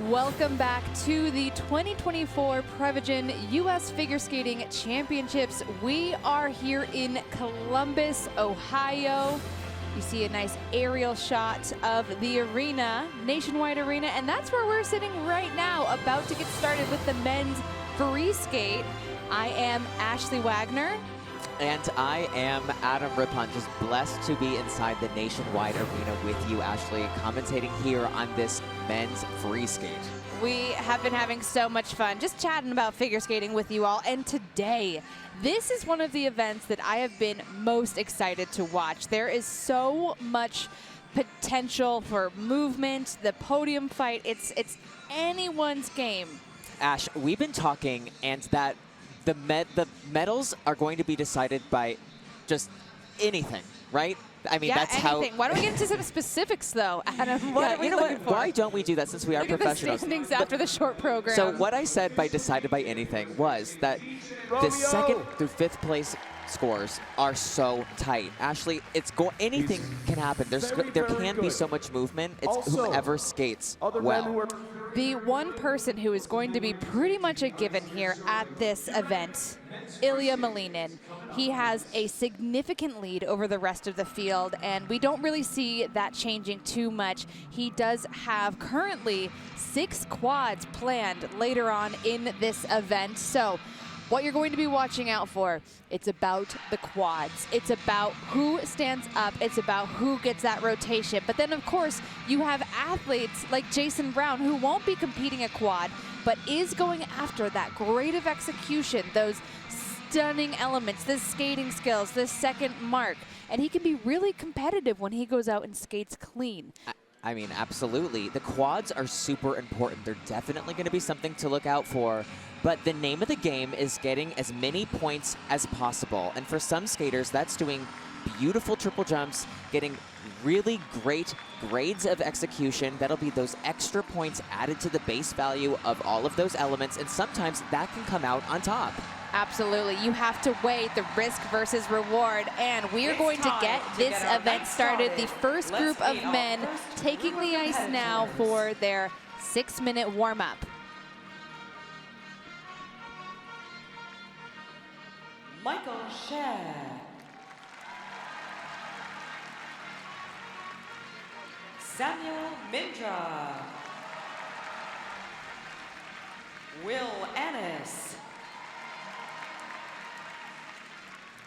Welcome back to the 2024 Prevagen U.S. Figure Skating Championships. We are here in Columbus, Ohio. You see a nice aerial shot of the arena, Nationwide Arena, and that's where we're sitting right now, about to get started with the men's free skate. I am Ashley Wagner. And I am Adam Rippon, just blessed to be inside the Nationwide Arena with you, Ashley, commentating here on this men's free skate. We have been having so much fun just chatting about figure skating with you all, and today, this is one of the events that I have been most excited to watch. There is so much potential for movement, the podium fight, it's anyone's game. Ash, we've been talking, and that the medals are going to be decided by just anything, right? I mean, yeah, that's anything. how. Why don't we get into some specifics, though, Adam? What are we looking for? Why don't we do that since we are professionals? The standings after the short program. So what I said by decided by anything was that the second through fifth place scores are so tight. Ashley, anything can happen. There can be so much movement. It's whoever skates well. The one person who is going to be pretty much a given here at this event, Ilia Malinin. He has a significant lead over the rest of the field, and we don't really see that changing too much. He does have currently 6 quads planned later on in this event. So what you're going to be watching out for, it's about the quads. It's about who stands up. It's about who gets that rotation. But then, of course, you have athletes like Jason Brown, who won't be competing a quad, but is going after that grade of execution, those stunning elements, the skating skills, the second mark. And he can be really competitive when he goes out and skates clean. I mean, absolutely. The quads are super important. They're definitely going to be something to look out for. But the name of the game is getting as many points as possible. And for some skaters, that's doing beautiful triple jumps, getting really great grades of execution. That'll be those extra points added to the base value of all of those elements. And sometimes that can come out on top. Absolutely. You have to weigh the risk versus reward, and we are going to get this event started. The first group of men taking the ice now for their 6-minute warm-up. Michael Shea. Samuel Mindra. Will Annis.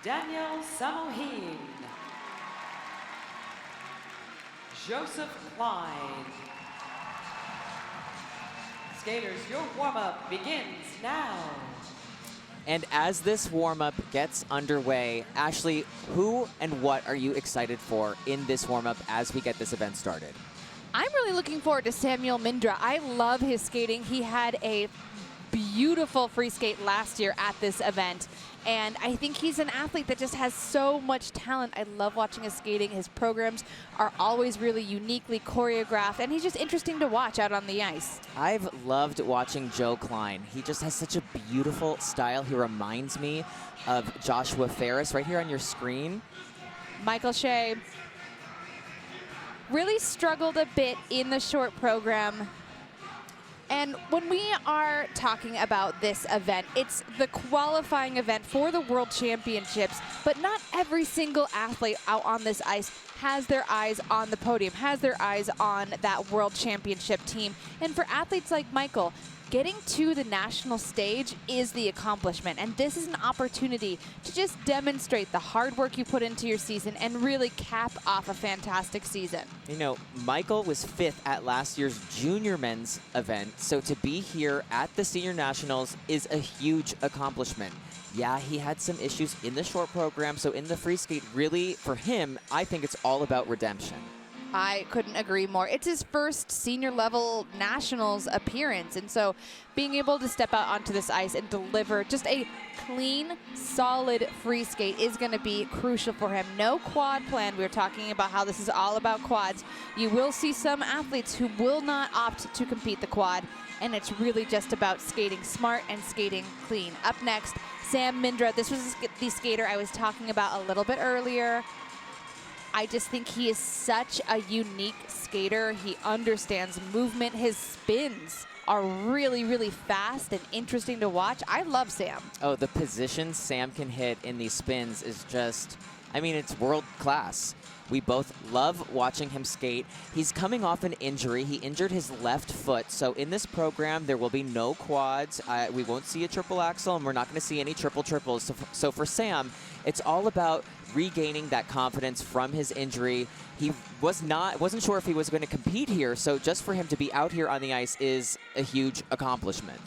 Daniel Samohin. Joseph Klein. Skaters, your warm-up begins now. And as this warm-up gets underway, Ashley, who and what are you excited for in this warm-up as we get this event started? I'm really looking forward to Samuel Mindra. I love his skating. He had a beautiful free skate last year at this event, and I think he's an athlete that just has so much talent. I love watching his skating. His programs are always really uniquely choreographed, and he's just interesting to watch out on the ice. I've loved watching Joe Klein. He just has such a beautiful style. He reminds me of Joshua Ferris right here on your screen. Michael Shea really struggled a bit in the short program. And when we are talking about this event, it's the qualifying event for the World Championships, but not every single athlete out on this ice has their eyes on the podium, has their eyes on that World Championship team. And for athletes like Michael, getting to the national stage is the accomplishment, and this is an opportunity to just demonstrate the hard work you put into your season and really cap off a fantastic season. You know, Michael was 5th at last year's junior men's event, so to be here at the senior nationals is a huge accomplishment. Yeah, he had some issues in the short program, so in the free skate, really, for him, I think it's all about redemption. I couldn't agree more. It's his first senior level nationals appearance, and so being able to step out onto this ice and deliver just a clean, solid free skate is going to be crucial for him. No quad plan. We were talking about how this is all about quads. You will see some athletes who will not opt to compete the quad, and it's really just about skating smart and skating clean. Up next, Sam Mindra. This was the skater I was talking about a little bit earlier. I just think he is such a unique skater. He understands movement. His spins are really, really fast and interesting to watch. I love Sam. Oh, the position Sam can hit in these spins is just, I mean, it's world class. We both love watching him skate. He's coming off an injury. He injured his left foot. So in this program, there will be no quads. We won't see a triple axel, and we're not going to see any triple triples. So for Sam, it's all about regaining that confidence from his injury. He wasn't sure if he was going to compete here. So just for him to be out here on the ice is a huge accomplishment.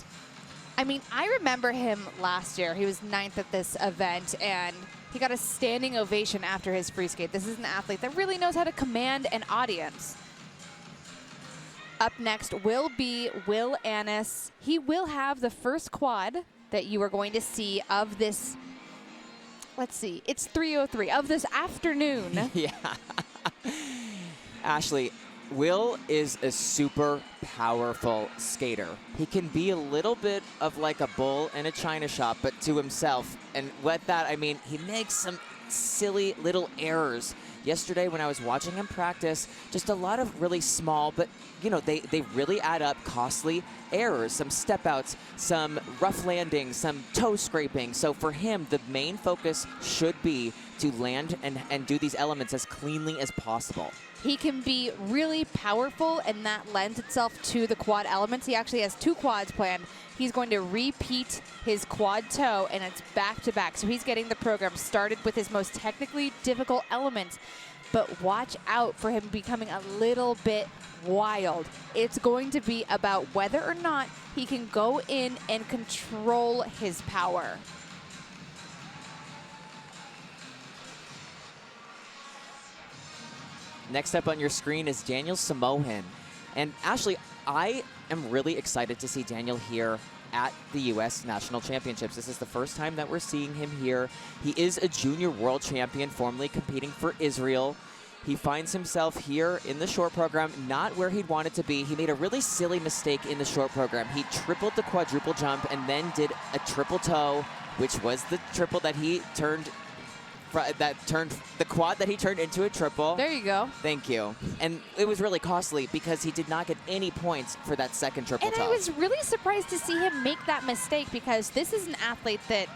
I mean, I remember him last year. He was 9th at this event, and he got a standing ovation after his free skate. This is an athlete that really knows how to command an audience. Up next will be Will Annis. He will have the first quad that you are going to see of this, let's see, it's 3:03, of this afternoon. Yeah. Ashley, Will is a super powerful skater. He can be a little bit of like a bull in a china shop, but to himself. And with that, I mean, he makes some silly little errors. Yesterday when I was watching him practice, just a lot of really small, but you know, they really add up, costly errors, some step outs, some rough landings, some toe scraping. So for him, the main focus should be to land and do these elements as cleanly as possible. He can be really powerful, and that lends itself to the quad elements. He actually has 2 quads planned. He's going to repeat his quad toe, and it's back-to-back. So he's getting the program started with his most technically difficult elements. But watch out for him becoming a little bit wild. It's going to be about whether or not he can go in and control his power. Next up on your screen is Daniel Samohin. And Ashley, I am really excited to see Daniel here at the U.S. National Championships. This is the first time that we're seeing him here. He is a junior world champion, formerly competing for Israel. He finds himself here in the short program, not where he'd wanted to be. He made a really silly mistake in the short program. He tripled the quadruple jump and then did a triple toe, which was the triple that he turned the quad that he turned into a triple. There you go. Thank you. And it was really costly because he did not get any points for that second triple And toe. I was really surprised to see him make that mistake, because this is an athlete that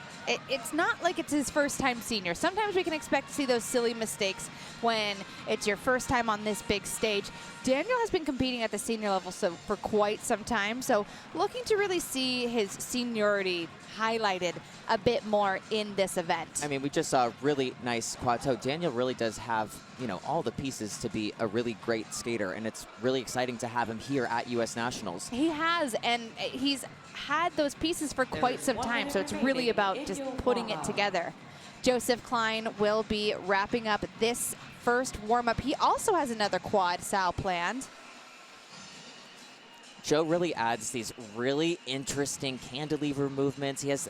it's not like it's his first time senior. Sometimes we can expect to see those silly mistakes when it's your first time on this big stage. Daniel has been competing at the senior level for quite some time, so looking to really see his seniority highlighted a bit more in this event. I mean, we just saw a really nice quad toe. Daniel really does have, you know, all the pieces to be a really great skater, and it's really exciting to have him here at U.S. Nationals. He has, and he's had those pieces for quite some time, so it's really about just putting it together. Joseph Klein will be wrapping up this first warm-up. He also has another quad Sal planned. Joe really adds these really interesting cantilever movements. He has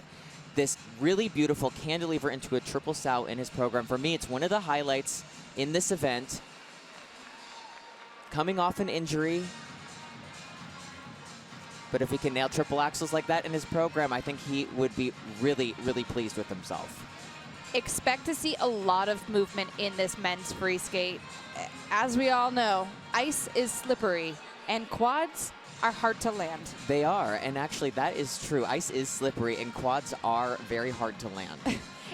this really beautiful cantilever into a triple sow in his program. For me, it's one of the highlights in this event. Coming off an injury, but if he can nail triple axels like that in his program, I think he would be really, really pleased with himself. Expect to see a lot of movement in this men's free skate. As we all know, ice is slippery, and quads are hard to land. They are, and actually that is true. Ice is slippery, and quads are very hard to land.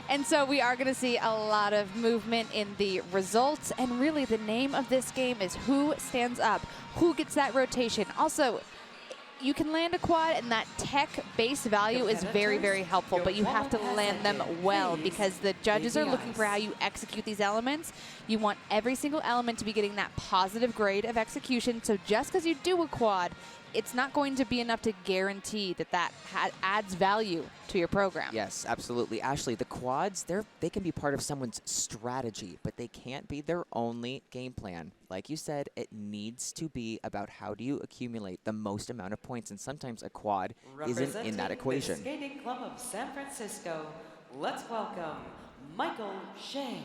And so we are going to see a lot of movement in the results, and really the name of this game is who stands up, who gets that rotation. Also, you can land a quad, and that tech base value is very, very helpful, but you have to land them well, because the judges are looking for how you execute these elements. You want every single element to be getting that positive grade of execution, so just because you do a quad, it's not going to be enough to guarantee that that adds value to your program. Yes, absolutely. Ashley, the quads, they can be part of someone's strategy, but they can't be their only game plan. Like you said, it needs to be about how do you accumulate the most amount of points, and sometimes a quad isn't in that equation. The Skating Club of San Francisco, let's welcome Michael Shea.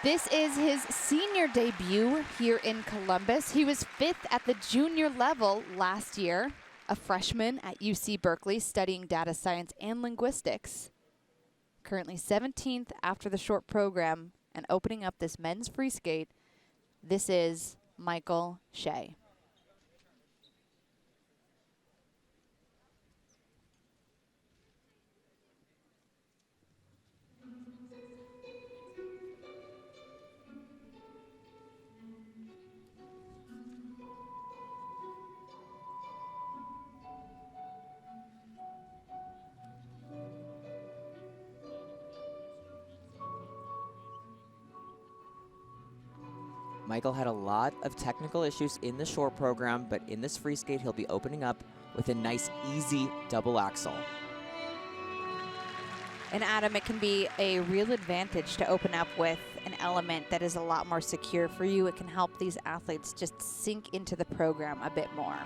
This is his senior debut here in Columbus. He was 5th at the junior level last year, a freshman at UC Berkeley studying data science and linguistics. Currently 17th after the short program And opening up this men's free skate, this is Michael Shea. Michael had a lot of technical issues in the short program, but in this free skate, he'll be opening up with a nice, easy double axel. And Adam, it can be a real advantage to open up with an element that is a lot more secure for you. It can help these athletes just sink into the program a bit more.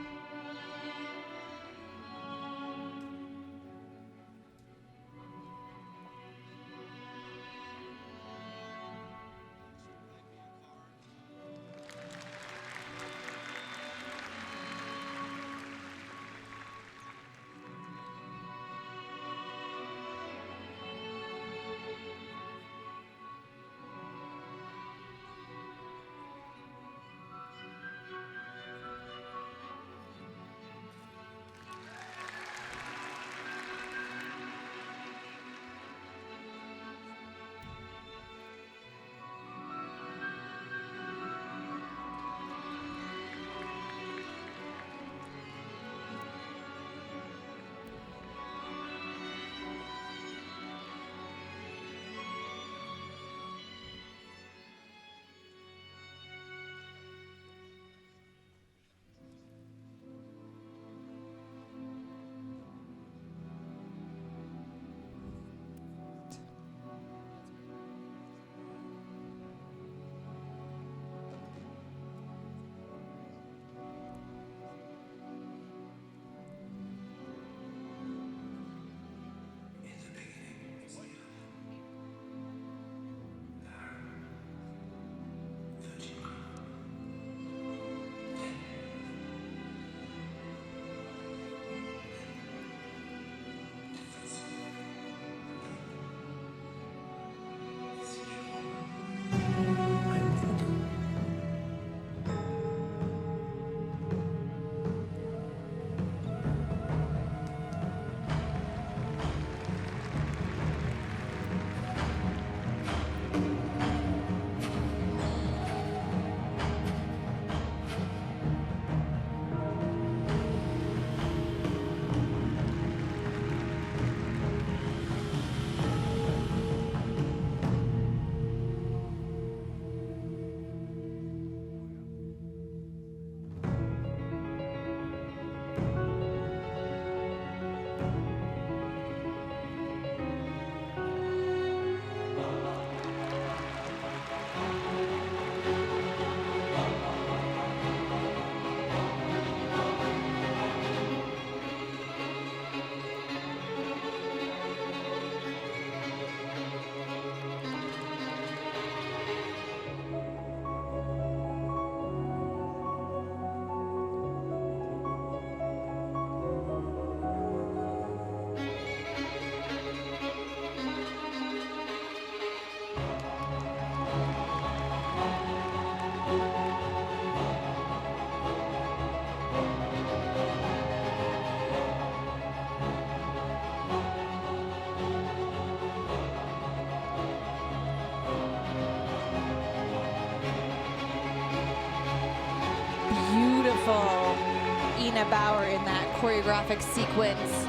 Ina Bauer in that choreographic sequence.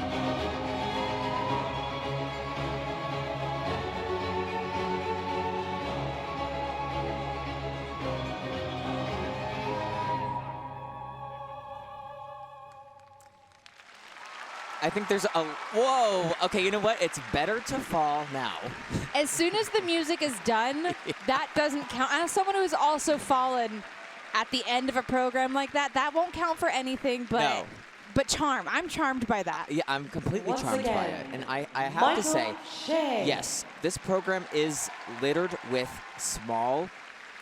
I think there's a, whoa, okay, you know what? It's better to fall now. As soon as the music is done, that doesn't count. As someone who's also fallen at the end of a program like that, that won't count for anything but charm. I'm charmed by that. Yeah, I'm completely charmed by it. And I have Michael to say, Shea. yes, this program is littered with small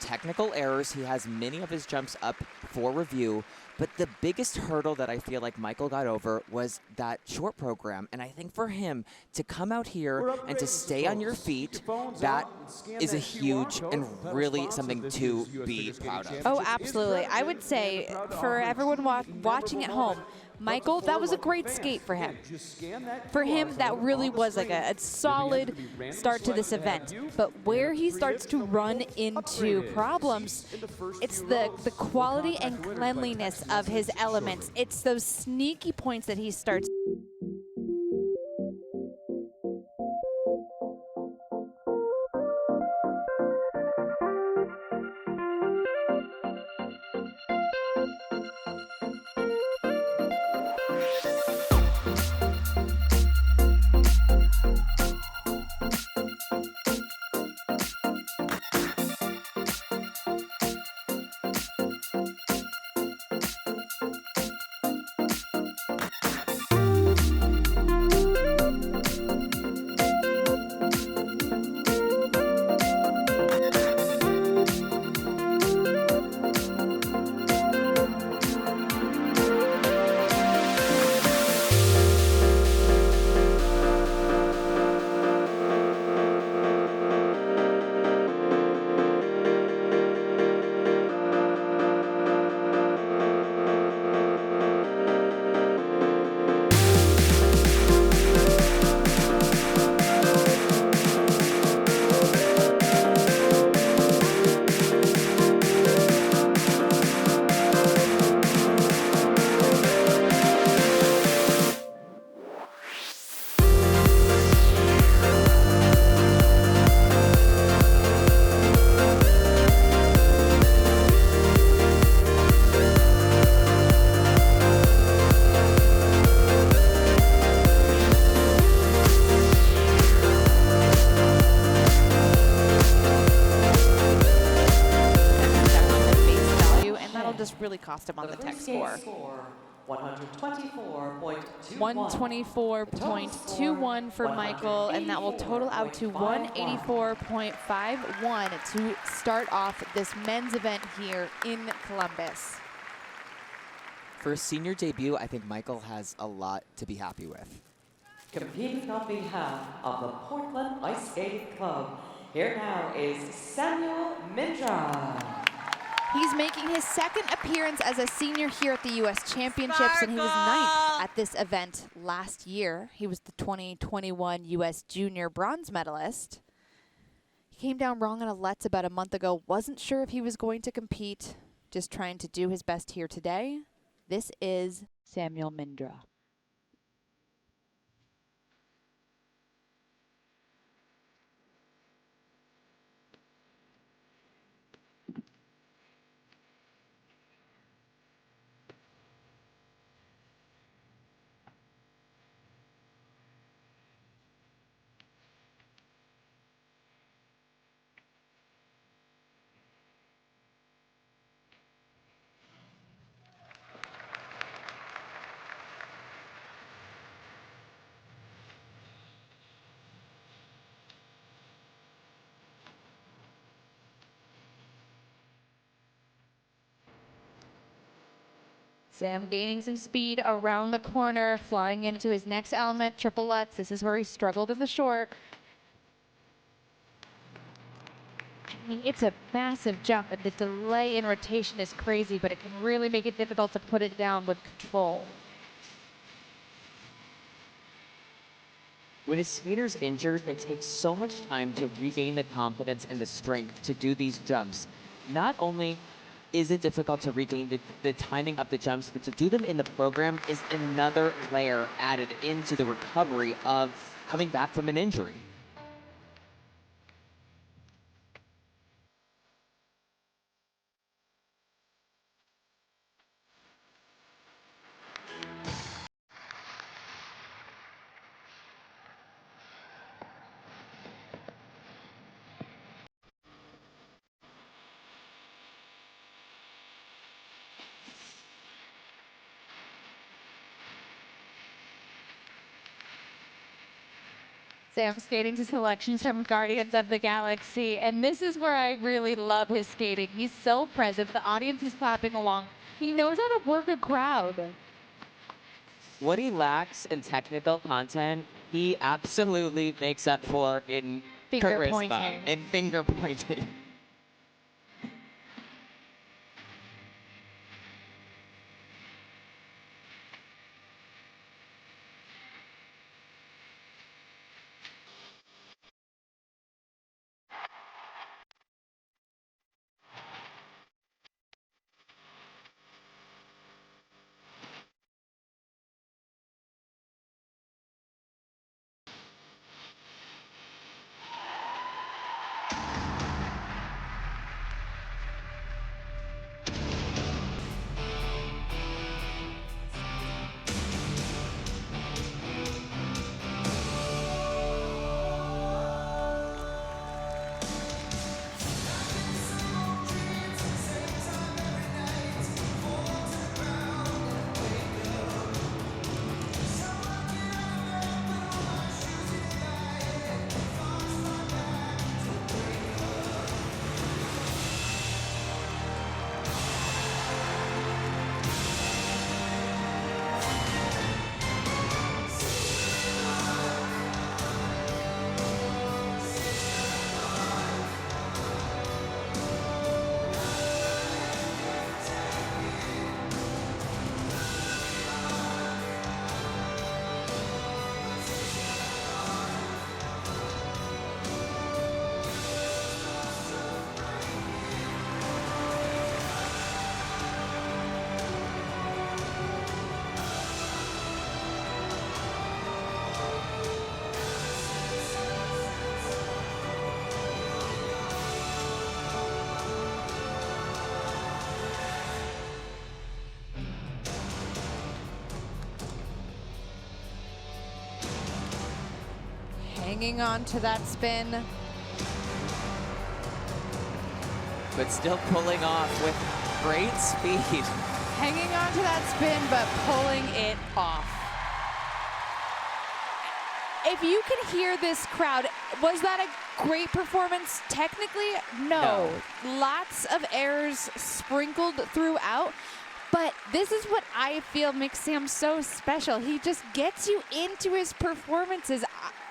technical errors. He has many of his jumps up for review. But the biggest hurdle that I feel like Michael got over was that short program. And I think for him to come out here and to stay on your feet, that is a huge and really something to be proud of. Oh, absolutely. I would say for everyone watching at home, Michael, that was a great skate for him. For him, that really was like a solid start to this event. But where he starts to run into problems, it's the quality and cleanliness of his elements. It's those sneaky points that he starts. Really cost him on the tech score. 124.21 for Michael, and that will total out to 184.51 to start off this men's event here in Columbus. For a senior debut, I think Michael has a lot to be happy with. Competing on behalf of the Portland Ice Skating Club, here now is Samuel Mindra. He's making his second appearance as a senior here at the U.S. Championships, and he was ninth at this event last year. He was the 2021 U.S. Junior bronze medalist. He came down wrong on a Let's about a month ago. Wasn't sure if he was going to compete. Just trying to do his best here today. This is Samuel Mindra. Sam gaining some speed around the corner, flying into his next element, triple Lutz. This is where he struggled in the short. I mean, it's a massive jump, and the delay in rotation is crazy, but it can really make it difficult to put it down with control. When a skater's injured, it takes so much time to regain the confidence and the strength to do these jumps. Not only is it difficult to regain the timing of the jumps, but to do them in the program is another layer added into the recovery of coming back from an injury. Sam skating to selections from Guardians of the Galaxy, and this is where I really love his skating. He's so present. The audience is clapping along He knows how to work a crowd. What he lacks in technical content, he absolutely makes up for in Finger charisma pointing. and finger pointing. Hanging on to that spin. But still pulling off with great speed. Hanging on to that spin, but pulling it off. If you can hear this crowd, was that a great performance? Technically, no. Lots of errors sprinkled throughout. But this is what I feel makes Sam so special. He just gets you into his performances.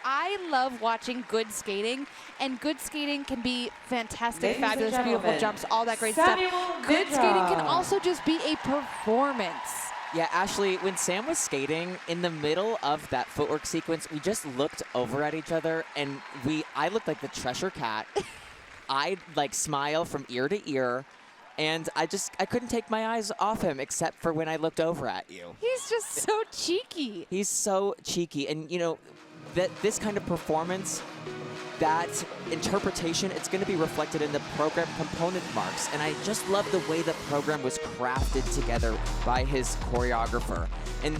I love watching good skating, and good skating can be fantastic, Ladies and fabulous, beautiful gentlemen, jumps, all that great Samuel stuff. Good Mindra. skating can also just be a performance. Yeah, Ashley, when Sam was skating, in the middle of that footwork sequence, we just looked over at each other, and I looked like the Cheshire Cat. I'd like smile from ear to ear, and I couldn't take my eyes off him except for when I looked over at you. He's just so cheeky. He's so cheeky, and you know, this kind of performance, that interpretation, it's going to be reflected in the program component marks. And I just love the way the program was crafted together by his choreographer. And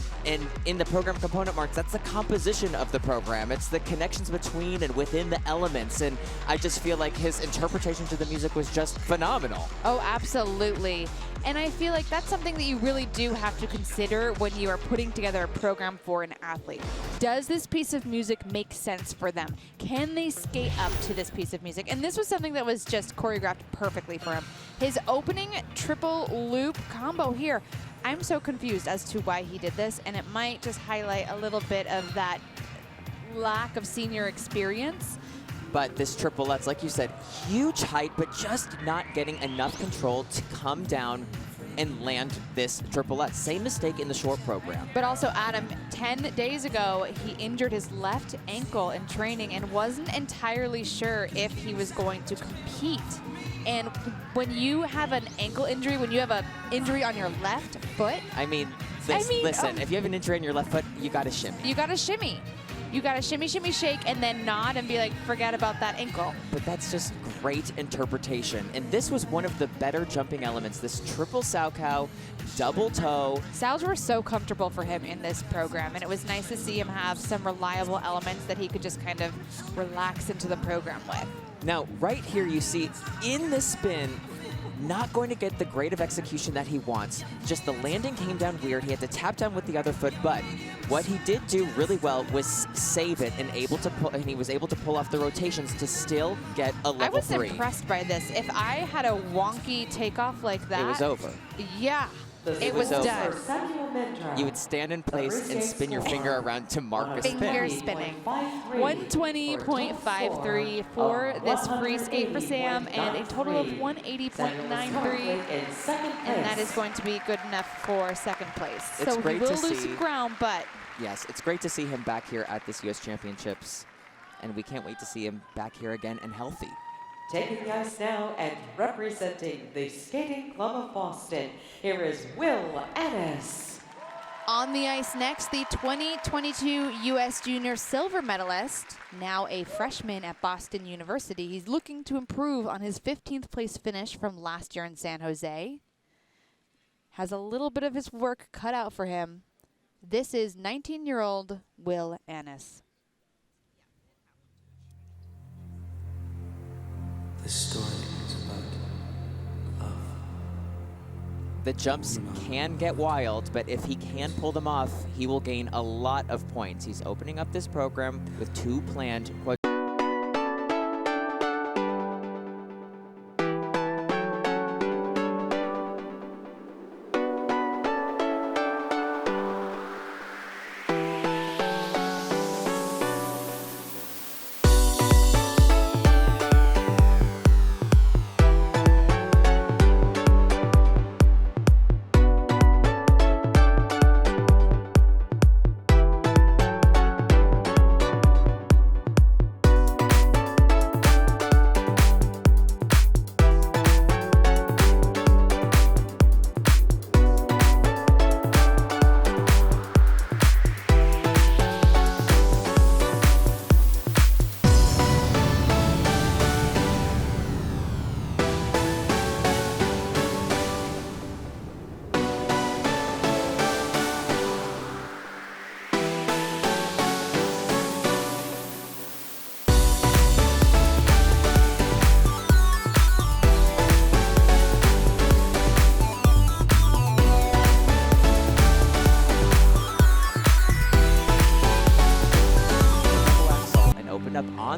in the program component marks, that's the composition of the program. It's the connections between and within the elements. And I just feel like his interpretation to the music was just phenomenal. Oh, absolutely. And I feel like that's something that you really do have to consider when you are putting together a program for an athlete. Does this piece of music make sense for them? Can they skate up to this piece of music? And this was something that was just choreographed perfectly for him. His opening triple loop combo here, I'm so confused as to why he did this, and it might just highlight a little bit of that lack of senior experience. But this triplettes, like you said, huge height, but just not getting enough control to come down and land this triplet. Same mistake in the short program. But also, Adam, 10 days ago, he injured his left ankle in training and wasn't entirely sure if he was going to compete. And when you have an ankle injury, when you have an injury on your left foot, listen, if you have an injury on your left foot, you got to shimmy. You got to shimmy. You got to shimmy, shimmy, shake, and then nod and be like, forget about that ankle. But that's just great interpretation. And this was one of the better jumping elements. This triple Salchow, double toe. Sows were so comfortable for him in this program, and it was nice to see him have some reliable elements that he could just kind of relax into the program with. Now, right here you see in this spin, not going to get the grade of execution that he wants. Just the landing came down weird. He had to tap down with the other foot, but what he did do really well was save it and he was able to pull off the rotations to still get a level 3. I was impressed by this. If I had a wonky takeoff like that, it was over. Yeah, It was so done. You would stand in place and spin your finger around to mark a spin. Finger spinning. 120.53 for this free skate for Sam, and a total of 180.93. And that is going to be good enough for second place. It's So he great will to lose see. some ground, but Yes, it's great to see him back here at this U.S. Championships, and we can't wait to see him back here again and healthy. Taking the ice now and representing the Skating Club of Boston, here is Will Ennis. on the ice next, the 2022 U.S. Junior silver medalist, now a freshman at Boston University. He's looking to improve on his 15th place finish from last year in San Jose. Has a little bit of his work cut out for him. This is 19-year-old Will Ennis. This story is about love. The jumps can get wild, but if he can pull them off, he will gain a lot of points. He's opening up this program with 2 planned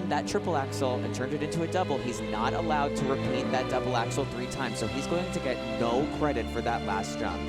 that triple axel and turned it into a double. He's not allowed to repeat that double axel 3 times, so he's going to get no credit for that last jump.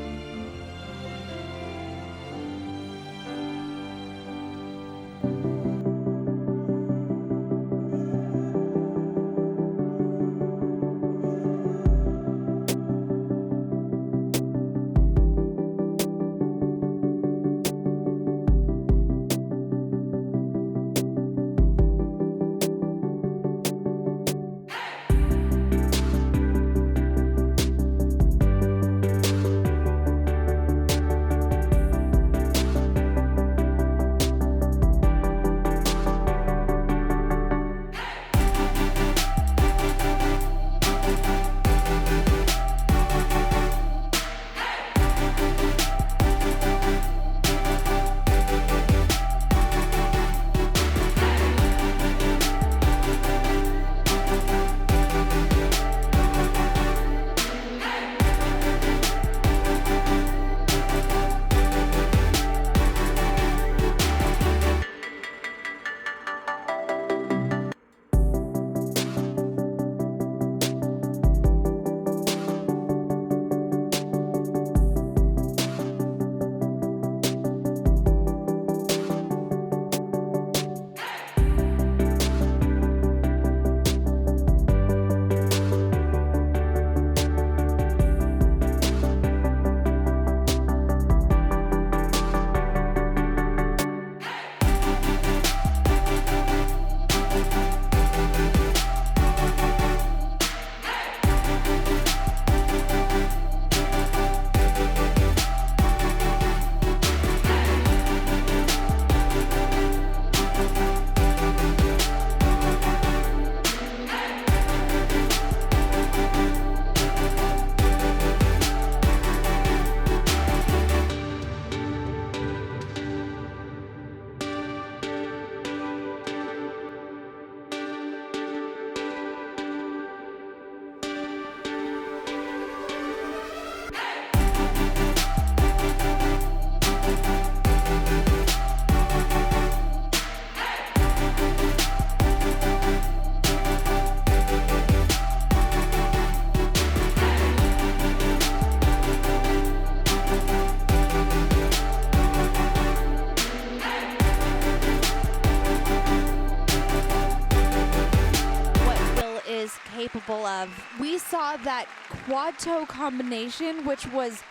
is capable of. We saw that quad toe combination, which was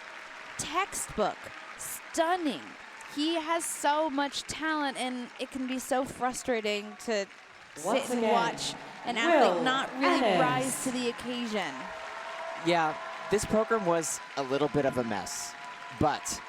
textbook, stunning. He has so much talent, and it can be so frustrating to sit and watch an athlete not really rise to the occasion. Yeah, this program was a little bit of a mess, but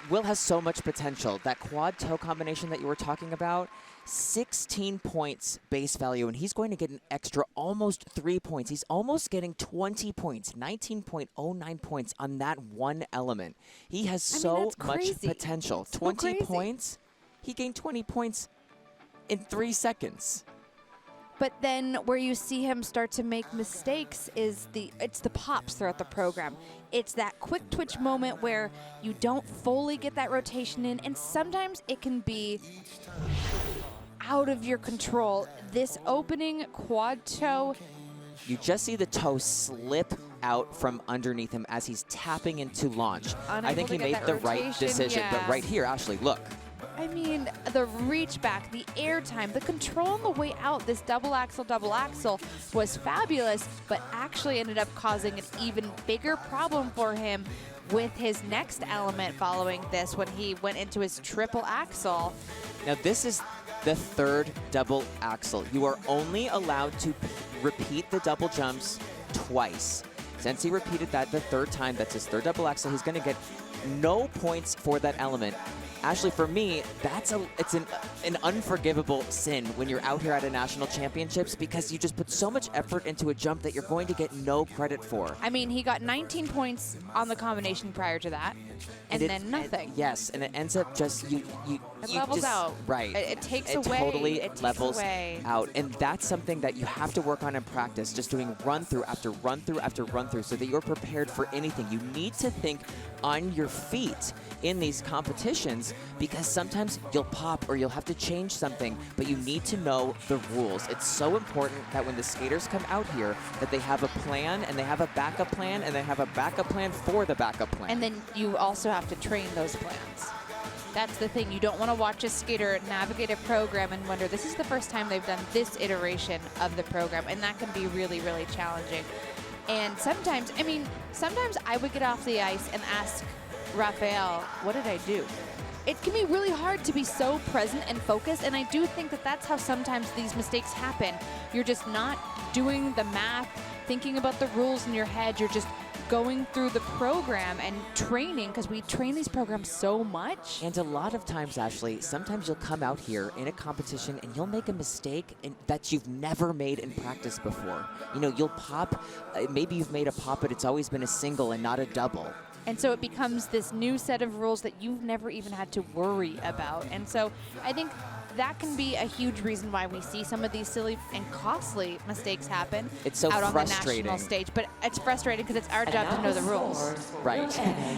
Will has so much potential. That quad toe combination that you were talking about, 16 points base value, and he's going to get an extra almost 3 points. He's almost getting 20 points, 19.09 points on that one element. He has so much potential. 20 points, he gained 20 points in 3 seconds. But then where you see him start to make mistakes is it's the pops throughout the program. It's that quick twitch moment where you don't fully get that rotation in, and sometimes it can be out of your control. This opening quad toe, you just see the toe slip out from underneath him as he's tapping into launch. I think he made the right decision, but right here, Ashley, look. I mean, the reach back, the air time, the control on the way out, this double axel was fabulous, but actually ended up causing an even bigger problem for him with his next element following this when he went into his triple axel. Now this is the third double axel. You are only allowed to repeat the double jumps twice. Since he repeated that the third time, that's his third double axel, he's going to get no points for that element. Ashley, for me, it's an unforgivable sin when you're out here at a national championships because you just put so much effort into a jump that you're going to get no credit for. I mean, he got 19 points on the combination prior to that, and then nothing. Yes, and it ends up just it levels out. Right. It takes away. Totally levels out, and that's something that you have to work on in practice. Just doing run through after run through after run through, so that you're prepared for anything. You need to think on your feet in these competitions because sometimes you'll pop or you'll have to change something, but you need to know the rules. It's so important that when the skaters come out here that they have a plan and they have a backup plan and they have a backup plan for the backup plan. And then you also have to train those plans. That's the thing. You don't want to watch a skater navigate a program and wonder, this is the first time they've done this iteration of the program, and that can be really, really challenging. And sometimes I would get off the ice and ask Rafael, what did I do? It can be really hard to be so present and focused, and I do think that that's how sometimes these mistakes happen. You're just not doing the math, thinking about the rules in your head. You're just going through the program and training, because we train these programs so much. And a lot of times, Ashley, sometimes you'll come out here in a competition and you'll make a mistake that you've never made in practice before. You know, you'll pop, maybe you've made a pop, but it's always been a single and not a double. And so it becomes this new set of rules that you've never even had to worry about. And so I think that can be a huge reason why we see some of these silly and costly mistakes happen. It's so out frustrating. On the national stage. But it's frustrating because it's our job to know the rules. Right.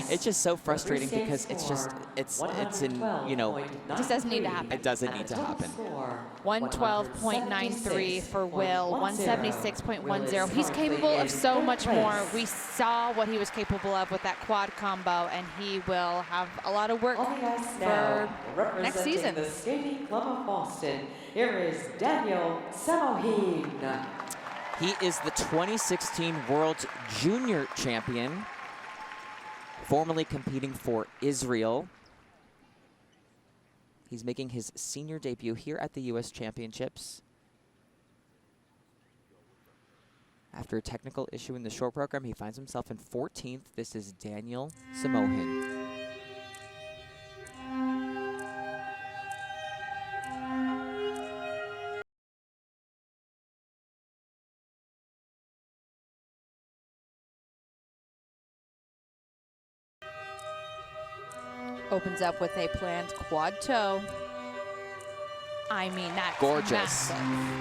It's just so frustrating because it's in, you know. It just doesn't need to happen. It doesn't need to happen. 112.93 for Will, 176.10. He's capable of so much more. We saw what he was capable of with that quad combo, and he will have a lot of work for next season. The skating club of Boston, here is Daniel Samohin. He is the 2016 World Junior Champion, formerly competing for Israel. He's making his senior debut here at the U.S. Championships. After a technical issue in the short program, he finds himself in 14th. This is Daniel Samohin. Opens up with a planned quad toe. I mean, that's gorgeous. Massive.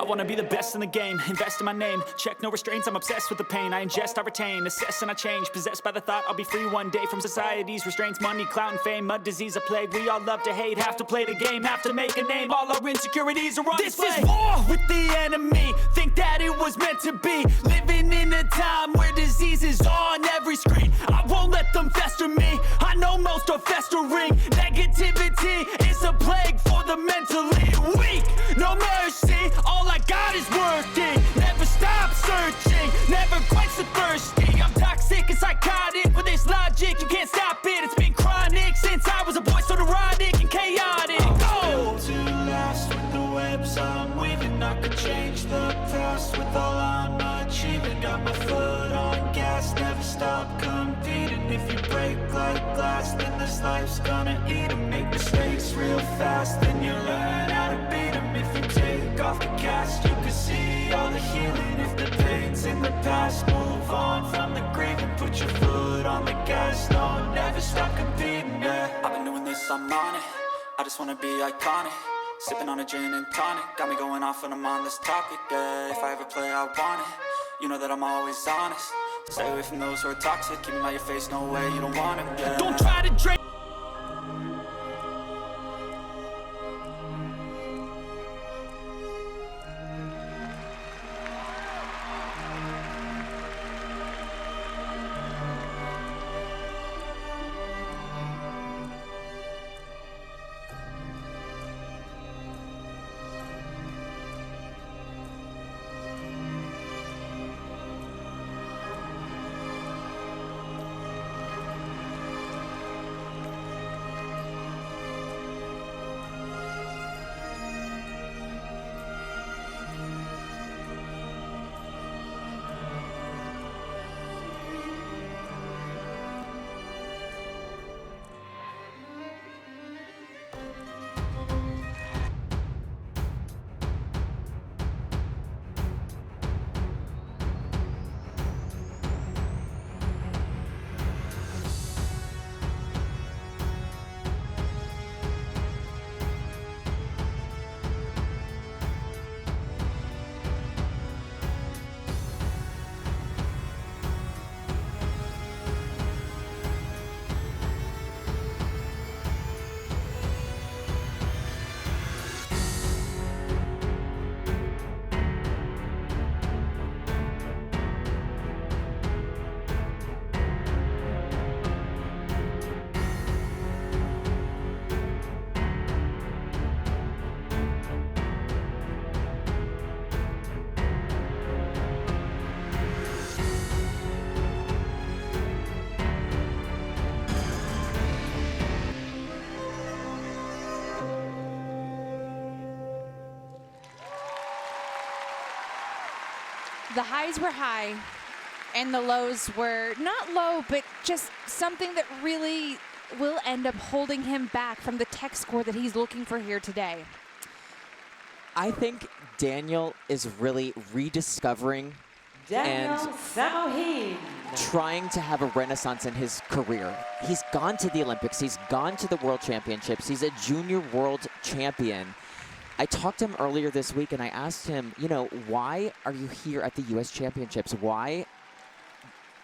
wanna be the best in the game, invest in my name, check no restraints, I'm obsessed with the pain. I ingest, I retain, assess and I change, possessed by the thought I'll be free one day from society's restraints. Money, clout and fame, mud, disease, a plague. We all love to hate, have to play the game, have to make a name. All our insecurities are on display. This is war with the enemy, think that it was meant to be. Living in a time where disease is on every screen. I won't let them fester me, I know most are festering. Negativity is a plague for the mentally weak. No mercy, all I got is working. Never stop searching, never quench the thirsty. I'm toxic and psychotic, with this logic, you can't stop it. It's been chronic since I was a boy, so neurotic and chaotic. Go! To last with the webs I'm weaving, I could change the past with all I'm achieving. Got my foot on gas, never stop competing. If you break like glass, then this life's gonna eat 'em. Make mistakes real fast, then you learn how to beat 'em. If you take off the cast, you can see all the healing. If the pain's in the past, move on from the grave and put your foot on the gas. No, never stop competing, yeah. I've been doing this, I'm on it. I just wanna be iconic. Sipping on a gin and tonic, got me going off when I'm on this topic, yeah. If I ever play, I want it. You know that I'm always honest. Stay away from those who are toxic. Keep them out your face, no way, you don't want it, yeah. Don't try to drink. The highs were high, and the lows were not low, but just something that really will end up holding him back from the tech score that he's looking for here today. I think Daniel is really rediscovering Daniel Samohin. trying to have a renaissance in his career. He's gone to the Olympics. He's gone to the World Championships. He's a junior world champion. I talked to him earlier this week, and I asked him, you know, why are you here at the U.S. Championships? Why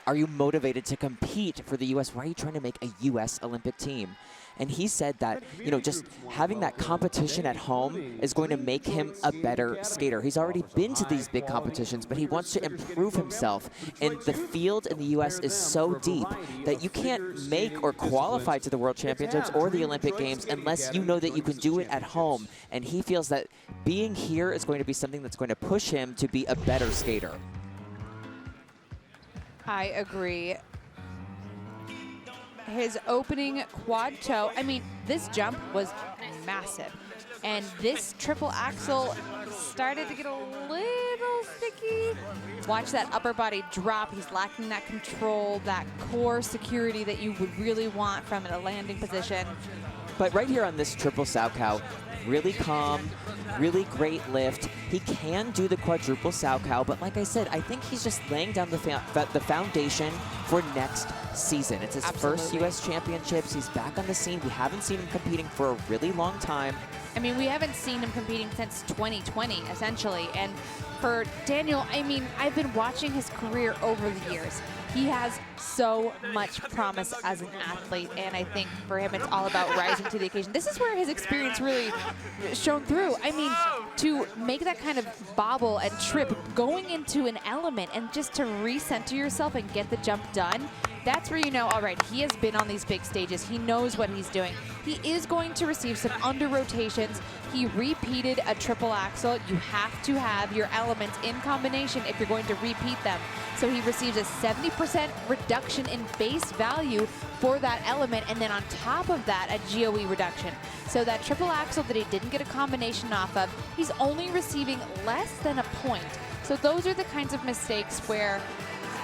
are you motivated to compete for the U.S.? Why are you trying to make a U.S. Olympic team? And he said that, you know, just having that competition at home is going to make him a better skater. He's already been to these big competitions, but he wants to improve himself. And the field in the U.S. is so deep that you can't make or qualify to the World Championships or the Olympic Games unless you know that you can do it at home. And he feels that being here is going to be something that's going to push him to be a better skater. I agree. His opening quad toe, I mean, this jump was massive. And this triple axel started to get a little sticky. Watch that upper body drop. He's lacking that control, that core security that you would really want from a landing position. But right here on this triple Salchow, really calm, really great lift. He can do the quadruple Salchow, but like I said, I think he's just laying down the foundation for next season. It's his first U.S. Championships. He's back on the scene. We haven't seen him competing for a really long time. I mean, we haven't seen him competing since 2020, essentially. And for Daniel, I mean, I've been watching his career over the years. He has so much promise as an athlete, and I think for him it's all about rising to the occasion. This is where his experience really shone through. I mean, to make that kind of bobble and trip going into an element and just to recenter yourself and get the jump done, that's where you know, all right, he has been on these big stages. He knows what he's doing. He is going to receive some under rotations. He repeated a triple axel. You have to have your elements in combination if you're going to repeat them. So he receives a 70% reduction in base value for that element, and then on top of that, a GOE reduction. So that triple axel that he didn't get a combination off of, he's only receiving less than a point. So those are the kinds of mistakes where,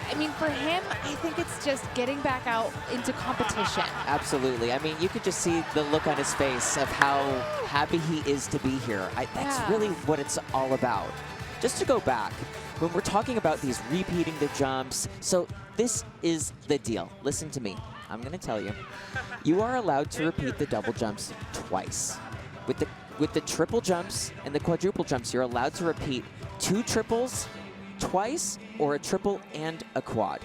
I mean, for him, I think it's just getting back out into competition. Absolutely. I mean, you could just see the look on his face of how happy he is to be here. That's really what it's all about. Just to go back, when we're talking about these repeating the jumps, so this is the deal. Listen to me. I'm going to tell you. You are allowed to repeat the double jumps twice. With the triple jumps and the quadruple jumps, you're allowed to repeat 2 triples twice or a triple and a quad,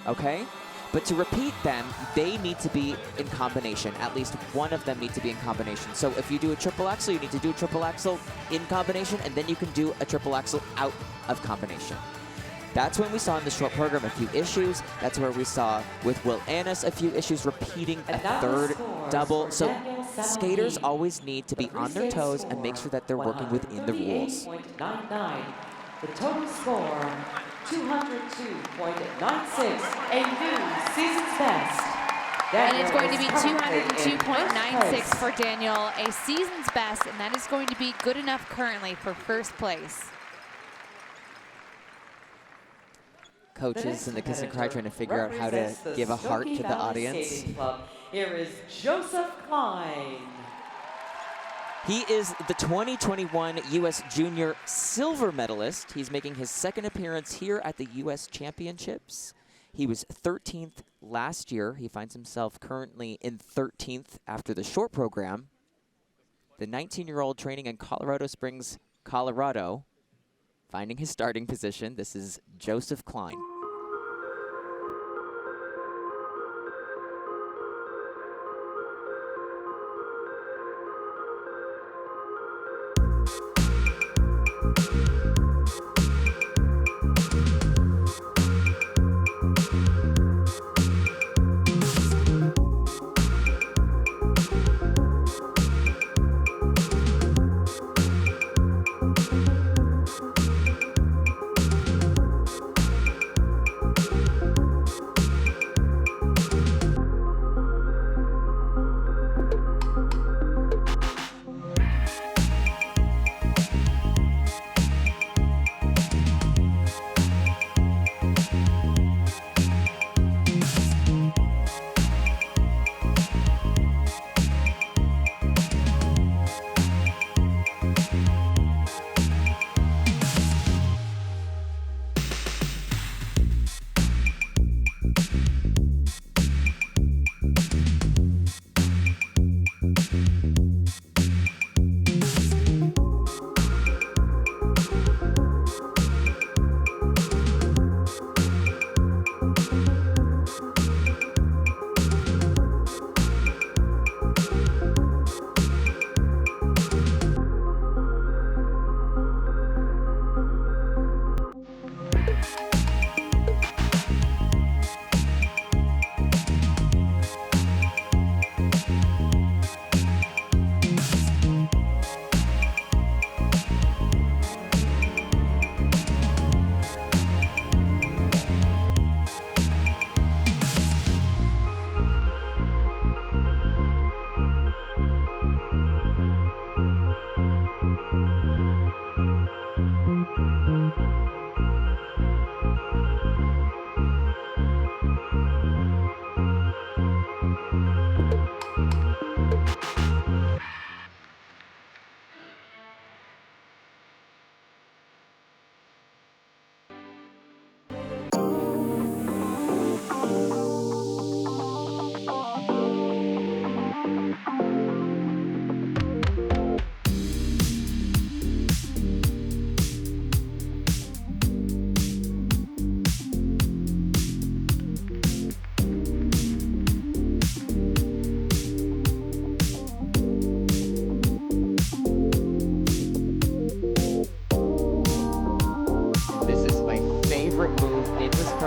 okay? But to repeat them, they need to be in combination. At least one of them needs to be in combination. So if you do a triple axel, you need to do a triple axel in combination, and then you can do a triple axel out of combination. That's when we saw in the short program a few issues. That's where we saw with Will Annis a few issues repeating a third double. So skaters always need to be on their toes and make sure that they're working within the rules. The total score, 202.96, a new season's best. And it's going to be 202.96 for Daniel, a season's best, and that is going to be good enough currently for first place. Coaches in the Kiss and Cry trying to figure out how to give a heart to the audience. Here is Joseph Klein. He is the 2021 U.S. Junior Silver Medalist. He's making his second appearance here at the U.S. Championships. He was 13th last year. He finds himself currently in 13th after the short program. The 19-year-old training in Colorado Springs, Colorado, finding his starting position. This is Joseph Klein.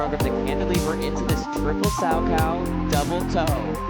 program, the cantilever into this triple Saukow double toe.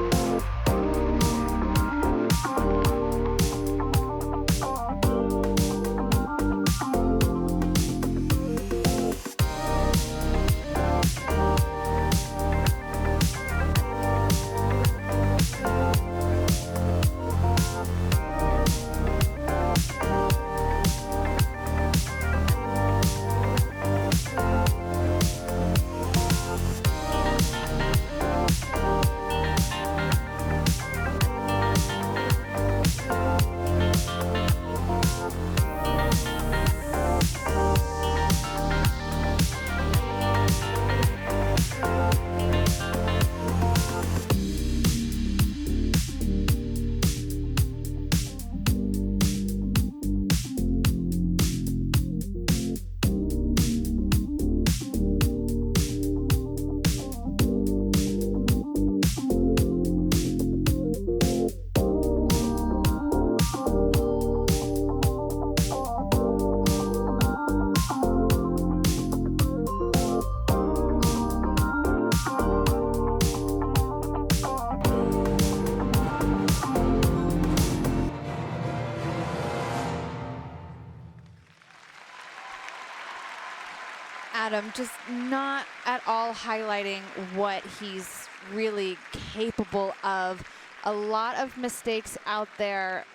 Adam, just not at all highlighting what he's really capable of. A lot of mistakes out there.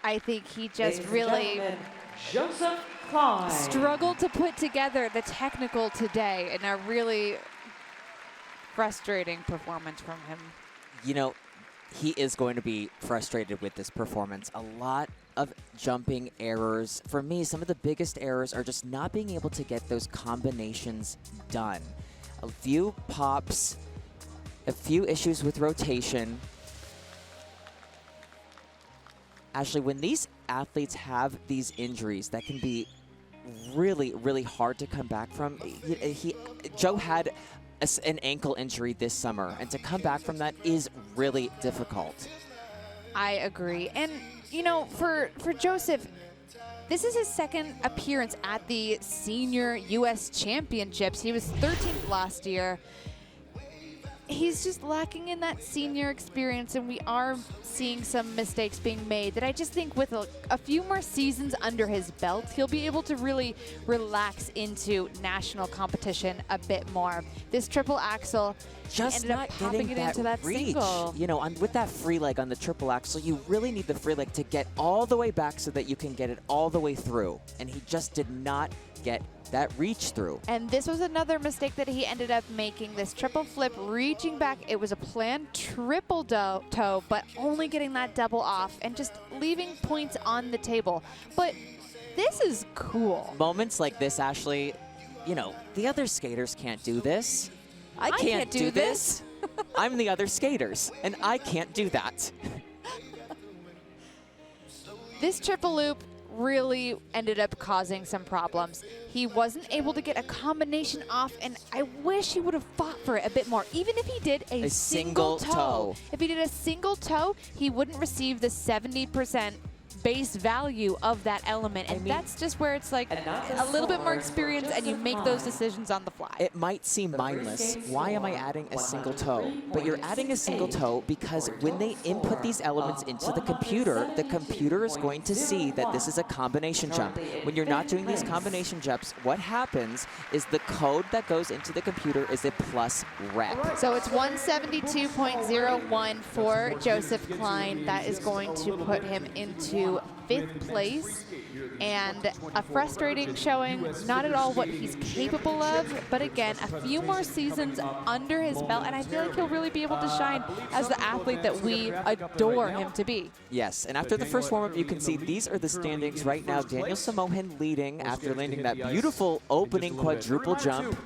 I think he just really Joseph Klein struggled to put together the technical today, and a really frustrating performance from him. You know, he is going to be frustrated with this performance. A lot of jumping errors. For me, some of the biggest errors are just not being able to get those combinations done. A few pops, a few issues with rotation. Ashley, when these athletes have these injuries that can be really, really hard to come back from, Joe had an ankle injury this summer, and to come back from that is really difficult. I agree. And, you know, for Joseph, this is his second appearance at the Senior U.S. Championships. He was 13th last year. He's just lacking in that senior experience, and we are seeing some mistakes being made that I just think with a few more seasons under his belt, he'll be able to really relax into national competition a bit more. This triple axel, just ended not up popping getting it into that reach. single. You know, with that free leg on the triple axel, you really need the free leg to get all the way back so that you can get it all the way through. And he just did not get that reach through. And this was another mistake that he ended up making, this triple flip, reaching back. It was a planned triple toe, but only getting that double off and just leaving points on the table. But this is cool. Moments like this, Ashley, you know, the other skaters can't do this. I can't do this. I'm the other skaters, and I can't do that. This triple loop really ended up causing some problems. He wasn't able to get a combination off, and I wish he would have fought for it a bit more. Even if he did a single toe. If he did a single toe, he wouldn't receive the 70% base value of that element, and that's just where it's like a little bit more experience and you make those decisions on the fly. It might seem mindless. Why am I adding a single toe? But you're adding a single toe because when they input these elements into the computer is going to see that this is a combination jump. When you're not doing these combination jumps, what happens is the code that goes into the computer is a plus rep. So it's 172.01 for Joseph Klein. That is going to put him into 5th place, and a frustrating showing, not at all what he's capable of, but again, a few more seasons under his belt, and I feel like he'll really be able to shine as the athlete that we adore him to be. Yes, and after the first warm-up, you can see these are the standings right now. Daniel Samohin leading after landing that beautiful opening quadruple jump.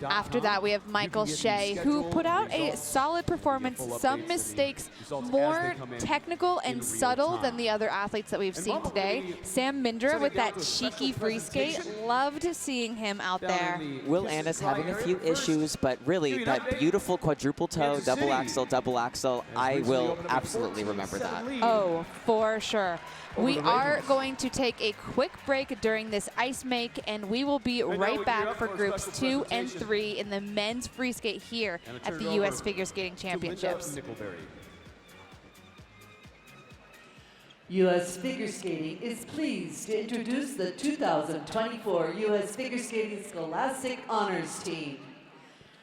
After that, we have Michael Shea, who put out a solid performance, some mistakes, more technical and subtle than among the other athletes that we've seen today. Sam Mindra with that cheeky free skate. Loved seeing him out there. Will Annis having a few issues, but really that beautiful quadruple toe, double axel, I will absolutely remember that. Oh, for sure. We are going to take a quick break during this ice make, and we will be right back for groups 2 and 3 in the men's free skate here at the U.S. Figure Skating Championships. U.S. Figure Skating is pleased to introduce the 2024 U.S. Figure Skating Scholastic Honors Team.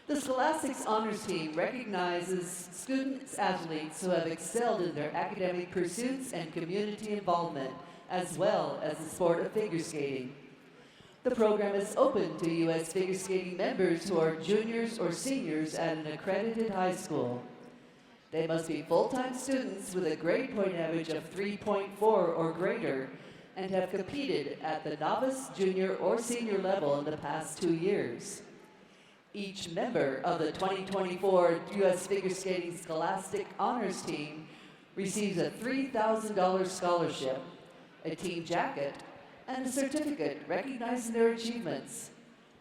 The Scholastic's Honors Team recognizes students-athletes who have excelled in their academic pursuits and community involvement, as well as the sport of figure skating. The program is open to U.S. figure skating members who are juniors or seniors at an accredited high school. They must be full-time students with a grade point average of 3.4 or greater and have competed at the novice, junior, or senior level in the past 2 years. Each member of the 2024 U.S. Figure Skating Scholastic Honors Team receives a $3,000 scholarship, a team jacket, and a certificate recognizing their achievements.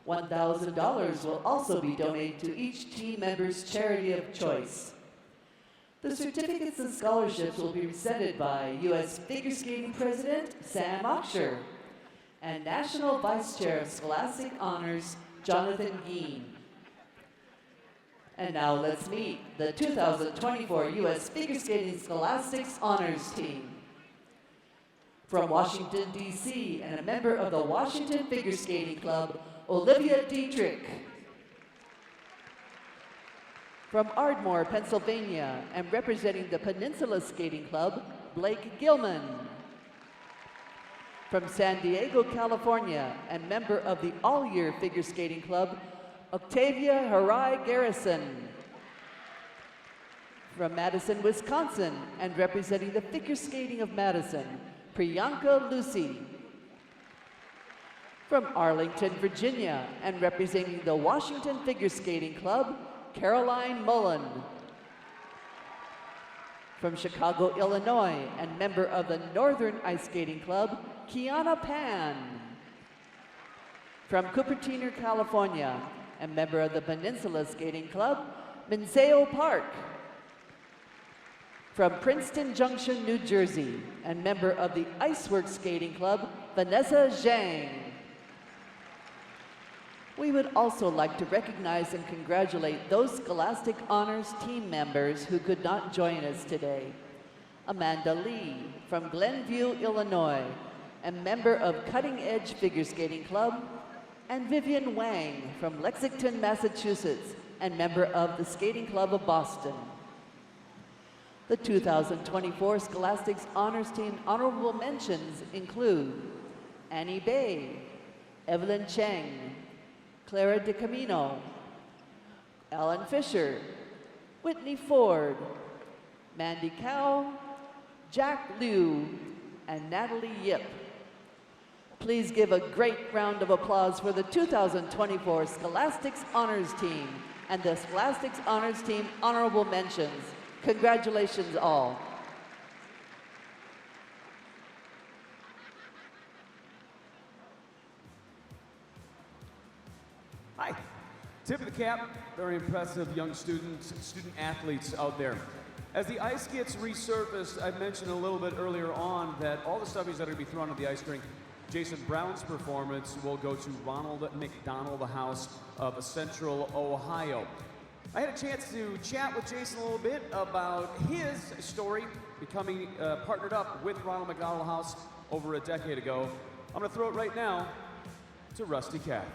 $1,000 will also be donated to each team member's charity of choice. The certificates and scholarships will be presented by U.S. Figure Skating President Sam Oxher and National Vice Chair of Scholastic Honors Jonathan Geen. And now let's meet the 2024 U.S. Figure Skating Scholastics Honors Team. From Washington, D.C., and a member of the Washington Figure Skating Club, Olivia Dietrich. From Ardmore, Pennsylvania, and representing the Peninsula Skating Club, Blake Gilman. From San Diego, California, and member of the All-Year Figure Skating Club, Octavia Harai Garrison. From Madison, Wisconsin, and representing the figure skating of Madison, Priyanka Lucy. From Arlington, Virginia, and representing the Washington Figure Skating Club, Caroline Mullen. From Chicago, Illinois, and member of the Northern Ice Skating Club, Kiana Pan. From Cupertino, California, and member of the Peninsula Skating Club, Minseo Park. From Princeton Junction, New Jersey, and member of the Iceworks Skating Club, Vanessa Zhang. We would also like to recognize and congratulate those Scholastic Honors team members who could not join us today. Amanda Lee from Glenview, Illinois, and member of Cutting Edge Figure Skating Club, and Vivian Wang from Lexington, Massachusetts, and member of the Skating Club of Boston. The 2024 Scholastics Honors Team honorable mentions include Annie Bay, Evelyn Cheng, Clara DeCamino, Alan Fisher, Whitney Ford, Mandy Cow, Jack Liu, and Natalie Yip. Please give a great round of applause for the 2024 Scholastics Honors Team and the Scholastics Honors Team honorable mentions. Congratulations all. Hi. Tip of the cap, very impressive young students, student athletes out there. As the ice gets resurfaced, I mentioned a little bit earlier on that all the stubbies that are going to be thrown on the ice during Jason Brown's performance will go to Ronald McDonald, the House of Central Ohio. I had a chance to chat with Jason a little bit about his story, becoming partnered up with Ronald McDonald House over a decade ago. I'm going to throw it right now to Rusty Cat.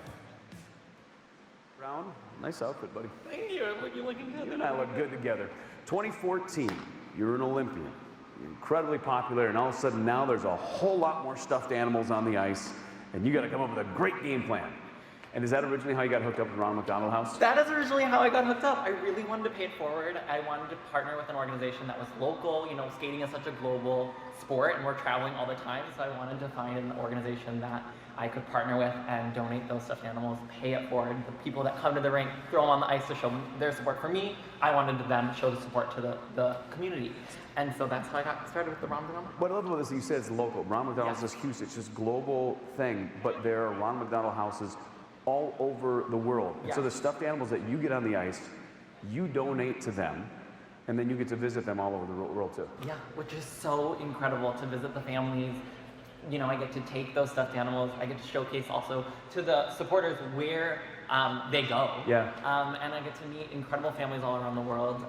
Brown, nice outfit, buddy. Thank you. You're looking good. You and I look good together. 2014, you're an Olympian. You're incredibly popular, and all of a sudden now there's a whole lot more stuffed animals on the ice, and you got to come up with a great game plan. And is that originally how you got hooked up with Ronald McDonald House? That is originally how I got hooked up. I really wanted to pay it forward. I wanted to partner with an organization that was local. You know, skating is such a global sport and we're traveling all the time, so I wanted to find an organization that I could partner with and donate those stuffed animals, pay it forward. The people that come to the rink, throw them on the ice to show their support for me. I wanted to then show the support to the community. And so that's how I got started with the Ronald McDonald. What I love about this, you said it's local. Ronald McDonald's is huge, it's just global thing, but there are Ronald McDonald houses all over the world. And so the stuffed animals that you get on the ice, you donate to them, and then you get to visit them all over the world too. Yeah, which is so incredible to visit the families. You know, I get to take those stuffed animals. I get to showcase also to the supporters where they go. Yeah. And I get to meet incredible families all around the world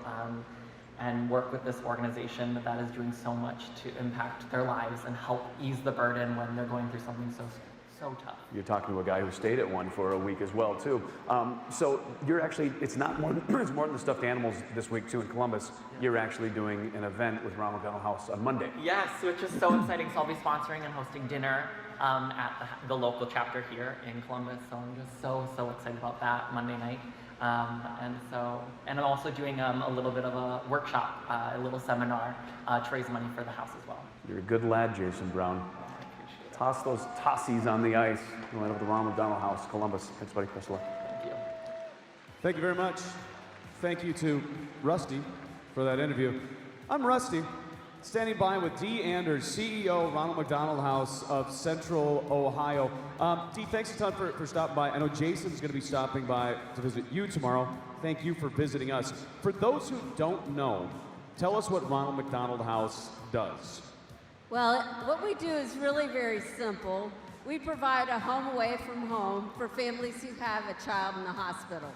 and work with this organization that is doing so much to impact their lives and help ease the burden when they're going through something so tough. You're talking to a guy who stayed at one for a week as well too. So you're actually, it's not more than, it's more than the stuffed animals this week too in Columbus. You're actually doing an event with Ronald McDonald House on Monday. Yes, which is so exciting. So I'll be sponsoring and hosting dinner at the local chapter here in Columbus. So I'm just so excited about that Monday night. And I'm also doing a little bit of a workshop, a little seminar to raise money for the house as well. You're a good lad, Jason Brown. Toss those tossies on the ice. We'll end up at the Ronald McDonald House, Columbus. Thanks, buddy. Best of luck. Thank you. Thank you very much. Thank you to Rusty for that interview. I'm Rusty, standing by with Dee Anders, CEO, Ronald McDonald House of Central Ohio. Dee, thanks a ton for stopping by. I know Jason's going to be stopping by to visit you tomorrow. Thank you for visiting us. For those who don't know, tell us what Ronald McDonald House does. Well, what we do is really very simple. We provide a home away from home for families who have a child in the hospital.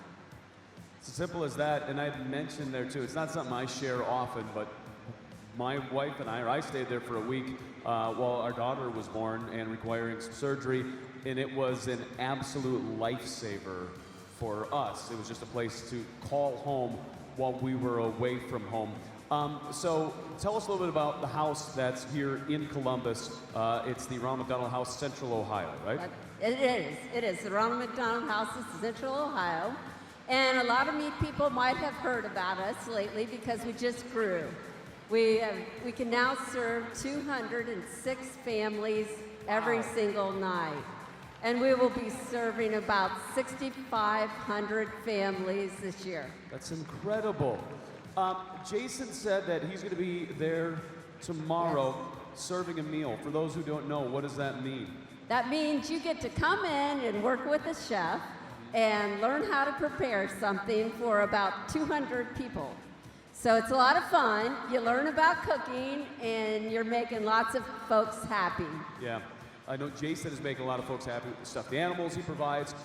It's as simple as that, and I'd mentioned there too, it's not something I share often, but my wife and I stayed there for a week while our daughter was born and requiring some surgery, and it was an absolute lifesaver for us. It was just a place to call home while we were away from home. So tell us a little bit about the house that's here in Columbus. It's the Ronald McDonald House, Central Ohio, right? It is. The Ronald McDonald House is Central Ohio. And a lot of people might have heard about us lately because we just grew. We can now serve 206 families every single night. And we will be serving about 6,500 families this year. That's incredible. Jason said that he's going to be there tomorrow serving a meal. For those who don't know, what does that mean? That means you get to come in and work with a chef and learn how to prepare something for about 200 people. So it's a lot of fun. You learn about cooking and you're making lots of folks happy. Yeah, I know Jason is making a lot of folks happy with the stuffed animals he provides.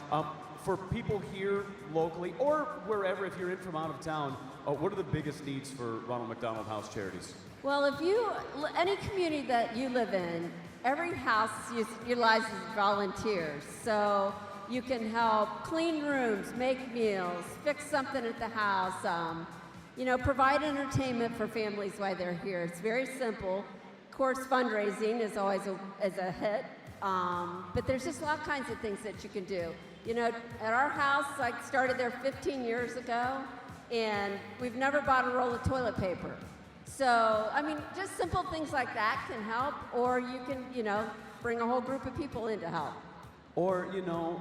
For people here locally or wherever, if you're in from out of town, what are the biggest needs for Ronald McDonald House charities? Well, any community that you live in, every house utilizes volunteers. So you can help clean rooms, make meals, fix something at the house, provide entertainment for families while they're here. It's very simple. Of course, fundraising is always a hit, but there's just all kinds of things that you can do. You know, at our house, I started there 15 years ago, and we've never bought a roll of toilet paper. So, I mean, just simple things like that can help, or you can, bring a whole group of people in to help. Or,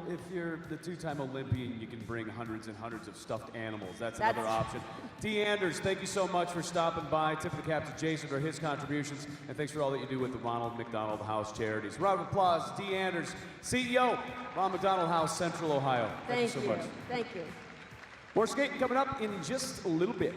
if you're the two-time Olympian, you can bring hundreds and hundreds of stuffed animals. That's another option. Dee Anders, thank you so much for stopping by. Tip of the cap to Jason for his contributions, and thanks for all that you do with the Ronald McDonald House charities. Round of applause, Dee Anders, CEO, Ronald McDonald House, Central Ohio. Thank you so much. Thank you. More skating coming up in just a little bit.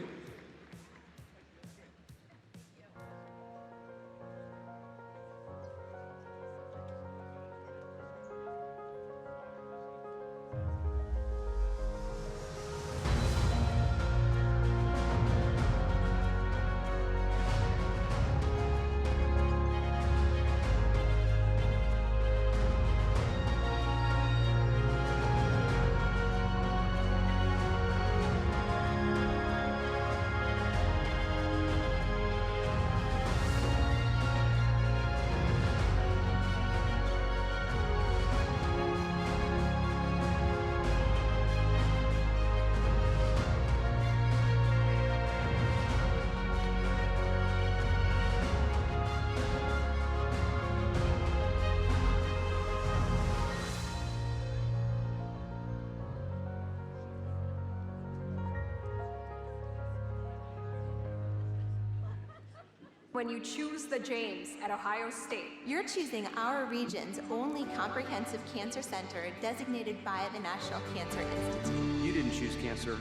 when you choose the James at Ohio State. You're choosing our region's only comprehensive cancer center designated by the National Cancer Institute. You didn't choose cancer,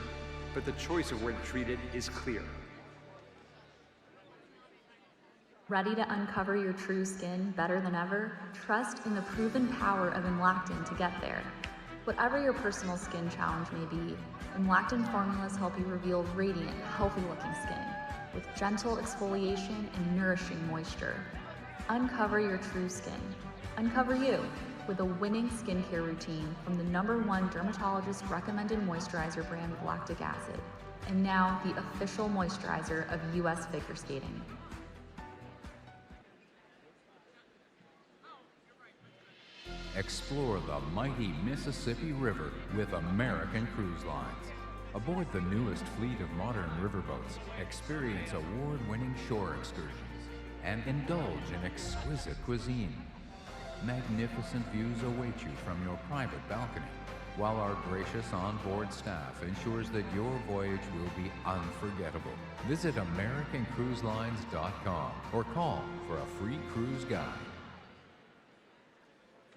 but the choice of where to treat it is clear. Ready to uncover your true skin better than ever? Trust in the proven power of Imlactin to get there. Whatever your personal skin challenge may be, Imlactin formulas help you reveal radiant, healthy-looking skin with gentle exfoliation and nourishing moisture. Uncover your true skin. Uncover you with a winning skincare routine from the #1 dermatologist recommended moisturizer brand with lactic acid, and now the official moisturizer of US figure skating. Explore the mighty Mississippi River with American Cruise Lines. Aboard the newest fleet of modern riverboats, experience award-winning shore excursions and indulge in exquisite cuisine. Magnificent views await you from your private balcony, while our gracious onboard staff ensures that your voyage will be unforgettable. Visit AmericanCruiseLines.com or call for a free cruise guide.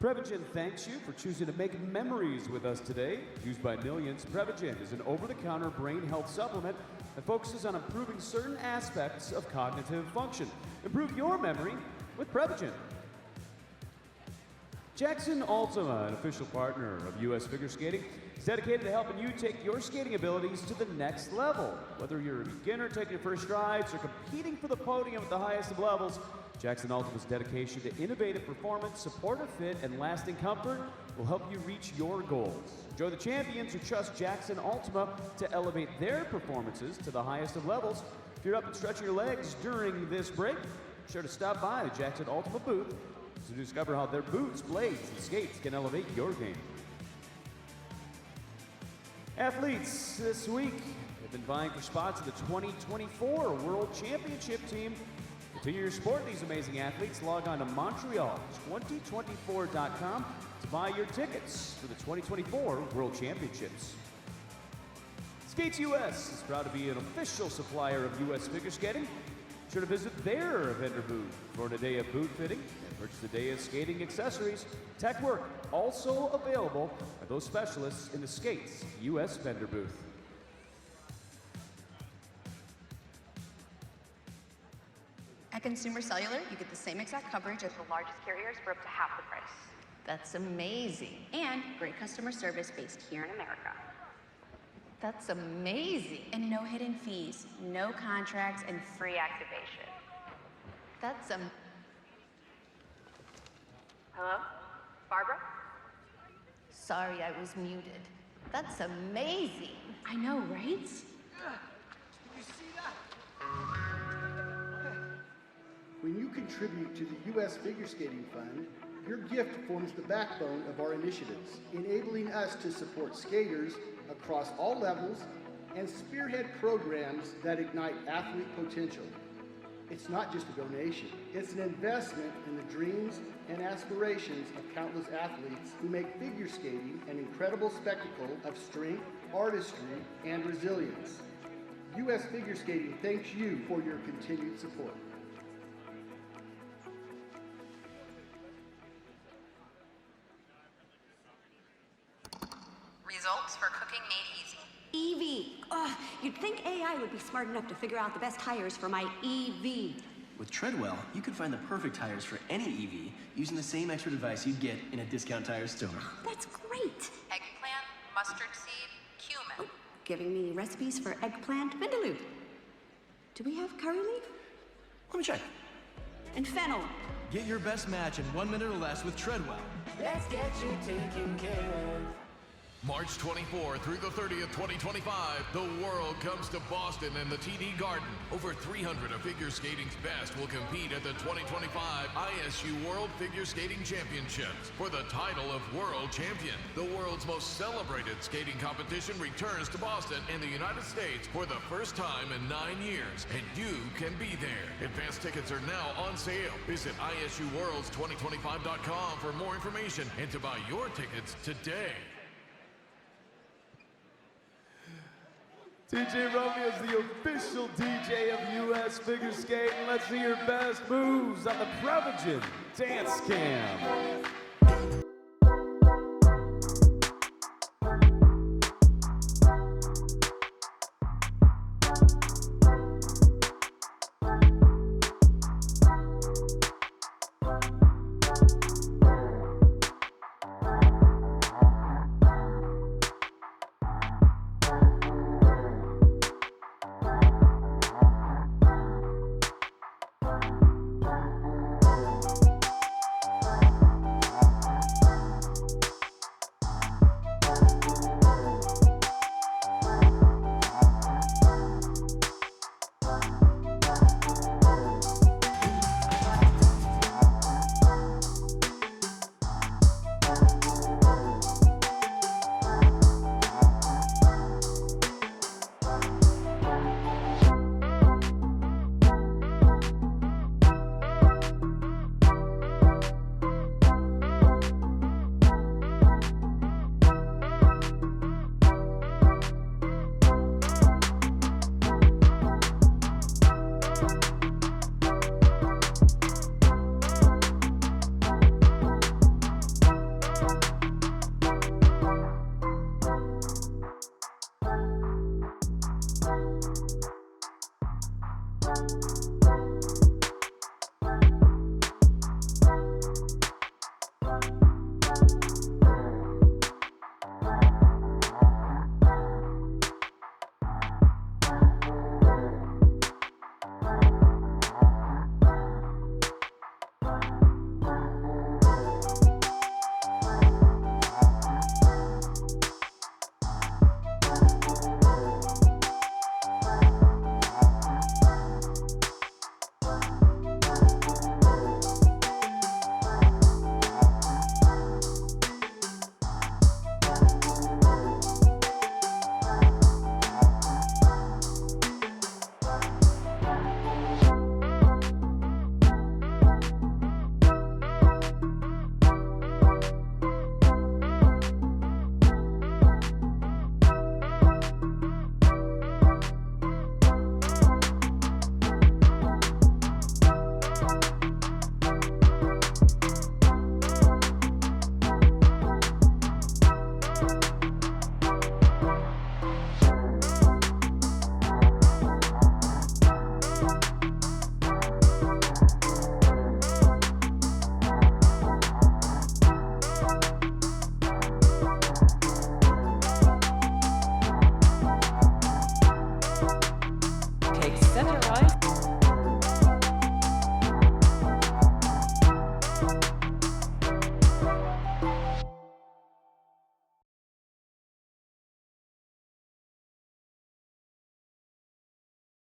Prevagen thanks you for choosing to make memories with us today. Used by millions, Prevagen is an over-the-counter brain health supplement that focuses on improving certain aspects of cognitive function. Improve your memory with Prevagen. Jackson Ultima, an official partner of US Figure Skating, is dedicated to helping you take your skating abilities to the next level. Whether you're a beginner taking your first strides or competing for the podium at the highest of levels, Jackson Ultima's dedication to innovative performance, supportive fit, and lasting comfort will help you reach your goals. Enjoy the champions who trust Jackson Ultima to elevate their performances to the highest of levels. If you're up and stretching your legs during this break, be sure to stop by the Jackson Ultima booth to discover how their boots, blades, and skates can elevate your game. Athletes this week have been vying for spots in the 2024 World Championship team. Continue your support of these amazing athletes. Log on to Montreal2024.com to buy your tickets for the 2024 World Championships. Skates US is proud to be an official supplier of US Figure Skating. Be sure to visit their vendor booth for a day of boot fitting and purchase a day of skating accessories. Tech work also available by those specialists in the Skates US vendor booth. At Consumer Cellular, you get the same exact coverage as the largest carriers for up to half the price. That's amazing. And great customer service based here in America. That's amazing. And no hidden fees, no contracts, and free activation. That's Hello? Barbara? Sorry, I was muted. That's amazing. I know, right? Did you see that? When you contribute to the U.S. Figure Skating Fund, your gift forms the backbone of our initiatives, enabling us to support skaters across all levels and spearhead programs that ignite athlete potential. It's not just a donation, it's an investment in the dreams and aspirations of countless athletes who make figure skating an incredible spectacle of strength, artistry, and resilience. U.S. Figure Skating thanks you for your continued support. Results for cooking made easy. EV. Ugh, you'd think AI would be smart enough to figure out the best tires for my EV. With Treadwell, you can find the perfect tires for any EV using the same expert advice you'd get in a discount tire store. That's great. Eggplant, mustard seed, cumin. Oh, giving me recipes for eggplant vindaloo. Do we have curry leaf? Let me check. And fennel. Get your best match in 1 minute or less with Treadwell. Let's get you taken care of. March 24 through the 30th, 2025, the world comes to Boston and the TD Garden. Over 300 of figure skating's best will compete at the 2025 ISU World Figure Skating Championships for the title of World Champion. The world's most celebrated skating competition returns to Boston in the United States for the first time in 9 years, and you can be there. Advance tickets are now on sale. Visit ISUWorlds2025.com for more information and to buy your tickets today. DJ Romeo is the official DJ of U.S. Figure Skating. Let's see your best moves on the Prevagen Dance Cam.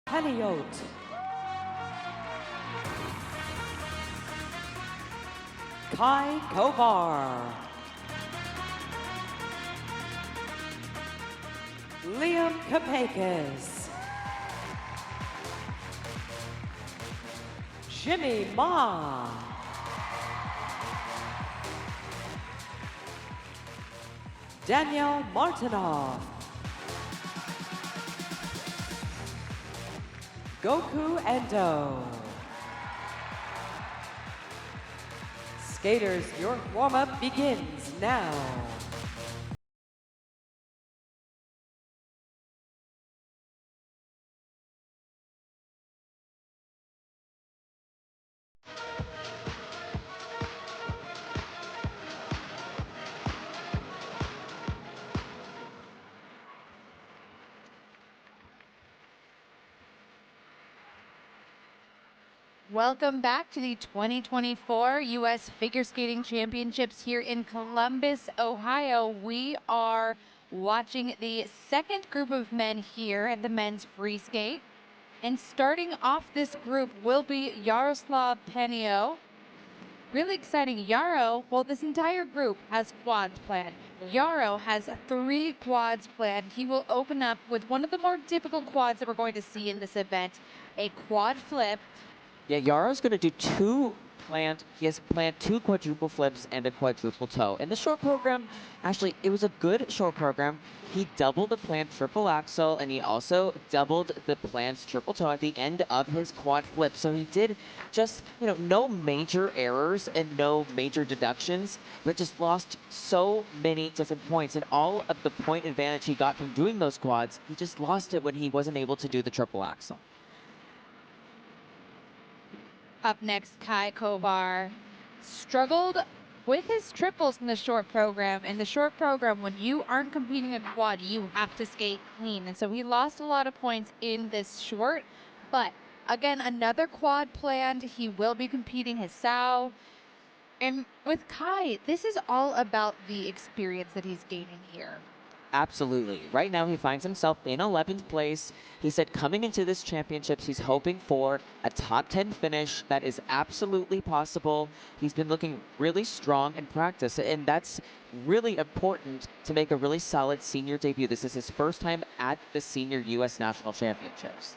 Paniot. Kovar. Kapeikis. Jimmy Ma. Daniel Martynov. Goku Endo. Skaters, your warm-up begins now. Welcome back to the 2024 U.S. Figure Skating Championships here in Columbus, Ohio. We are watching the second group of men here at the men's free skate. And starting off this group will be Yaroslav Paniot. Really exciting. Yaro, well, this entire group has quads planned. Yaro has 3 quads planned. He will open up with one of the more difficult quads that we're going to see in this event, a quad flip. Yeah, Yaro's going to do 2 He has planned 2 quadruple flips and a quadruple toe. In the short program, actually, it was a good short program. He doubled the planned triple axel, and he also doubled the planned triple toe at the end of his quad flip. So he did just, no major errors and no major deductions, but just lost so many different points. And all of the point advantage he got from doing those quads, he just lost it when he wasn't able to do the triple axel. Up next, Kai Kovar struggled with his triples in the short program. In the short program, when you aren't competing a quad, you have to skate clean. And so he lost a lot of points in this short. But again, another quad planned. He will be competing his SAO. And with Kai, this is all about the experience that he's gaining here. Absolutely. Right now, he finds himself in 11th place. He said coming into this championships, he's hoping for a top 10 finish. That is absolutely possible. He's been looking really strong in practice, and that's really important to make a really solid senior debut. This is his first time at the Senior U.S. National Championships.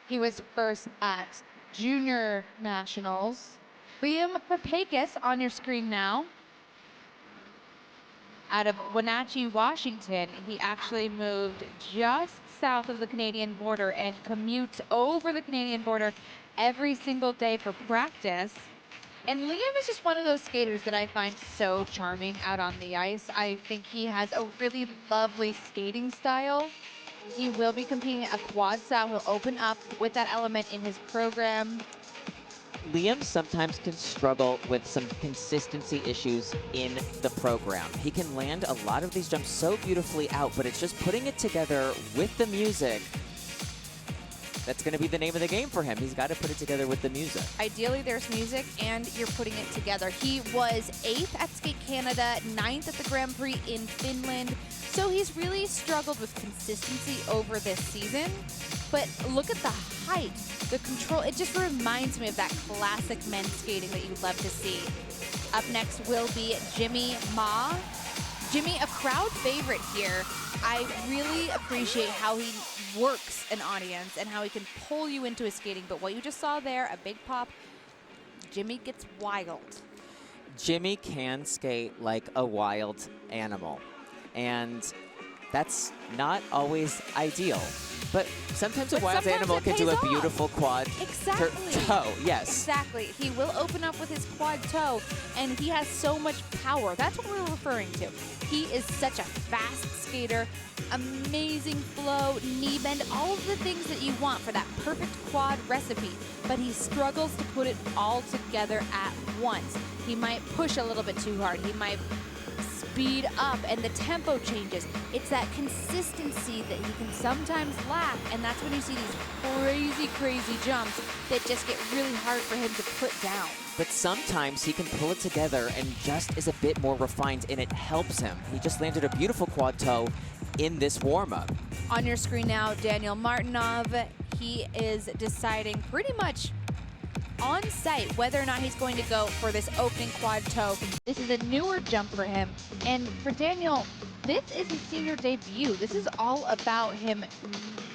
He was first at Junior Nationals. Liam Kapeikis on your screen now. Out of Wenatchee, Washington, he actually moved just south of the Canadian border and commutes over the Canadian border every single day for practice. And Liam is just one of those skaters that I find so charming out on the ice. I think he has a really lovely skating style. He will be competing at a quad SAO. He'll open up with that element in his program. Liam sometimes can struggle with some consistency issues in the program. He can land a lot of these jumps so beautifully out, but it's just putting it together with the music. That's going to be the name of the game for him. He's got to put it together with the music. Ideally, there's music, and you're putting it together. He was 8th at Skate Canada, 9th at the Grand Prix in Finland. So he's really struggled with consistency over this season. But look at the height, the control. It just reminds me of that classic men's skating that you love to see. Up next will be Jimmy Ma. Jimmy, a crowd favorite here. I really appreciate how he works an audience and how he can pull you into his skating. But what you just saw there, a big pop, Jimmy gets wild. Jimmy can skate like a wild animal. And that's not always ideal. But sometimes a wild animal can do a beautiful quad toe. Yes. Exactly. He will open up with his quad toe, and he has so much power. That's what we're referring to. He is such a fast skater, amazing flow, knee bend, all of the things that you want for that perfect quad recipe. But he struggles to put it all together at once. He might push a little bit too hard. He might speed up, and the tempo changes. It's that consistency that he can sometimes lack, and that's when you see these crazy jumps that just get really hard for him to put down. But sometimes he can pull it together and just is a bit more refined, and it helps him. He just landed a beautiful quad toe in this warm-up. On your screen now, Daniel Martynov. He is deciding pretty much on site whether or not he's going to go for this opening quad toe. This is a newer jump for him. And for Daniel, this is his senior debut. This is all about him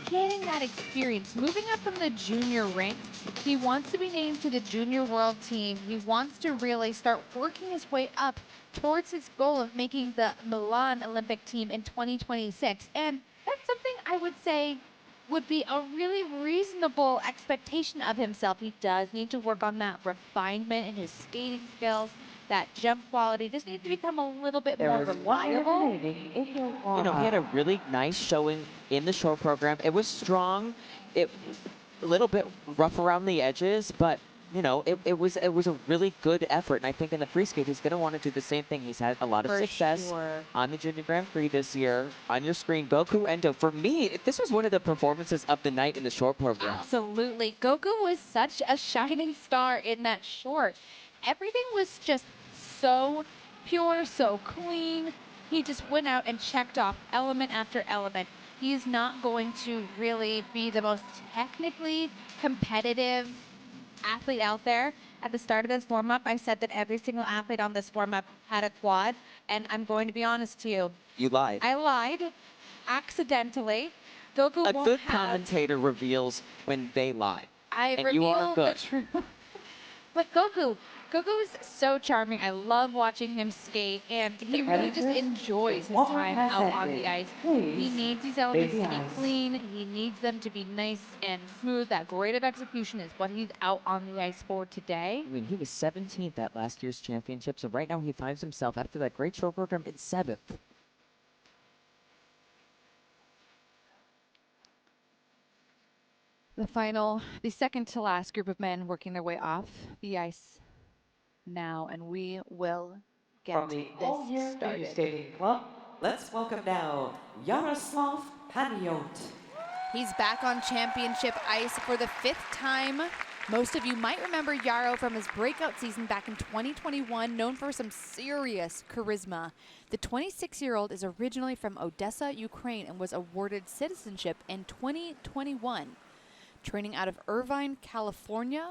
getting that experience, moving up from the junior rank. He wants to be named to the junior world team. He wants to really start working his way up towards his goal of making the Milan Olympic team in 2026. And that's something I would say would be a really reasonable expectation of himself. He does need to work on that refinement in his skating skills, that jump quality. Just needs to become a little bit more reliable. He had a really nice showing in the short program. It was strong. It a little bit rough around the edges, but it was a really good effort. And I think in the free skate, he's going to want to do the same thing. He's had a lot of success on the Junior Grand Prix this year. On your screen, Goku Endo. For me, this was one of the performances of the night in the short program. Absolutely. Goku was such a shining star in that short. Everything was just so pure, so clean. He just went out and checked off element after element. He's not going to really be the most technically competitive athlete out there. At the start of this warm-up, I said that every single athlete on this warm-up had a quad, and I'm going to be honest to you. You lied. I lied accidentally. Goku A won't good have... commentator reveals when they lie. I and reveal you are good. the truth. But Goku's so charming. I love watching him skate, and he really just enjoys his time out on the ice. He needs these elements to be clean. He needs them to be nice and smooth. That grade of execution is what he's out on the ice for today. I mean, he was 17th at last year's championship, so right now he finds himself, after that great show program, in 7th. The second to last group of men working their way off the ice now, and we will get From the all-year figure started. skating club, let's welcome now Yaroslav Paniot. He's back on championship ice for the 5th time. Most of you might remember Yaro from his breakout season back in 2021, known for some serious charisma. The 26-year-old is originally from Odessa, Ukraine, and was awarded citizenship in 2021. Training out of Irvine, California,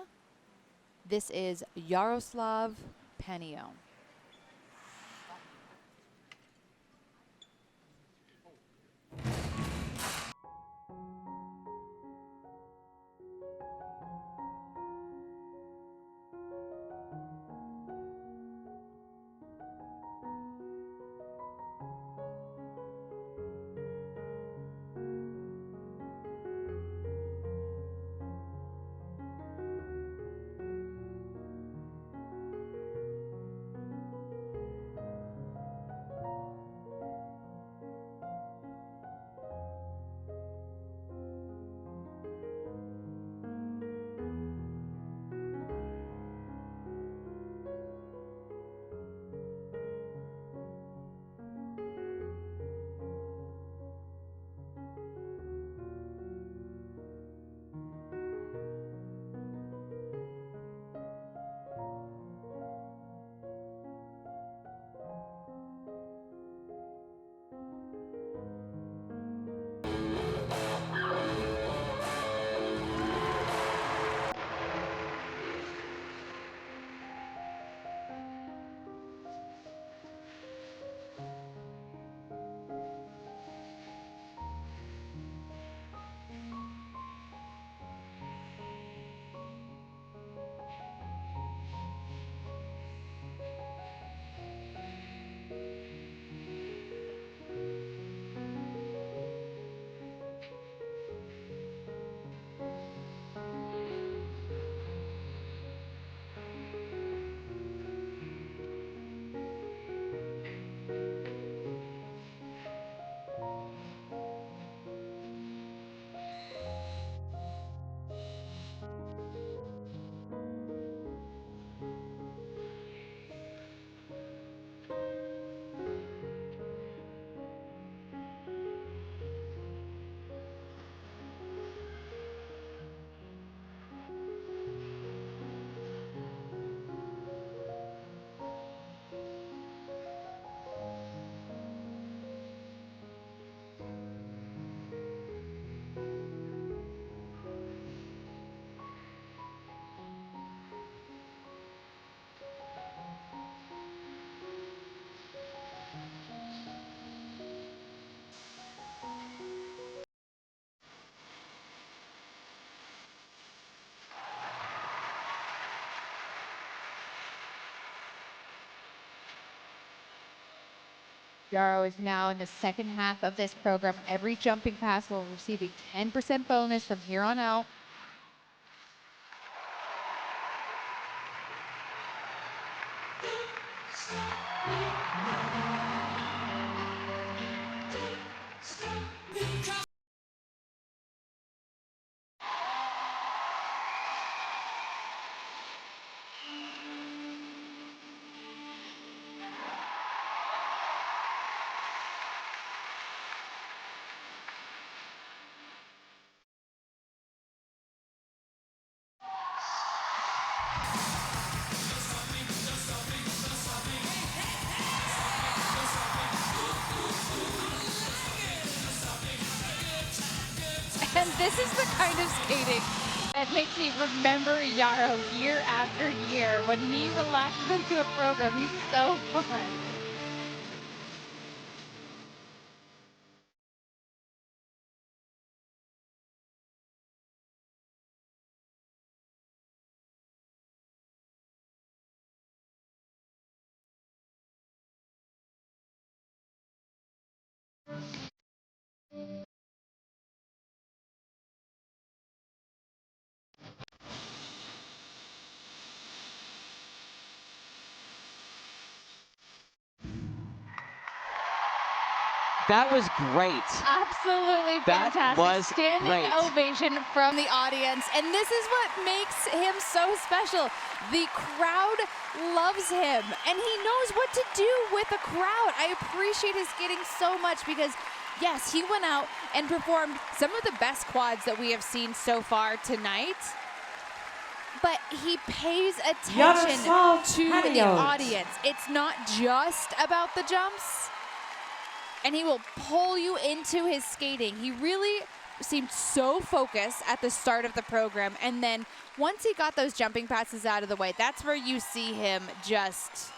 this is Yaroslav Paniot. Yaro is now in the second half of this program. Every jumping pass will receive a 10% bonus from here on out. And this is the kind of skating that makes me remember Yaro year after year. When he relaxes into a program, he's so fun. That was great. Absolutely That fantastic. was Standing great. ovation from the audience. And this is what makes him so special. The crowd loves him, and he knows what to do with the crowd. I appreciate his skating so much because, yes, he went out and performed some of the best quads that we have seen so far tonight. But he pays attention Yaroslav to the Paniot. audience. It's not just about the jumps. And he will pull you into his skating. He really seemed so focused at the start of the program. And then once he got those jumping passes out of the way, that's where you see him just...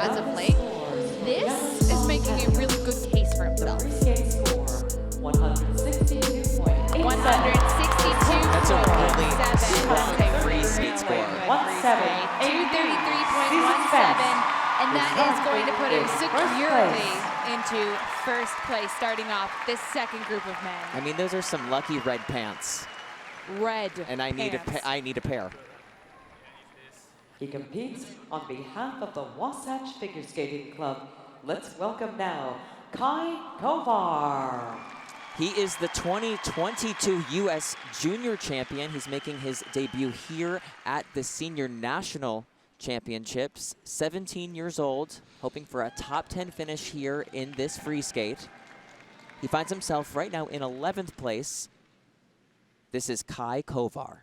as of late, this is making a really good case for himself. 162.87. That's a really strong free skate score. 233.17, and that is going to put him securely into first place, starting off this second group of men. I mean, those are some lucky red pants. Red And I need pants. I need a pair. He competes on behalf of the Wasatch Figure Skating Club. Let's welcome now Kovar. He is the 2022 U.S. Junior Champion. He's making his debut here at the Senior National Championships. 17 years old, hoping for a top 10 finish here in this free skate. He finds himself right now in 11th place. This is Kovar.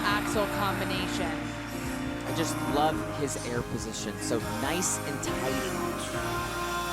Axle combination. I just love his air position. So nice and tight.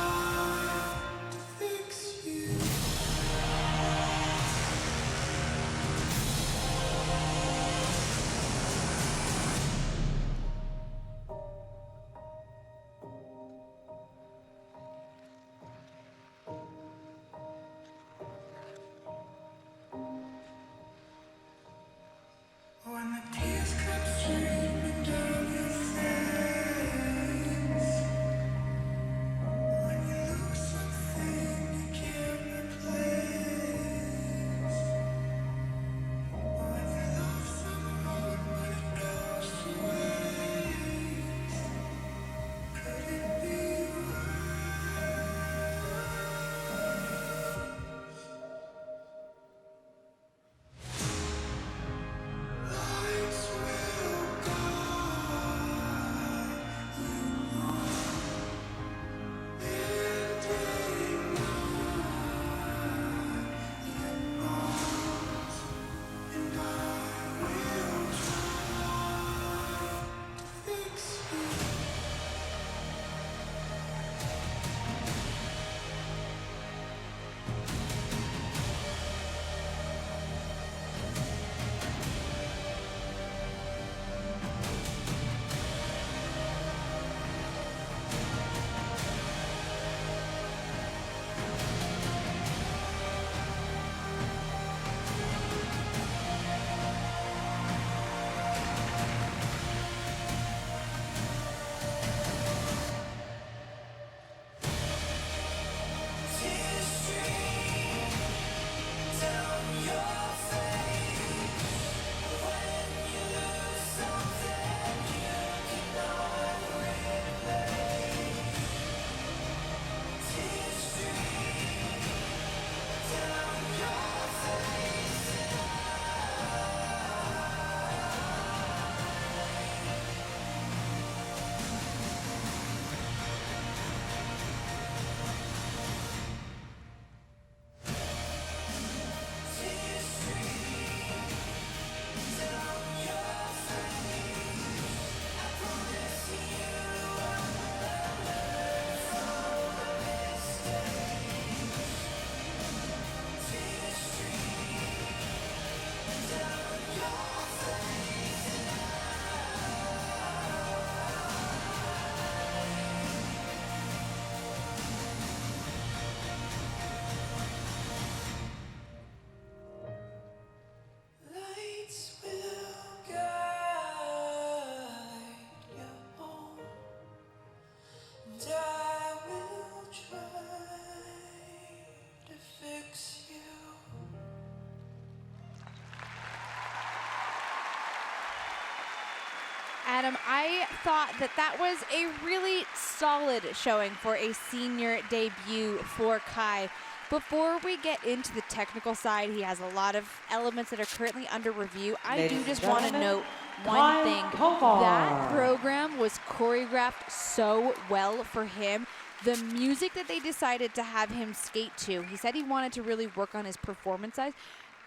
Adam, I thought that was a really solid showing for a senior debut for Kai. Before we get into the technical side, he has a lot of elements that are currently under review. I do just want to note one thing. That program was choreographed so well for him. The music that they decided to have him skate to, he said he wanted to really work on his performance side.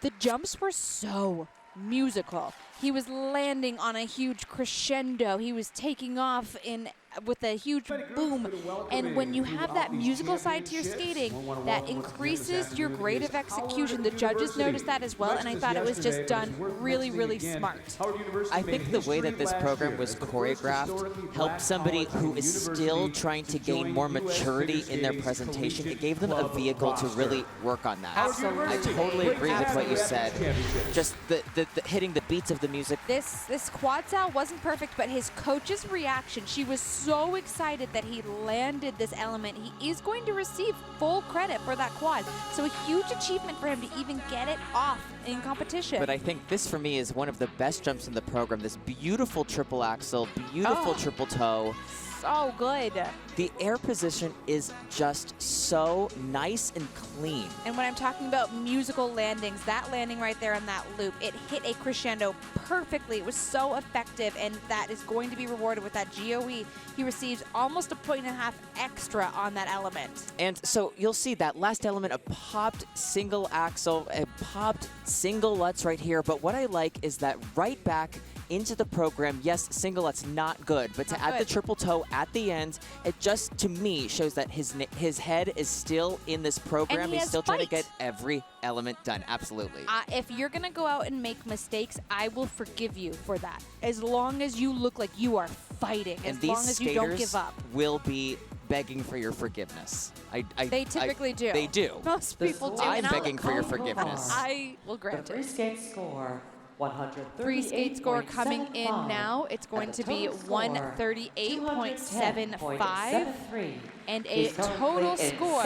The jumps were so musical. He was landing on a huge crescendo. He was taking off with a huge boom. And when you have that musical side to your skating, that increases your grade of execution. The judges noticed that as well, and I thought it was just done really, really smart. I think the way that this program was choreographed helped somebody who is still trying to gain more maturity in their presentation. It gave them a vehicle to really work on that. Absolutely. I totally agree with what you said. Just the hitting the beats of the music. This quad sal wasn't perfect, but his coach's reaction, she was so excited that he landed this element. He is going to receive full credit for that quad. So a huge achievement for him to even get it off in competition. But I think this for me is one of the best jumps in the program. This beautiful triple axel, beautiful triple toe. So good. The air position is just so nice and clean. And when I'm talking about musical landings, that landing right there on that loop, it hit a crescendo perfectly. It was so effective, and that is going to be rewarded with that GOE. He receives almost a 1.5 points extra on that element. And so you'll see that last element, a popped single axle, a popped single Lutz right here. But what I like is that right back into the program, yes, single Lutz not good, but to add the triple toe at the end, it just, to me, shows that his head is still in this program. He's still trying to get every element done. Absolutely. If you're going to go out and make mistakes, I will forgive you for that. As long as you look like you are fighting, and as long as you don't give up. Will be begging for your forgiveness. They typically do. They do. Most people do. I'm begging for your forgiveness. I will grant the free skate score. Free skate score coming in now. It's going to be 138.75 and a total score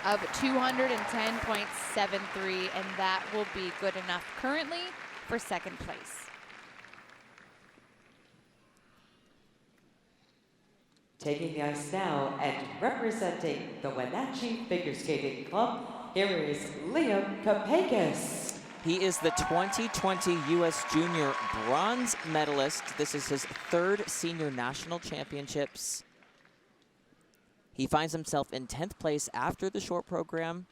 of 210.73, and that will be good enough currently for second place. Taking the ice now and representing the Wenatchee Figure Skating Club, here is Liam Kapeikis. He is the 2020 U.S. Junior bronze medalist. This is his third senior national championships. He finds himself in 10th place after the short program,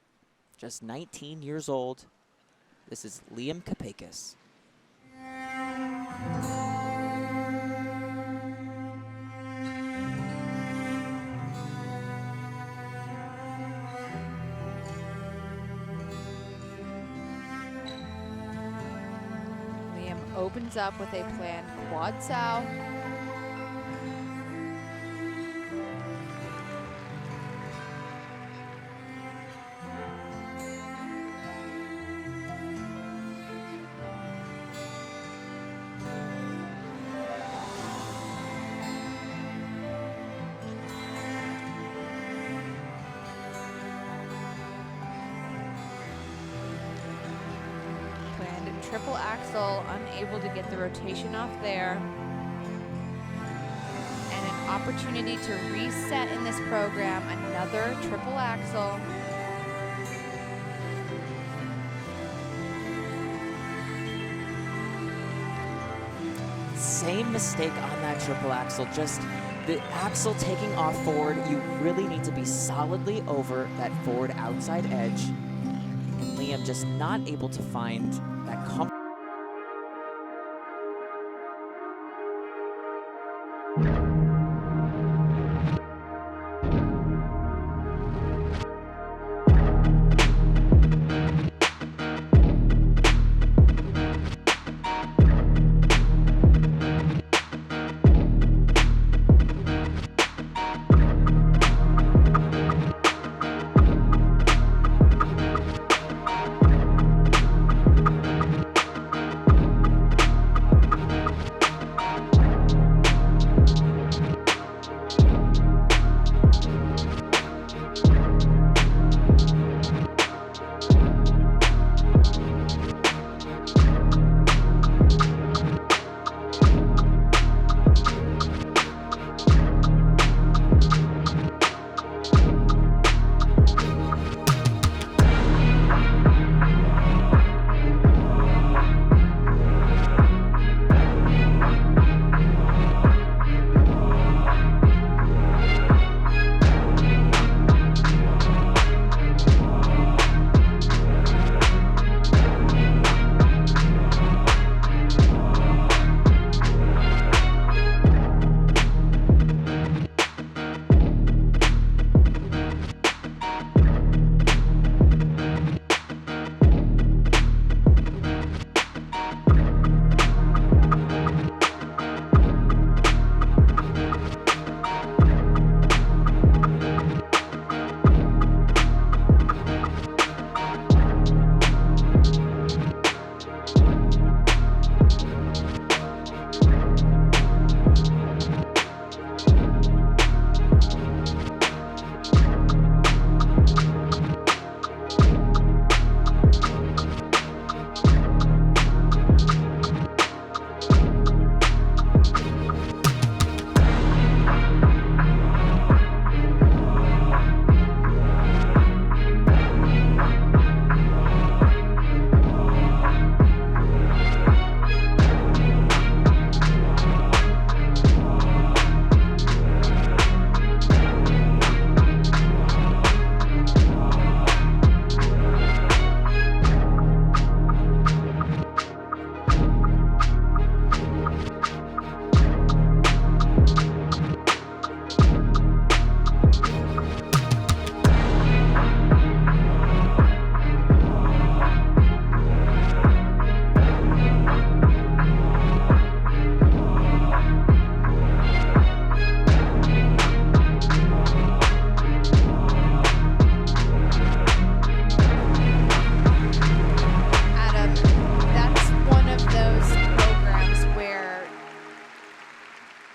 just 19 years old. This is Liam Kapeikis. Opens up with a planned quad sal. Triple axel, unable to get the rotation off there. And an opportunity to reset in this program, another triple axel. Same mistake on that triple axel, just the axle taking off forward. You really need to be solidly over that forward outside edge. And Liam just not able to find that comfort.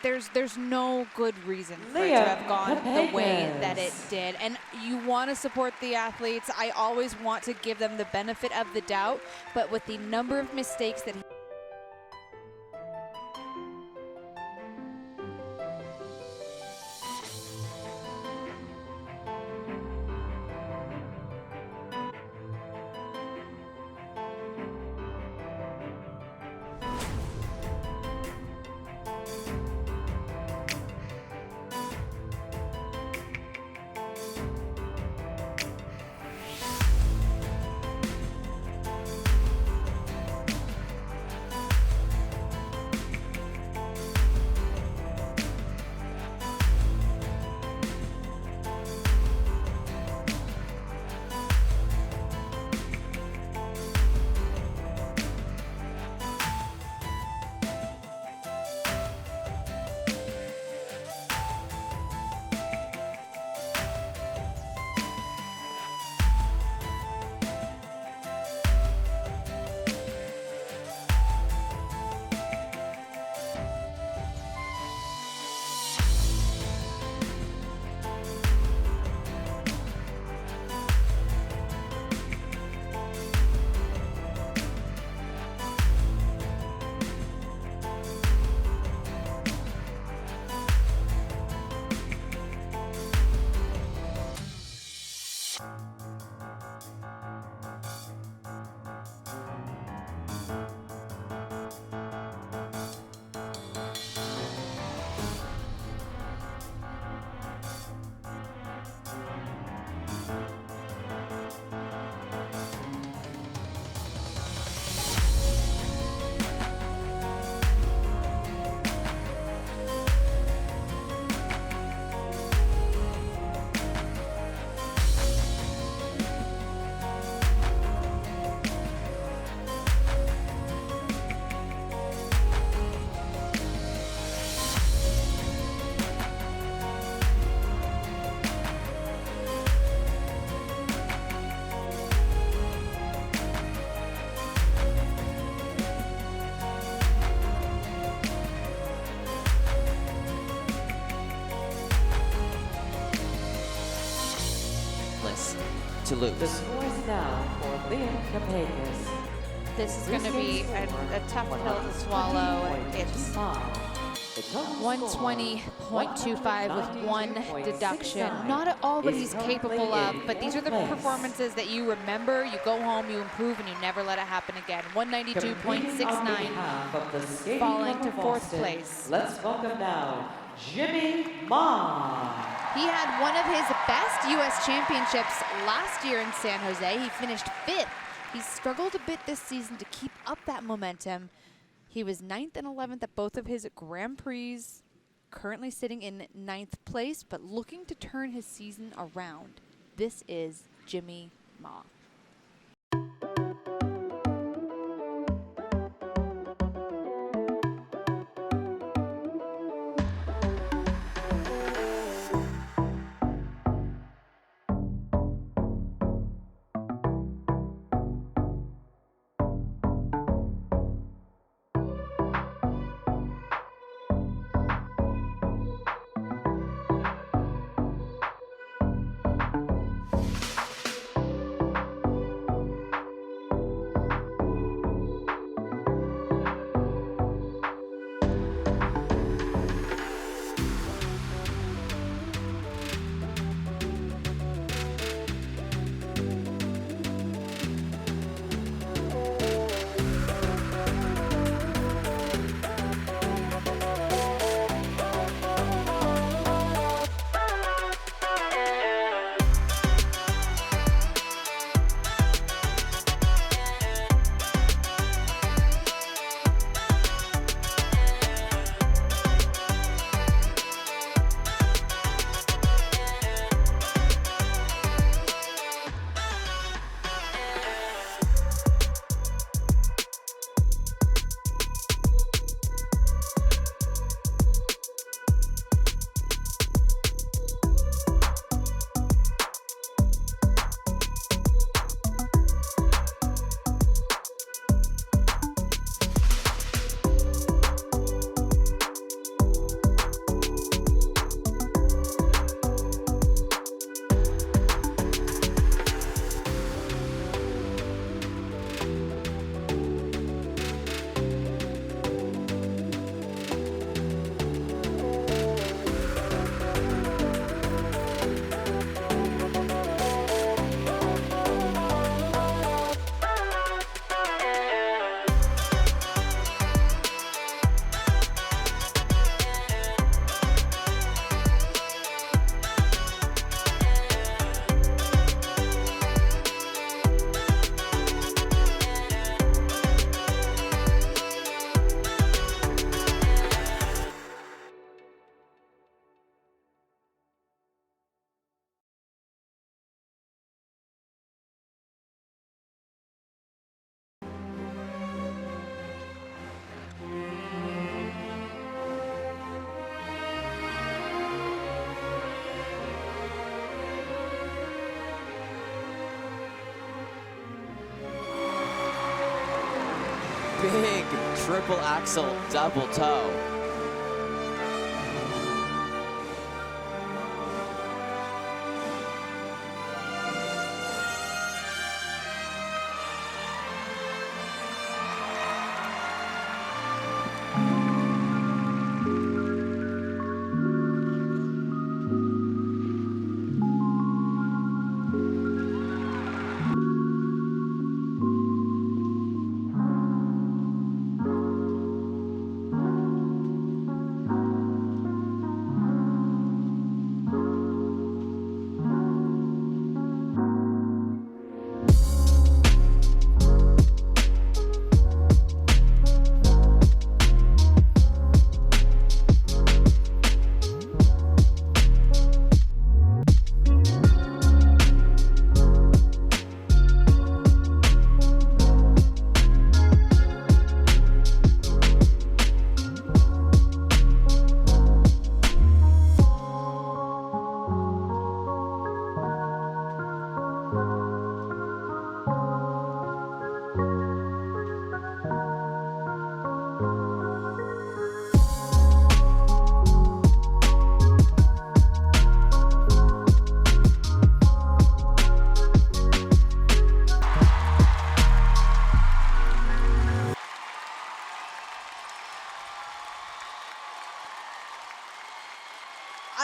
there's no good reason for it to have gone the way that it did. And you want to support the athletes. I always want to give them the benefit of the doubt, but with the number of mistakes that to lose. The score is now for Ilia Kapeikis. This is going to be a tough pill to swallow. It's 120.25 with one deduction. Not all that he's capable of, but these are the performances that you remember, you go home, you improve, and you never let it happen again. 192.69, falling to fourth place. Let's welcome now Jimmy Ma. He had one of his best U.S. championships last year in San Jose. He finished 5th. He's struggled a bit this season to keep up that momentum. He was 9th and 11th at both of his Grand Prix, currently sitting in 9th place, but looking to turn his season around. This is Jimmy Ma. triple axel double toe.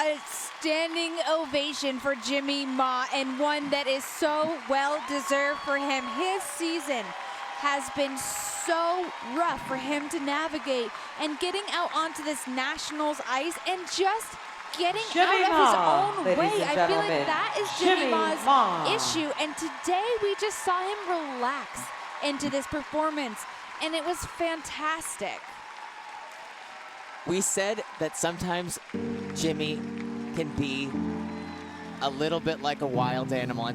A standing ovation for Jimmy Ma, and one that is so well deserved for him. His season has been so rough for him to navigate, and getting out onto this nationals ice and just getting Jimmy out Ma, of his own ladies way. and I feel gentlemen, like that is Jimmy Ma's Ma. issue, and today we just saw him relax into this performance, and it was fantastic. We said that sometimes Jimmy can be a little bit like a wild animal.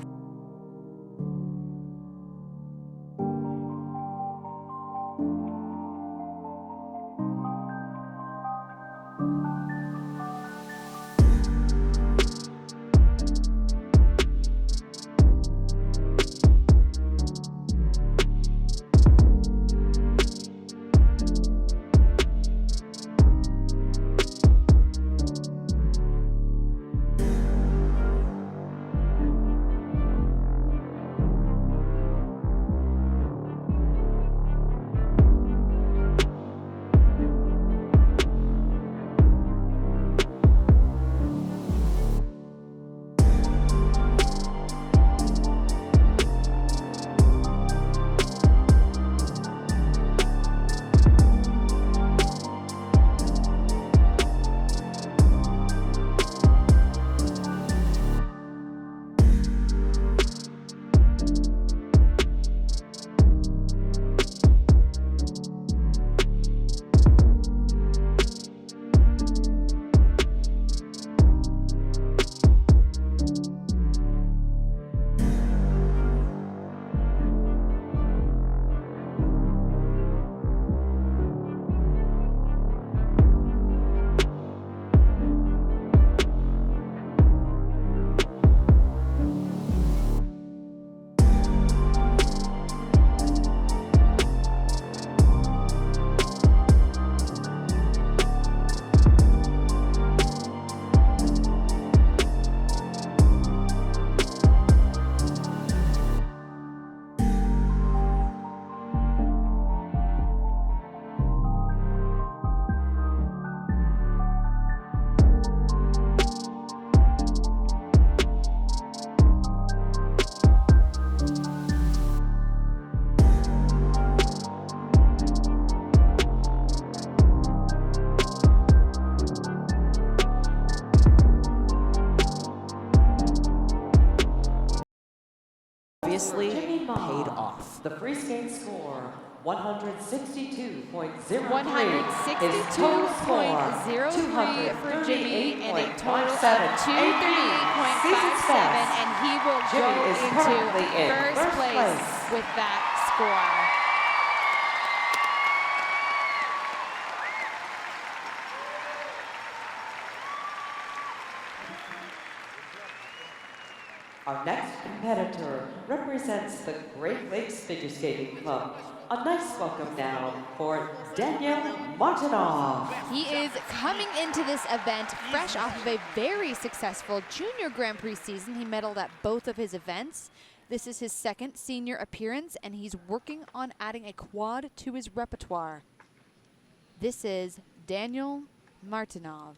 Obviously paid off. The free skate score, 162.03. 162.03 for Jimmy, and a total of 238.57, and he will go into first place with that score. Our next competitor represents the Great Lakes Figure Skating Club A nice welcome now for Daniel Martynov. He is coming into this event fresh off of a very successful junior Grand Prix season. He medaled at both of his events. This is his second senior appearance, and he's working on adding a quad to his repertoire. This is Daniel Martynov.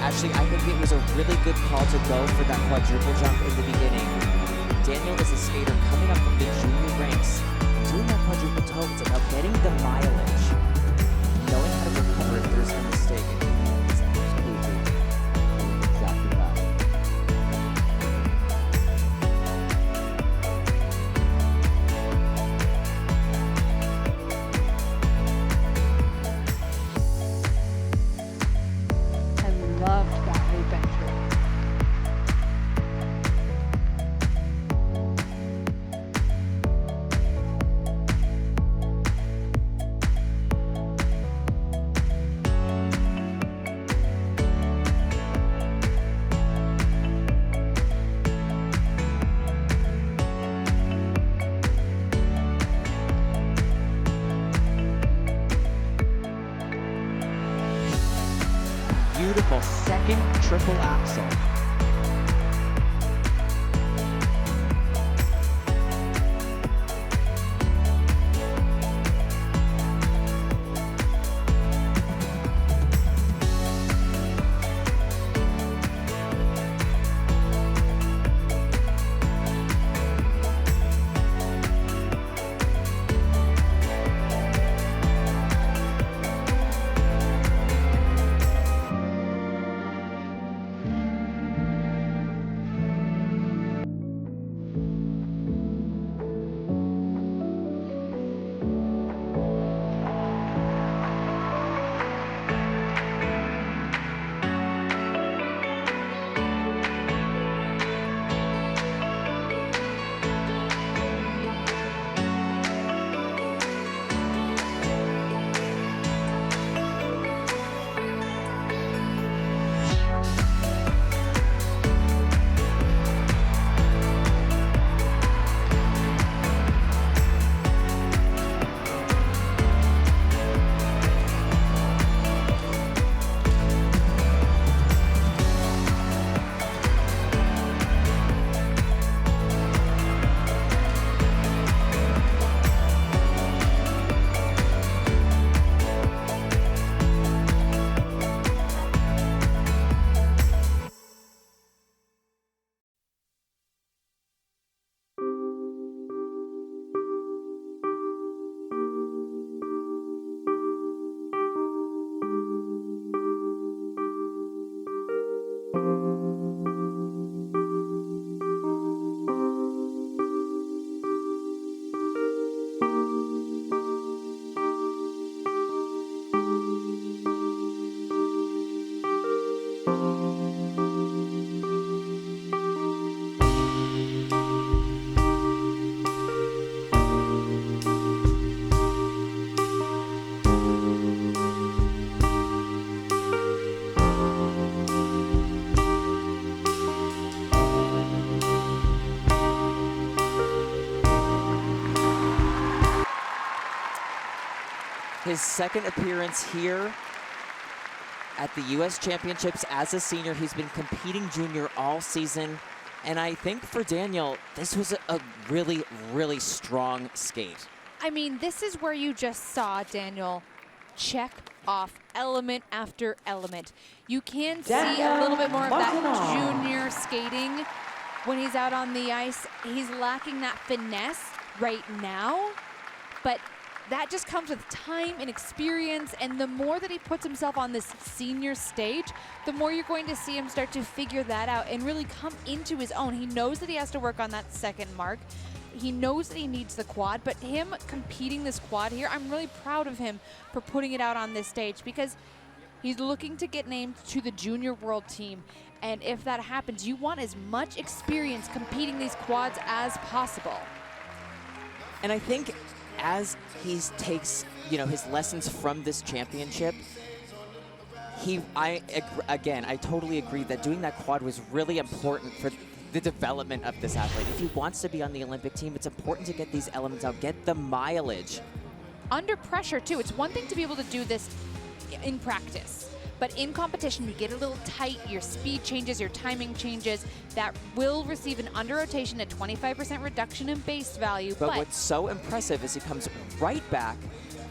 Actually, I think it was a really good call to go for that quadruple jump in the beginning. Daniel is a skater coming up from the junior ranks. Doing that quadruple toe, it's about getting the mileage. Knowing how to recover if there's a mistake. It's absolutely exactly that. Loved that loop entry. Beautiful second triple axel. His second appearance here at the U.S. Championships as a senior. He's been competing junior all season. And I think for Daniel, this was a really, really strong skate. I mean, this is where you just saw Daniel check off element after element. You can see a little bit more of that junior skating when he's out on the ice. He's lacking that finesse right now, but that just comes with time and experience, and the more that he puts himself on this senior stage, the more you're going to see him start to figure that out and really come into his own. He knows that he has to work on that second mark. He knows that he needs the quad, but him competing this quad here, I'm really proud of him for putting it out on this stage, because he's looking to get named to the junior world team. And if that happens, you want as much experience competing these quads as possible. And I think as he takes, his lessons from this championship, I totally agree that doing that quad was really important for the development of this athlete. If he wants to be on the Olympic team, it's important to get these elements out, get the mileage. Under pressure, too. It's one thing to be able to do this in practice, but in competition, you get a little tight, your speed changes, your timing changes. That will receive an under rotation, a 25% reduction in base value. But what's so impressive is he comes right back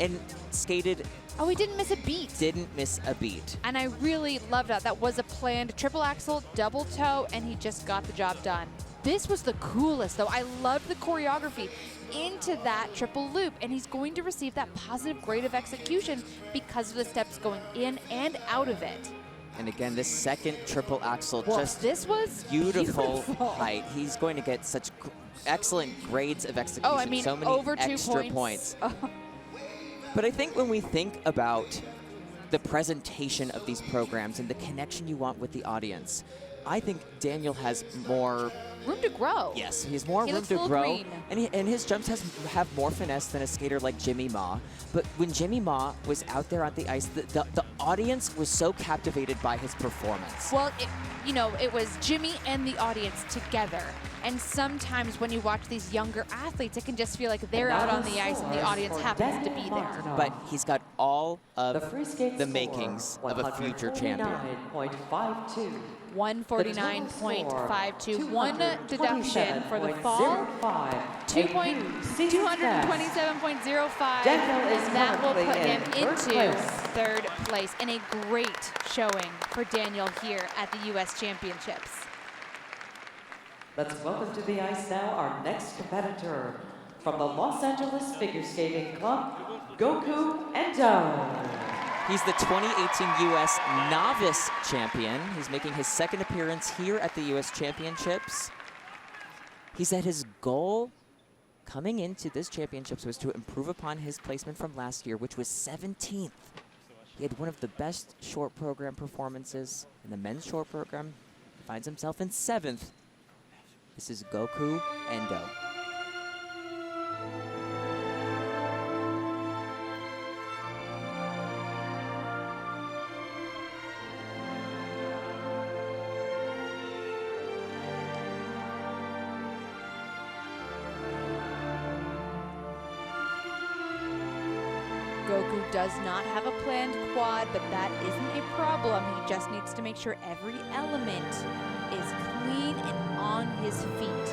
and skated. Oh, he didn't miss a beat. Didn't miss a beat. And I really loved that. That was a planned triple axel, double toe, and he just got the job done. This was the coolest, though. I loved the choreography into that triple loop, and he's going to receive that positive grade of execution because of the steps going in and out of it. And again, this second triple axel, this was beautiful height. He's going to get such excellent grades of execution. Oh, I mean, so many over 2 extra points. But I think when we think about the presentation of these programs and the connection you want with the audience, I think Daniel has more room to grow. Yes, he has more room to grow, and his jumps have more finesse than a skater like Jimmy Ma. But when Jimmy Ma was out there on the ice, the audience was so captivated by his performance. Well, it was Jimmy and the audience together. And sometimes when you watch these younger athletes, it can just feel like they're out on the ice and the audience happens to be there. But he's got all of the makings of a future champion. 149.52. One deduction for the fall. 227.05. And that will put him into third place in a great showing for Daniel here at the U.S. Championships. Let's welcome to the ice now our next competitor from the Los Angeles Figure Skating Club, Goku Endo. He's the 2018 U.S. Novice Champion. He's making his second appearance here at the U.S. Championships. He said his goal coming into this championships was to improve upon his placement from last year, which was 17th. He had one of the best short program performances in the men's short program. He finds himself in 7th. This is Goku Endo. Goku does not have a planned quad, but that isn't a problem. He just needs to make sure every element is clean and on his feet.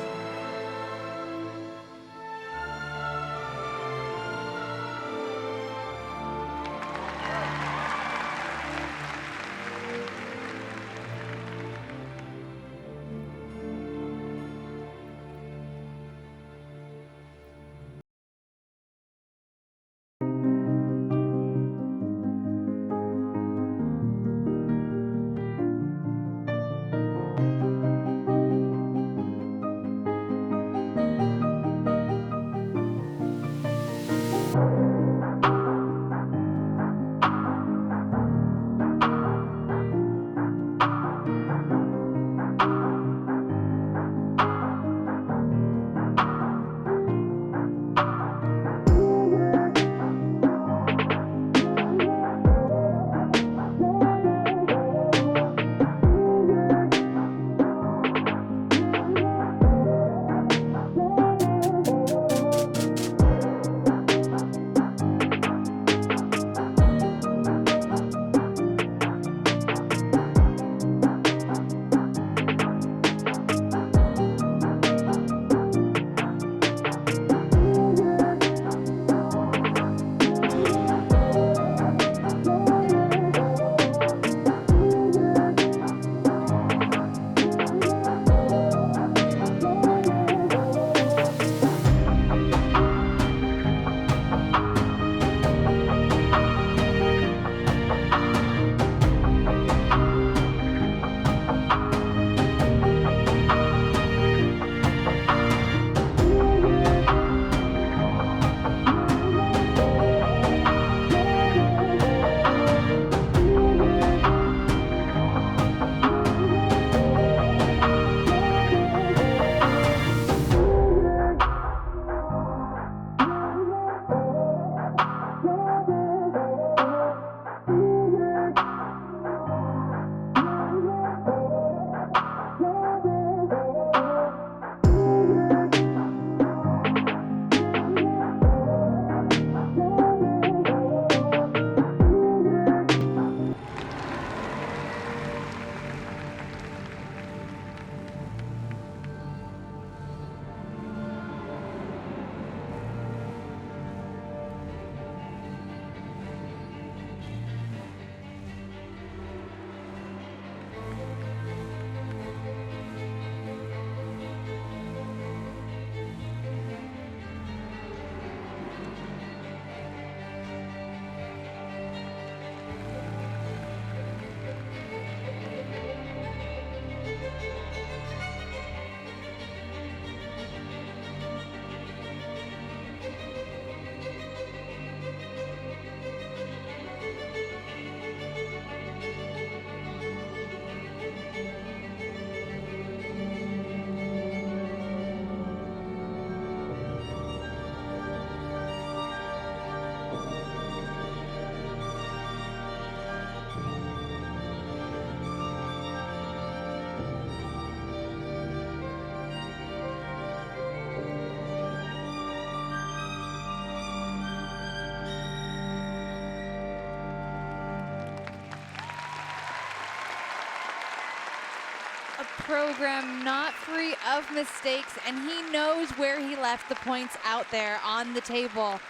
program, not free of mistakes, and he knows where he left the points out there on the table.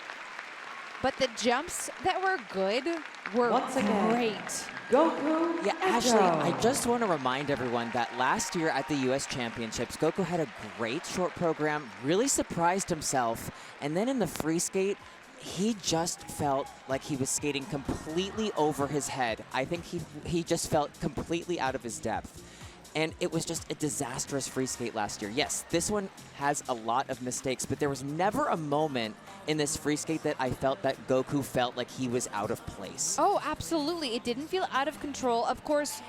But the jumps that were good were great. Goku. Yeah, actually, I just want to remind everyone that last year at the U.S. Championships, Goku had a great short program, really surprised himself, and then in the free skate, he just felt like he was skating completely over his head. I think he just felt completely out of his depth. And it was just a disastrous free skate last year. Yes, this one has a lot of mistakes, but there was never a moment in this free skate that I felt that Goku felt like he was out of place. Oh, absolutely. It didn't feel out of control. Of course,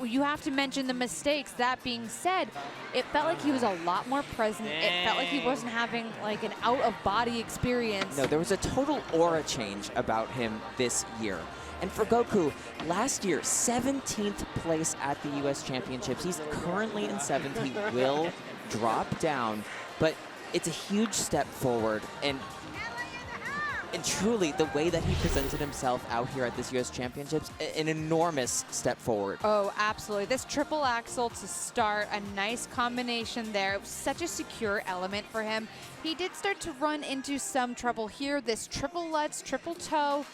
you have to mention the mistakes. That being said, it felt like he was a lot more present. It felt like he wasn't having like an out-of-body experience. No, there was a total aura change about him this year. And for Goku, last year, 17th place at the U.S. Championships. He's currently in 7th. He will drop down, but it's a huge step forward. And truly, the way that he presented himself out here at this U.S. Championships, an enormous step forward. Oh, absolutely. This triple axel to start, a nice combination there. It was such a secure element for him. He did start to run into some trouble here. This triple Lutz, triple toe,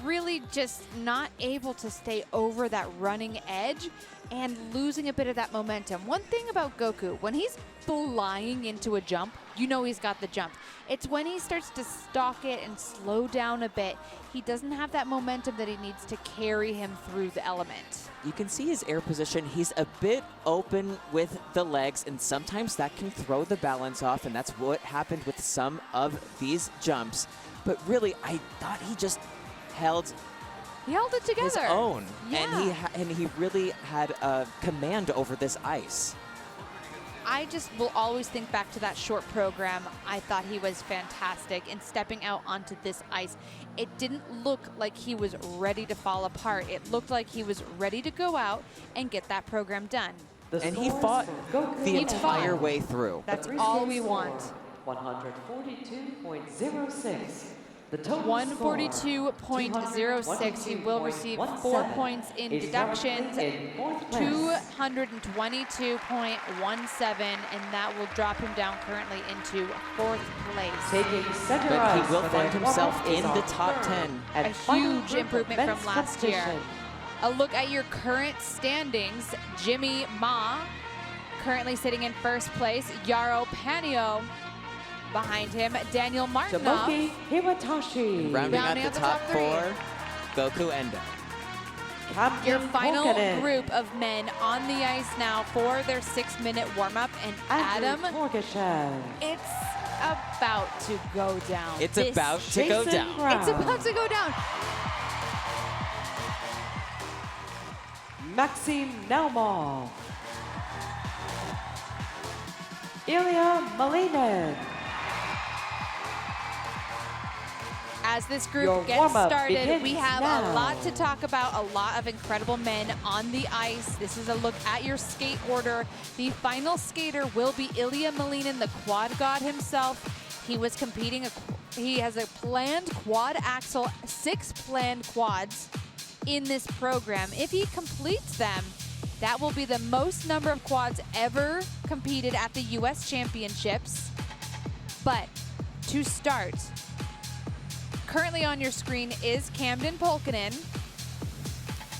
really just not able to stay over that running edge and losing a bit of that momentum. One thing about Goku, when he's flying into a jump, you know he's got the jump. It's when he starts to stalk it and slow down a bit, he doesn't have that momentum that he needs to carry him through the element. You can see his air position. He's a bit open with the legs, and sometimes that can throw the balance off, and that's what happened with some of these jumps. But really, I thought he just held it together. His own. Yeah. And he really had a command over this ice. I just will always think back to that short program. I thought he was fantastic in stepping out onto this ice. It didn't look like he was ready to fall apart. It looked like he was ready to go out and get that program done. And he fought the entire way through. That's all we want. 142.06. The total 142.06. He will receive 4 points in deductions, 222.17, and that will drop him down currently into 4th place. But he will find himself in the top 10. A huge improvement from last year. A look at your current standings. Jimmy Ma currently sitting in 1st place. Paniot behind him, Daniel Martynov. Tomoki, Hiwatashi. Rounding out the top 4, Goku, Endo. Your final group of men on the ice now for their 6-minute warm-up, and Adam, Torgashev. it's about to go down. It's about to go down. It's about to go down. Maxim Naumov. Ilia Malinin. As this group gets started, we have a lot to talk about, a lot of incredible men on the ice. This is a look at your skate order. The final skater will be Ilia Malinin, the quad god himself. He was competing, he has a planned quad axel, 6 planned quads in this program. If he completes them, that will be the most number of quads ever competed at the U.S. Championships. But to start, currently on your screen is Camden Pulkinen.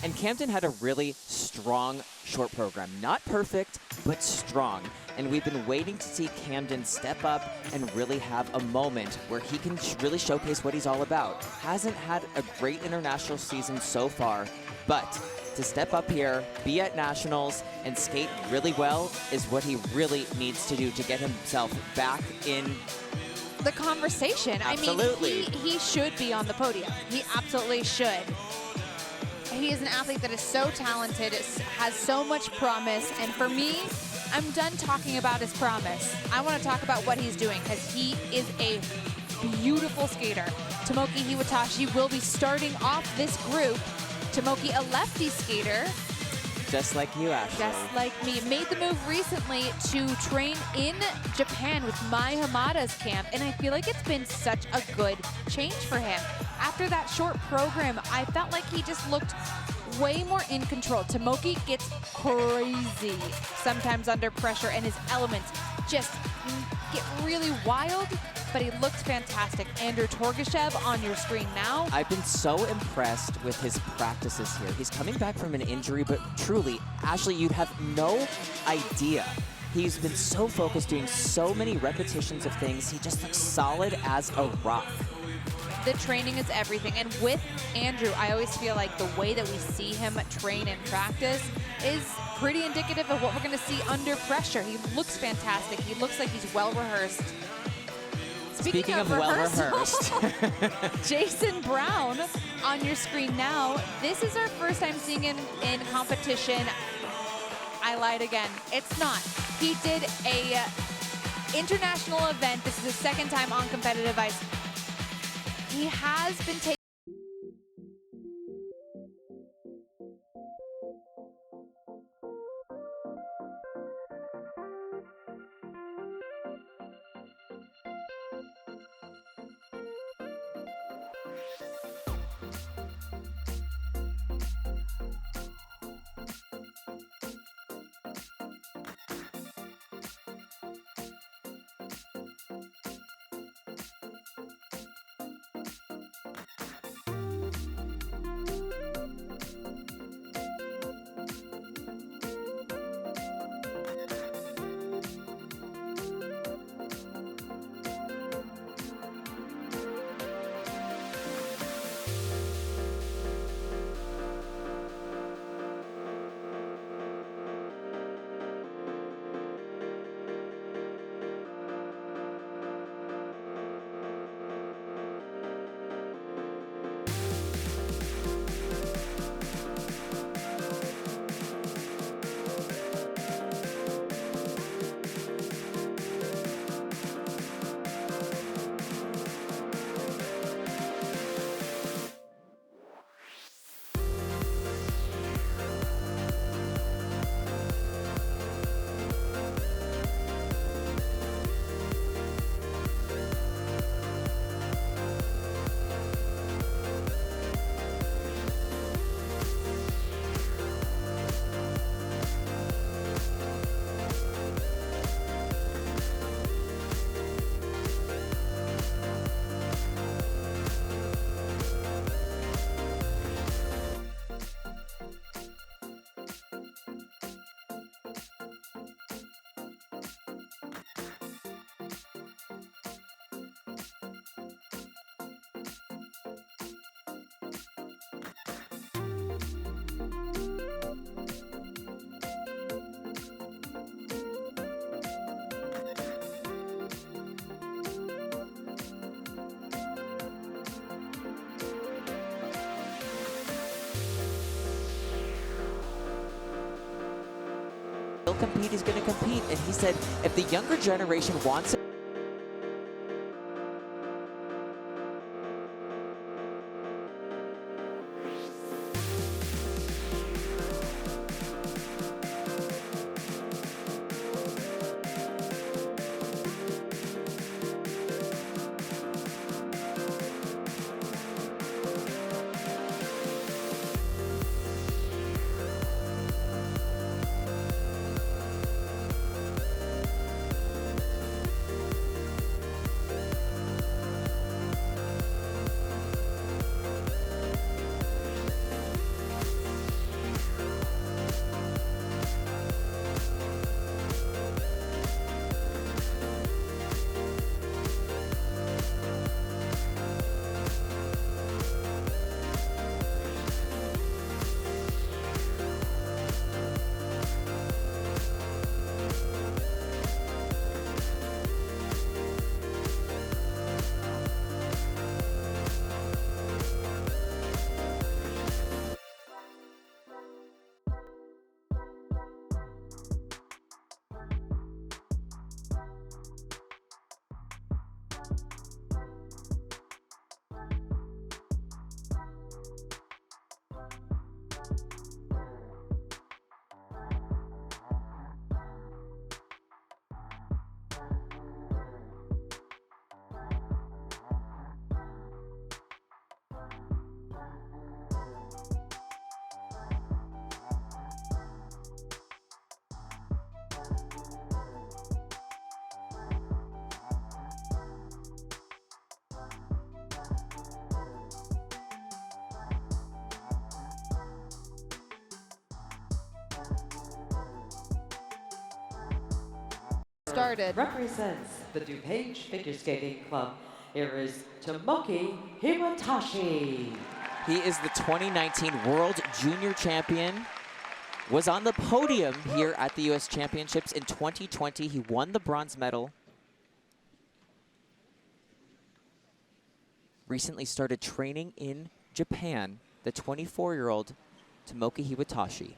And Camden had a really strong short program. Not perfect, but strong. And we've been waiting to see Camden step up and really have a moment where he can really showcase what he's all about. Hasn't had a great international season so far, but to step up here, be at nationals, and skate really well is what he really needs to do to get himself back in the conversation. Absolutely. I mean, he should be on the podium. He absolutely should. He is an athlete that is so talented, has so much promise, and for me, I'm done talking about his promise. I want to talk about what he's doing, because he is a beautiful skater. Tomoki Hiwatashi will be starting off this group. Tomoki, a lefty skater. Just like you, Ashley. Just like me. Made the move recently to train in Japan with Mai Hamada's camp, and I feel like it's been such a good change for him. After that short program, I felt like he just looked way more in control. Tomoki gets crazy sometimes under pressure, and his elements just get really wild, but he looks fantastic. Andrew Torgashev on your screen now. I've been so impressed with his practices here. He's coming back from an injury, but truly, Ashley, you'd have no idea. He's been so focused, doing so many repetitions of things. He just looks solid as a rock. The training is everything. And with Andrew, I always feel like the way that we see him train and practice is pretty indicative of what we're going to see under pressure. He looks fantastic. He looks like he's well-rehearsed. Speaking of well-rehearsed, Jason Brown on your screen now. This is our first time seeing him in competition. I lied again. It's not. He did a international event. This is his second time on competitive ice. He has been taking He'll compete, he's going to compete. And he said, if the younger generation wants it, started. Represents the DuPage Figure Skating Club. Here is Tomoki Hiwatashi. He is the 2019 World Junior Champion. Was on the podium here at the U.S. Championships in 2020. He won the bronze medal. Recently started training in Japan, the 24-year-old Tomoki Hiwatashi.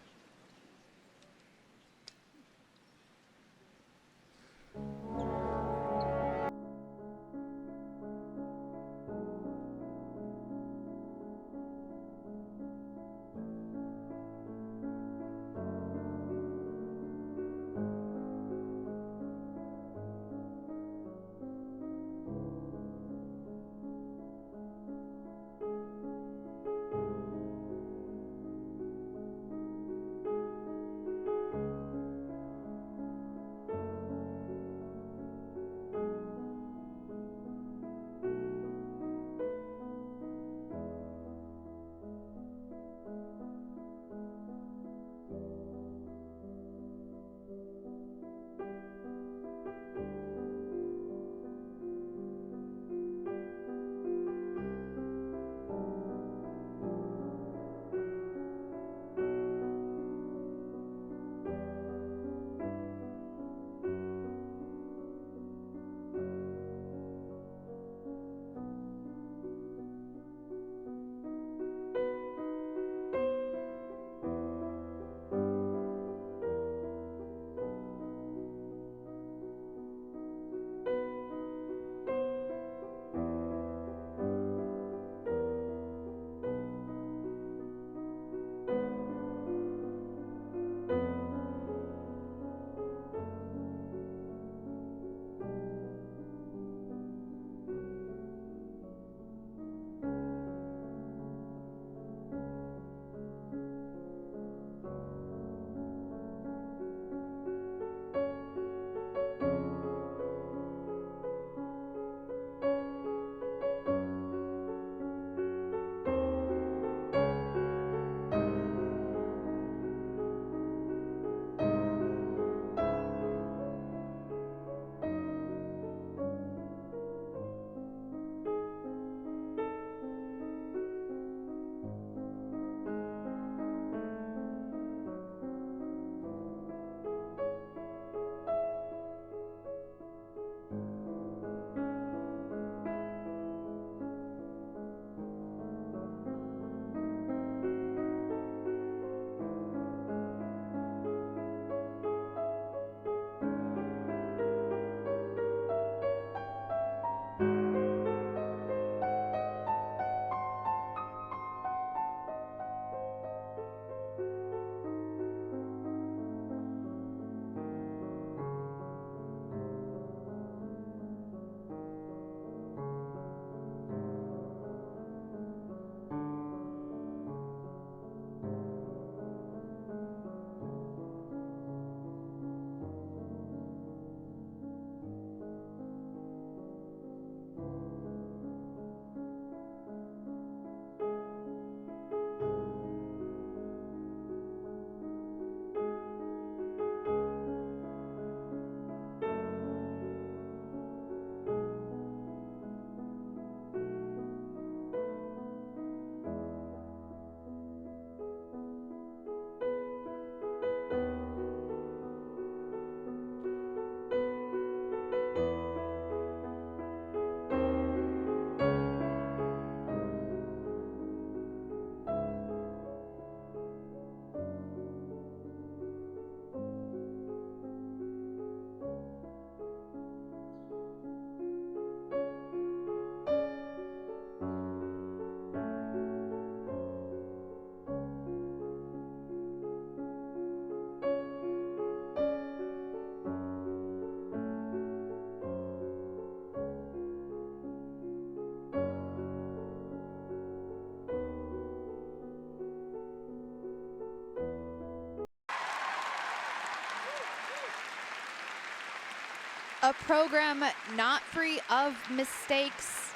A program not free of mistakes.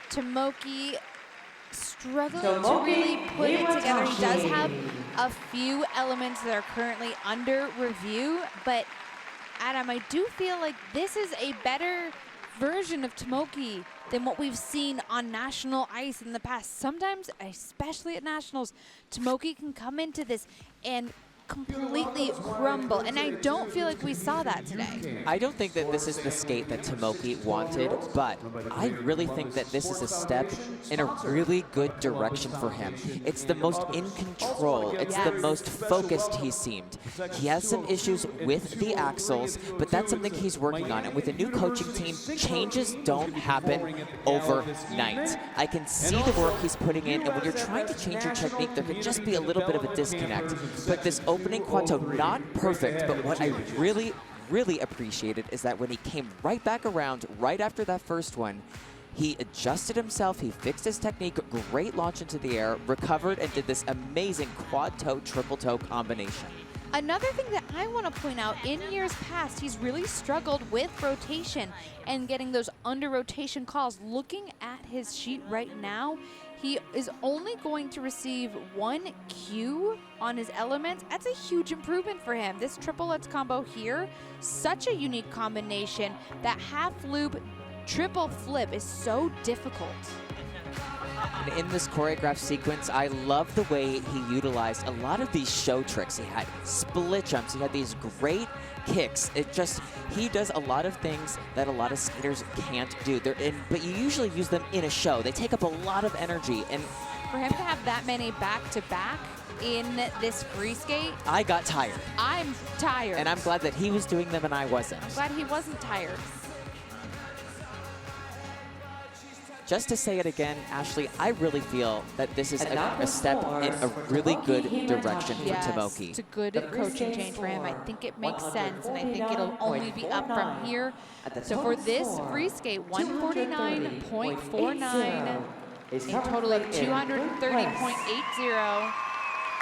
Tomoki struggling to really put it together. He does have a few elements that are currently under review, but Adam, I do feel like this is a better version of Tomoki than what we've seen on national ice in the past. Sometimes, especially at nationals, Tomoki can come into this and completely crumble, and I don't feel like we saw that today. I don't think that this is the skate that Tomoki wanted, but I really think that this is a step in a really good direction for him. It's the most in control. It's the most focused he seemed. He has some issues with the axles, but that's something he's working on. And with a new coaching team, changes don't happen overnight. I can see the work he's putting in, and when you're trying to change your technique, there can just be a little bit of a disconnect. But this opening quad toe, not perfect, but what I really appreciated is that when he came right back around right after that first one, he adjusted himself, he fixed his technique, great launch into the air, recovered, and did this amazing quad toe, triple toe combination. Another thing that I want to point out, in years past, he's really struggled with rotation and getting those under rotation calls. Looking at his sheet right now, he is only going to receive 1 Q on his elements. That's a huge improvement for him. This triplets combo here, such a unique combination. That half loop triple flip is so difficult. And in this choreographed sequence, I love the way he utilized a lot of these show tricks. He had split jumps, he had these great kicks. He does a lot of things that a lot of skaters can't do. But you usually use them in a show. They take up a lot of energy. And for him to have that many back-to-back in this free skate, I got tired. I'm tired. And I'm glad that he was doing them and I wasn't. I'm glad he wasn't tired. Just to say it again, Ashley, I really feel that this is a step in a really good direction for Tomoki. It's a good coaching change for him. I think it makes sense, and I think it'll only be up from here. So for this free skate, 149.49, a total of 230.80.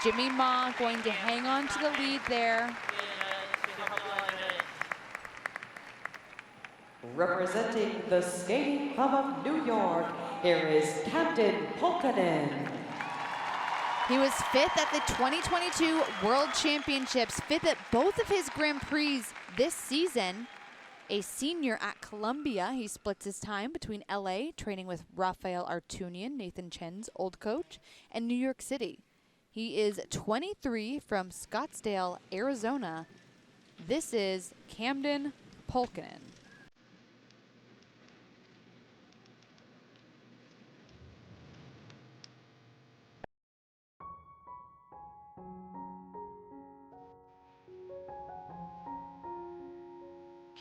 Jimmy Ma going to hang on to the lead there. Representing the Skating Club of New York, here is Captain Pulkinen. He was 5th at the 2022 World Championships, 5th at both of his Grand Prix this season. A senior at Columbia, he splits his time between LA, training with Rafael Artunian, Nathan Chen's old coach, and New York City. He is 23 from Scottsdale, Arizona. This is Camden Pulkinen.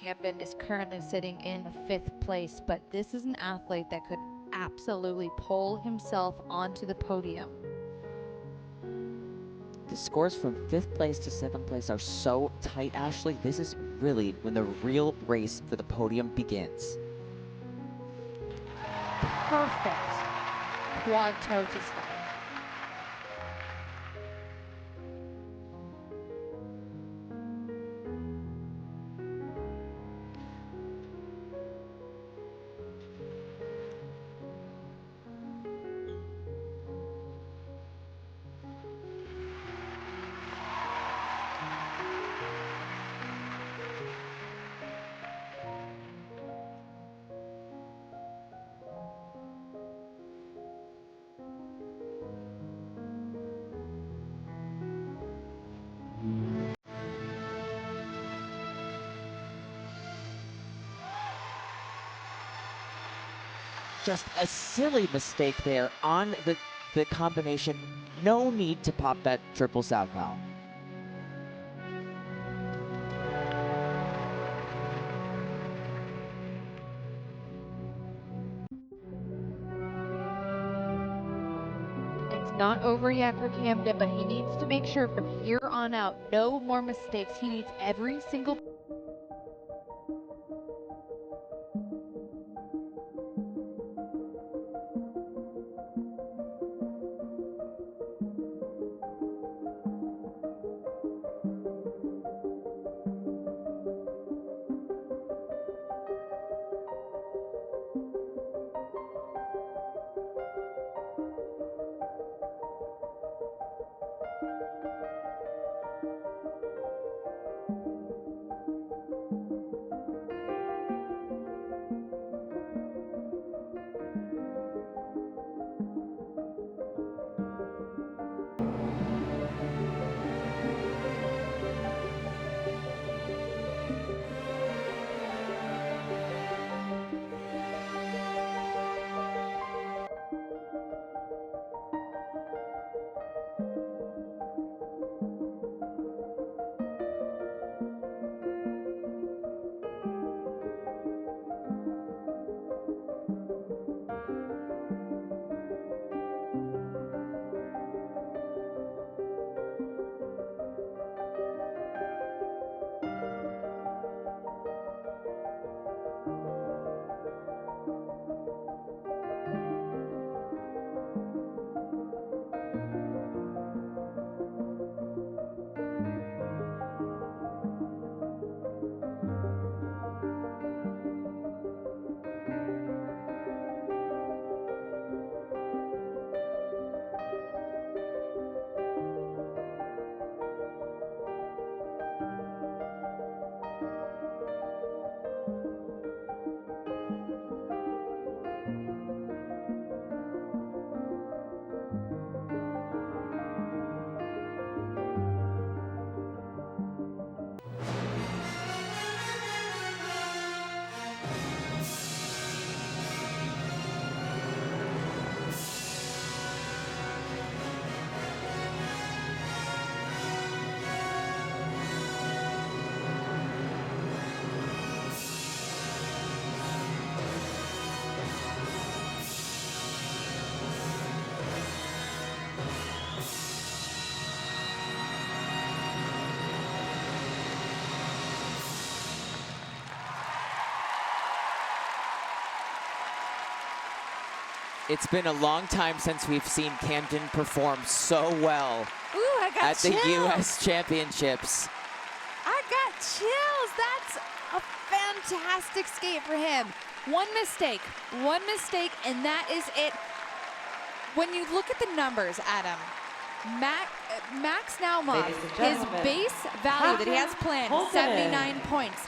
Camden is currently sitting in 5th place, but this is an athlete that could absolutely pull himself onto the podium. The scores from 5th place to 7th place are so tight, Ashley. This is really when the real race for the podium begins. Perfect quad toe to start. Just a silly mistake there on the combination. No need to pop that triple southpaw. It's not over yet for Camden, but he needs to make sure from here on out, no more mistakes. He needs every single It's been a long time since we've seen Camden perform so well at the U.S. Championships. I got chills. That's a fantastic skate for him. One mistake, and that is it. When you look at the numbers, Adam, Max Naumov, his base value that he has planned, 79 points.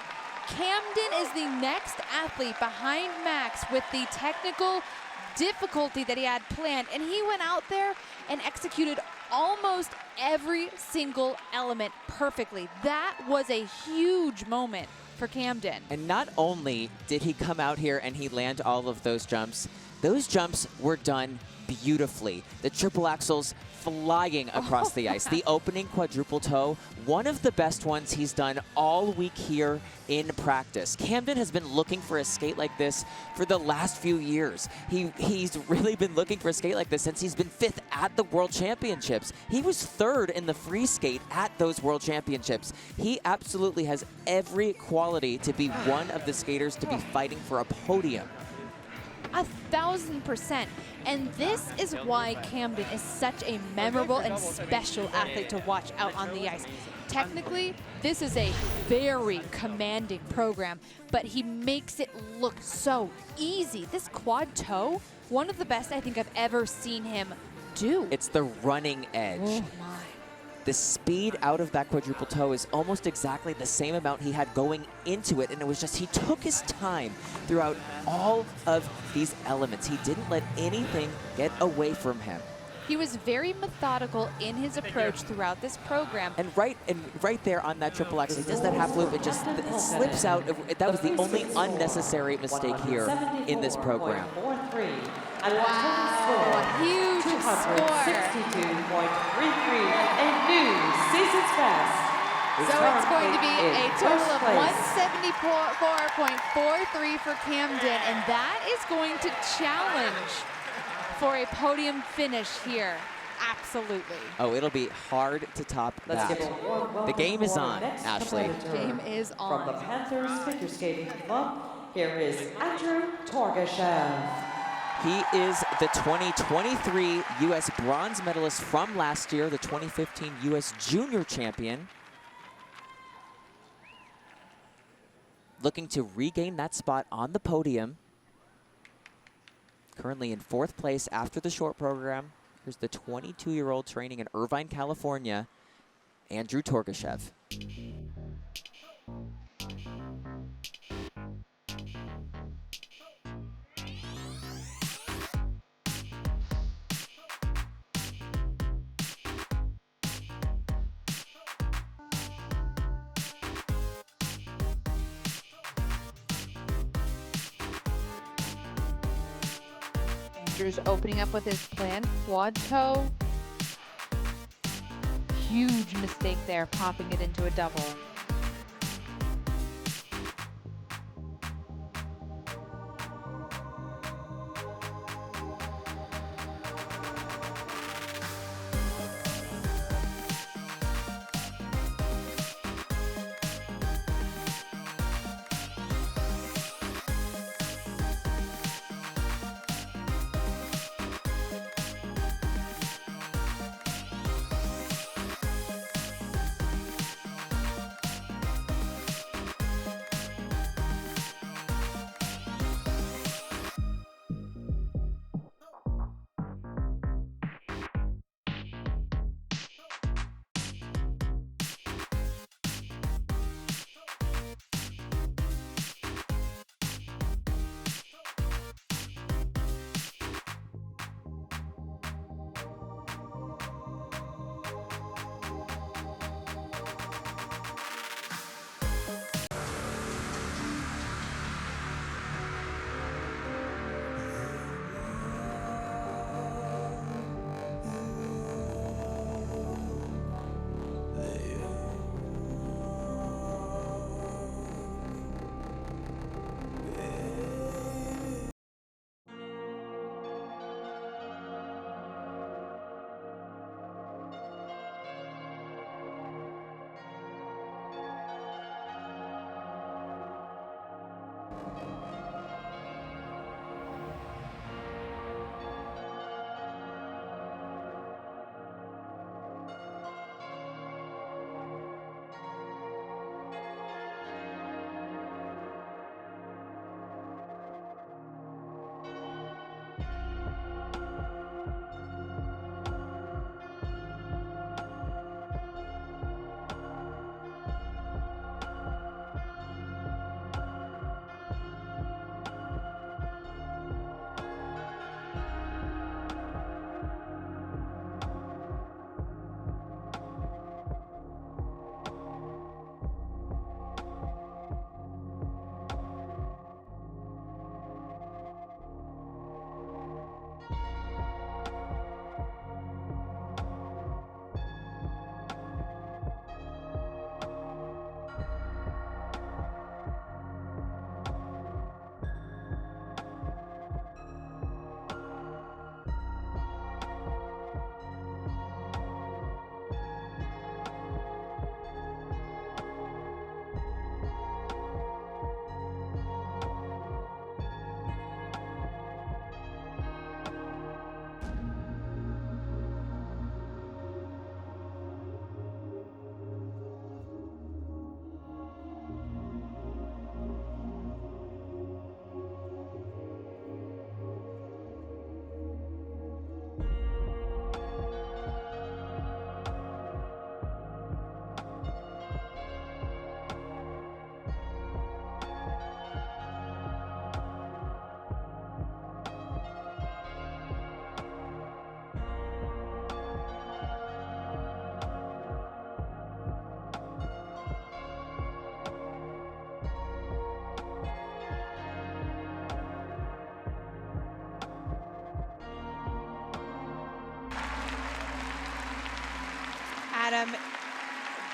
Camden is the next athlete behind Max with the technical difficulty that he had planned, and he went out there and executed almost every single element perfectly. That was a huge moment for Camden. And not only did he come out here and he land all of those jumps were done beautifully. The triple axels flying across the ice. The opening quadruple toe, one of the best ones he's done all week here in practice. Camden has been looking for a skate like this for the last few years. He's really been looking for a skate like this since he's been 5th at the World Championships. He was 3rd in the free skate at those World Championships. He absolutely has every quality to be one of the skaters to be fighting for a podium. 1,000%. And this is why Camden is such a memorable and special athlete to watch out on the ice. Technically, this is a very commanding program, but he makes it look so easy. This quad toe, one of the best I think I've ever seen him do. It's the running edge. Oh my. The speed out of that quadruple toe is almost exactly the same amount he had going into it, and it was just he took his time throughout all of these elements. He didn't let anything get away from him. He was very methodical in his approach throughout this program. And right there on that triple X, he does that half loop, it just slips out. That was the only unnecessary mistake here in this program. Wow, a huge score. 262.33, a new season's best. So it's going to be a total of 174.43 for Camden, and that is going to challenge for a podium finish here. Absolutely. Oh, it'll be hard to top that. The game is on, Ashley. Game is on. From the Panthers Figure Skating Club, here is Andrew Torgashev. He is the 2023 U.S. bronze medalist from last year, the 2015 U.S. junior champion. Looking to regain that spot on the podium. Currently in 4th place after the short program. Here's the 22-year-old training in Irvine, California, Andrew Torgashev. Andrew's opening up with his planned quad toe. Huge mistake there, popping it into a double.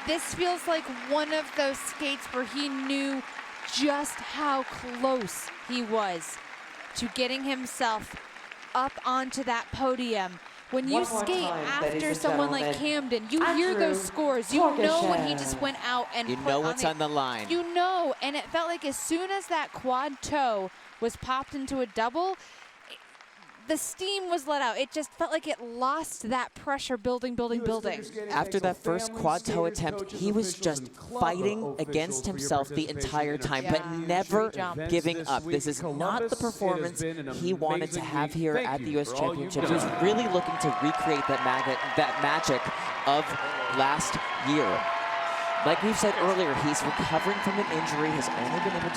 This feels like one of those skates where he knew just how close he was to getting himself up onto that podium. When you skate after someone like Camden, you hear those scores. You know when he just went out and you know what's on the line. You know, and it felt like as soon as that quad toe was popped into a double, the steam was let out. It just felt like it lost that pressure building. After that first quad toe attempt, he was just fighting against himself the entire time, but never giving up. This is not the performance he wanted to have here at the U.S. Championships. He was really looking to recreate that magic of last year. Like we've said earlier, he's recovering from an injury, has only been able to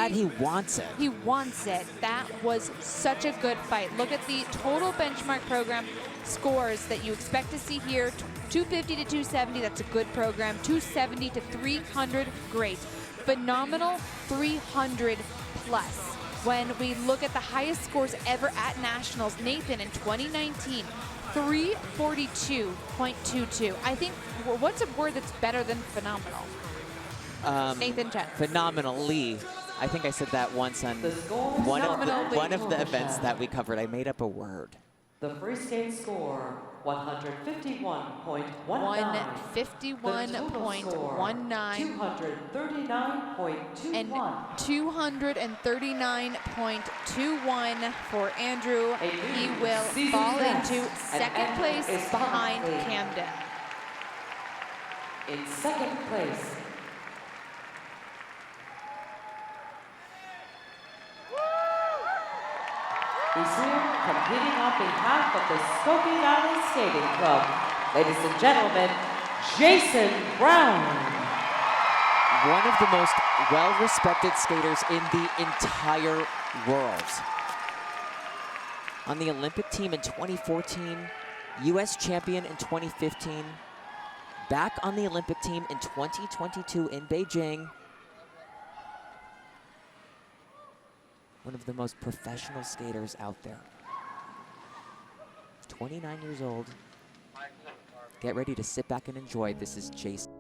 He wants it. He wants it. That was such a good fight. Look at the total benchmark program scores that you expect to see here. 250 to 270, that's a good program. 270 to 300, great. Phenomenal 300 plus. When we look at the highest scores ever at Nationals, Nathan in 2019, 342.22. I think, what's a word that's better than phenomenal? Nathan Chen. Phenomenally. I think I said that once on one of the events that we covered. I made up a word. The free skate score, 151.19. 151.19. 239.21. And 239.21 for Andrew. He will fall into second place behind Camden. In second place, he's here competing on behalf of the Skokie Valley Skating Club. Ladies and gentlemen, Jason Brown. One of the most well-respected skaters in the entire world. On the Olympic team in 2014, U.S. champion in 2015, back on the Olympic team in 2022 in Beijing. One of the most professional skaters out there. 29 years old. Get ready to sit back and enjoy. This is Jason.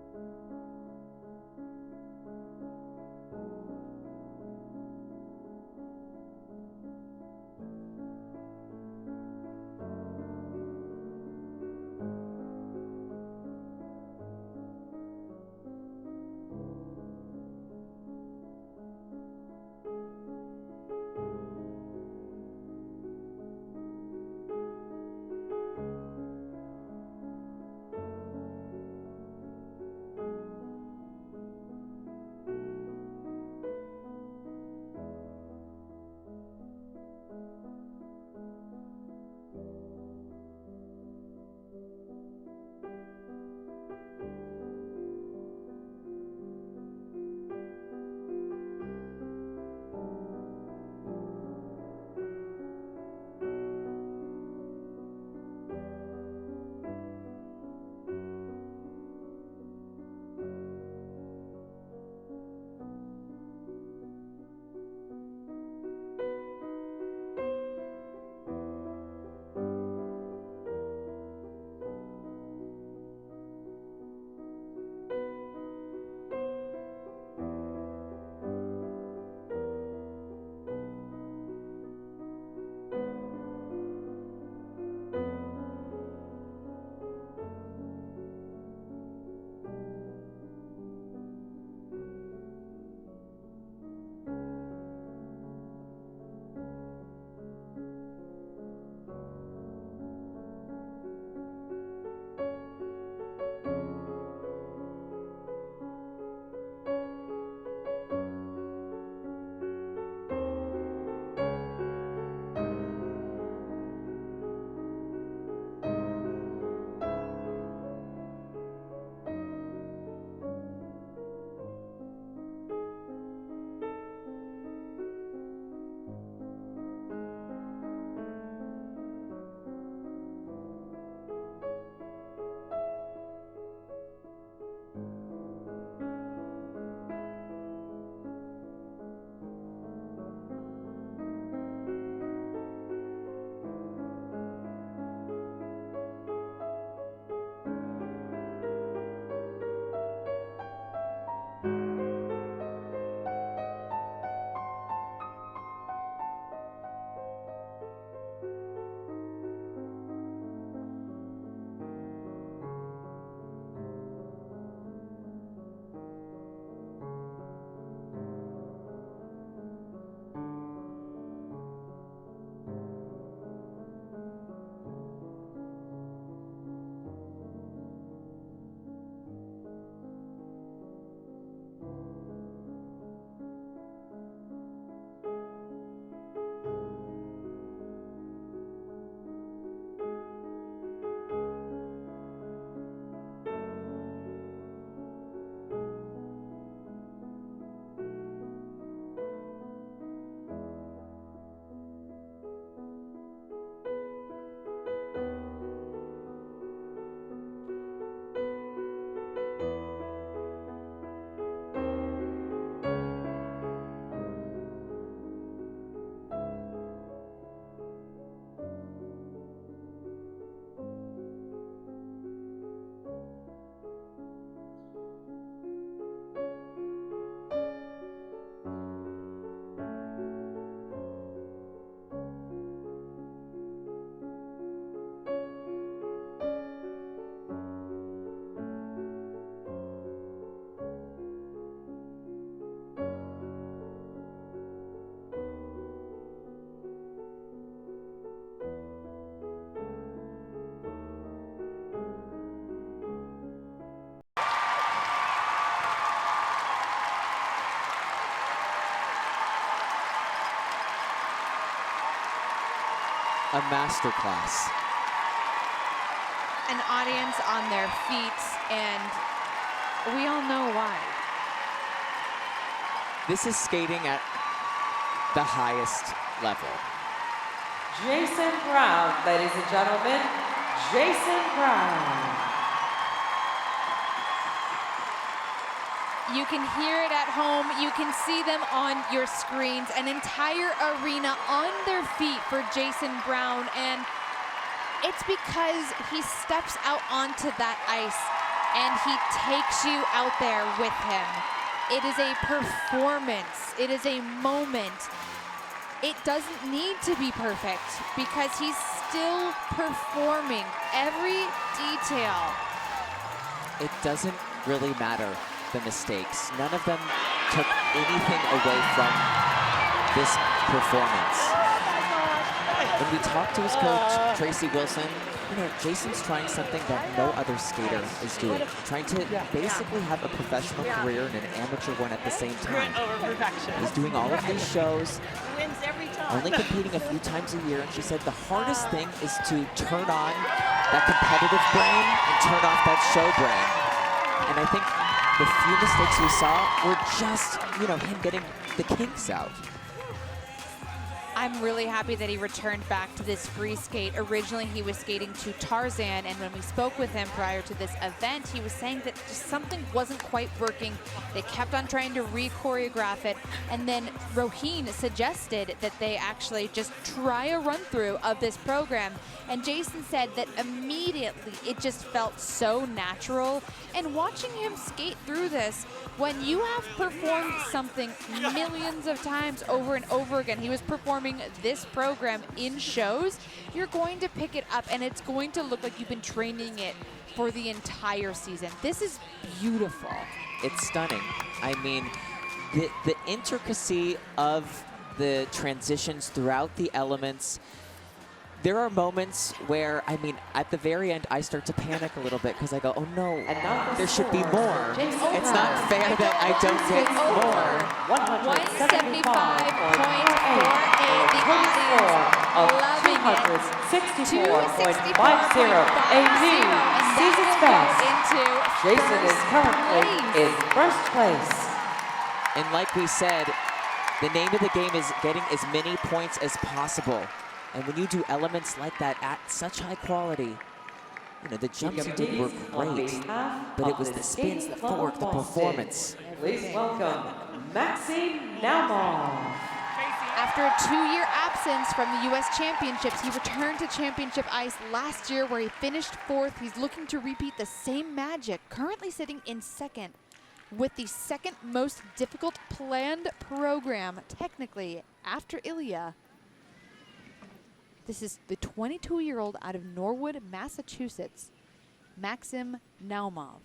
a masterclass. An audience on their feet, and we all know why. This is skating at the highest level. Jason Brown, ladies and gentlemen, Jason Brown. You can hear it at home. You can see them on your screens. An entire arena on their feet for Jason Brown. And it's because he steps out onto that ice and he takes you out there with him. It is a performance. It is a moment. It doesn't need to be perfect because he's still performing every detail. It doesn't really matter, the mistakes. None of them took anything away from this performance. When we talked to his coach, Tracy Wilson, you know, Jason's trying something that no other skater is doing. Trying to basically have a professional career and an amateur one at the same time. He's doing all of these shows, only competing a few times a year, and she said the hardest thing is to turn on that competitive brain and turn off that show brain. And I think the few mistakes we saw were just, you know, him getting the kinks out. I'm really happy that he returned back to this free skate. Originally, he was skating to Tarzan, and when we spoke with him prior to this event, he was saying that just something wasn't quite working. They kept on trying to re-choreograph it, and then Roheen suggested that they actually just try a run-through of this program, and Jason said that immediately it just felt so natural, and watching him skate through this, when you have performed something millions of times over and over again, he was performing this program in shows, you're going to pick it up and it's going to look like you've been training it for the entire season. This is beautiful. It's stunning. I mean, the intricacy of the transitions throughout the elements. There are moments where, I mean, at the very end, I start to panic a little bit because I go, oh no, there should be more. It's not fair that I don't get more. 175.48, the audience loving it. 264.50 AP season's best. Jason is currently in first place. And like we said, the name of the game is getting as many points as possible. And when you do elements like that at such high quality, you know, the jumps you did were great, but it was the spins, the footwork, the performance. Please welcome Maxim Naumov. After a 2-year absence from the U.S. Championships, he returned to championship ice last year where he finished 4th. He's looking to repeat the same magic, currently sitting in 2nd with the 2nd most difficult planned program, technically, after Ilia. This is the 22-year-old out of Norwood, Massachusetts, Maxim Naumov.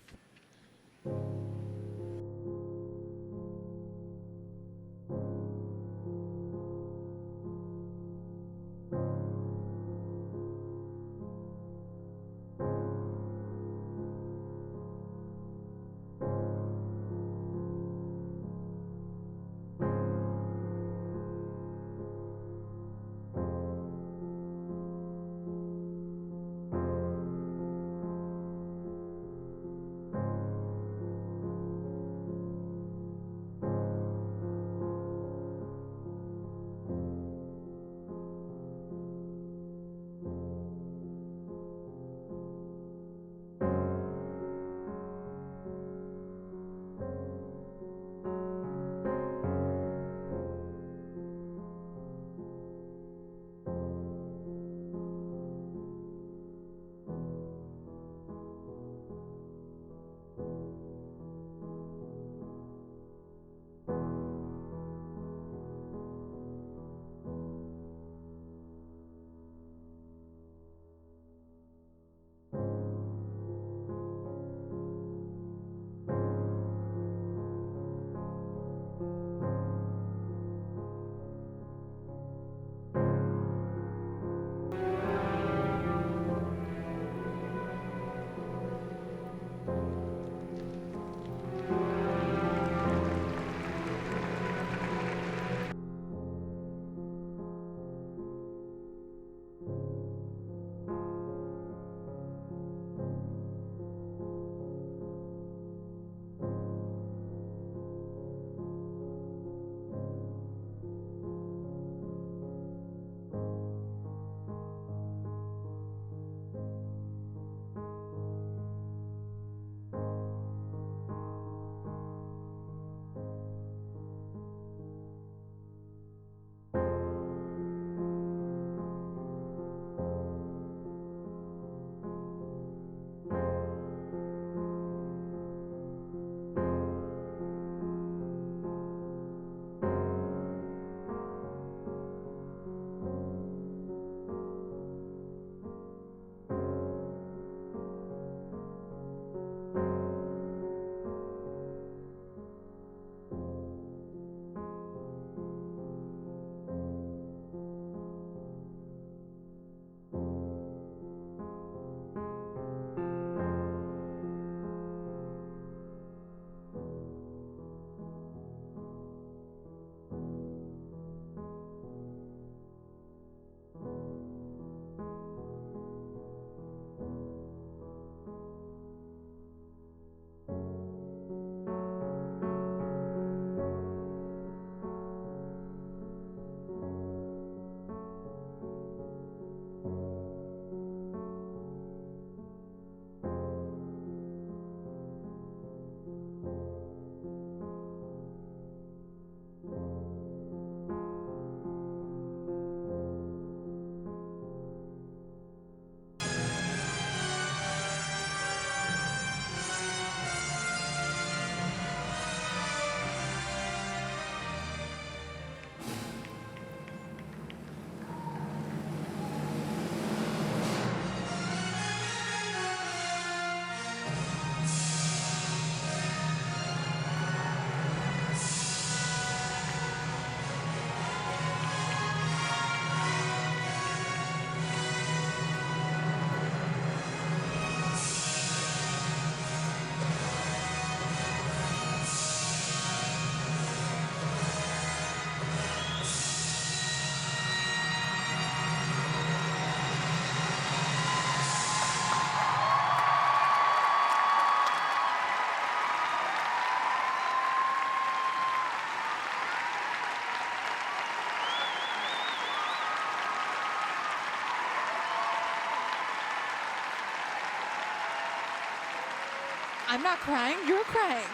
I'm not crying. You're crying.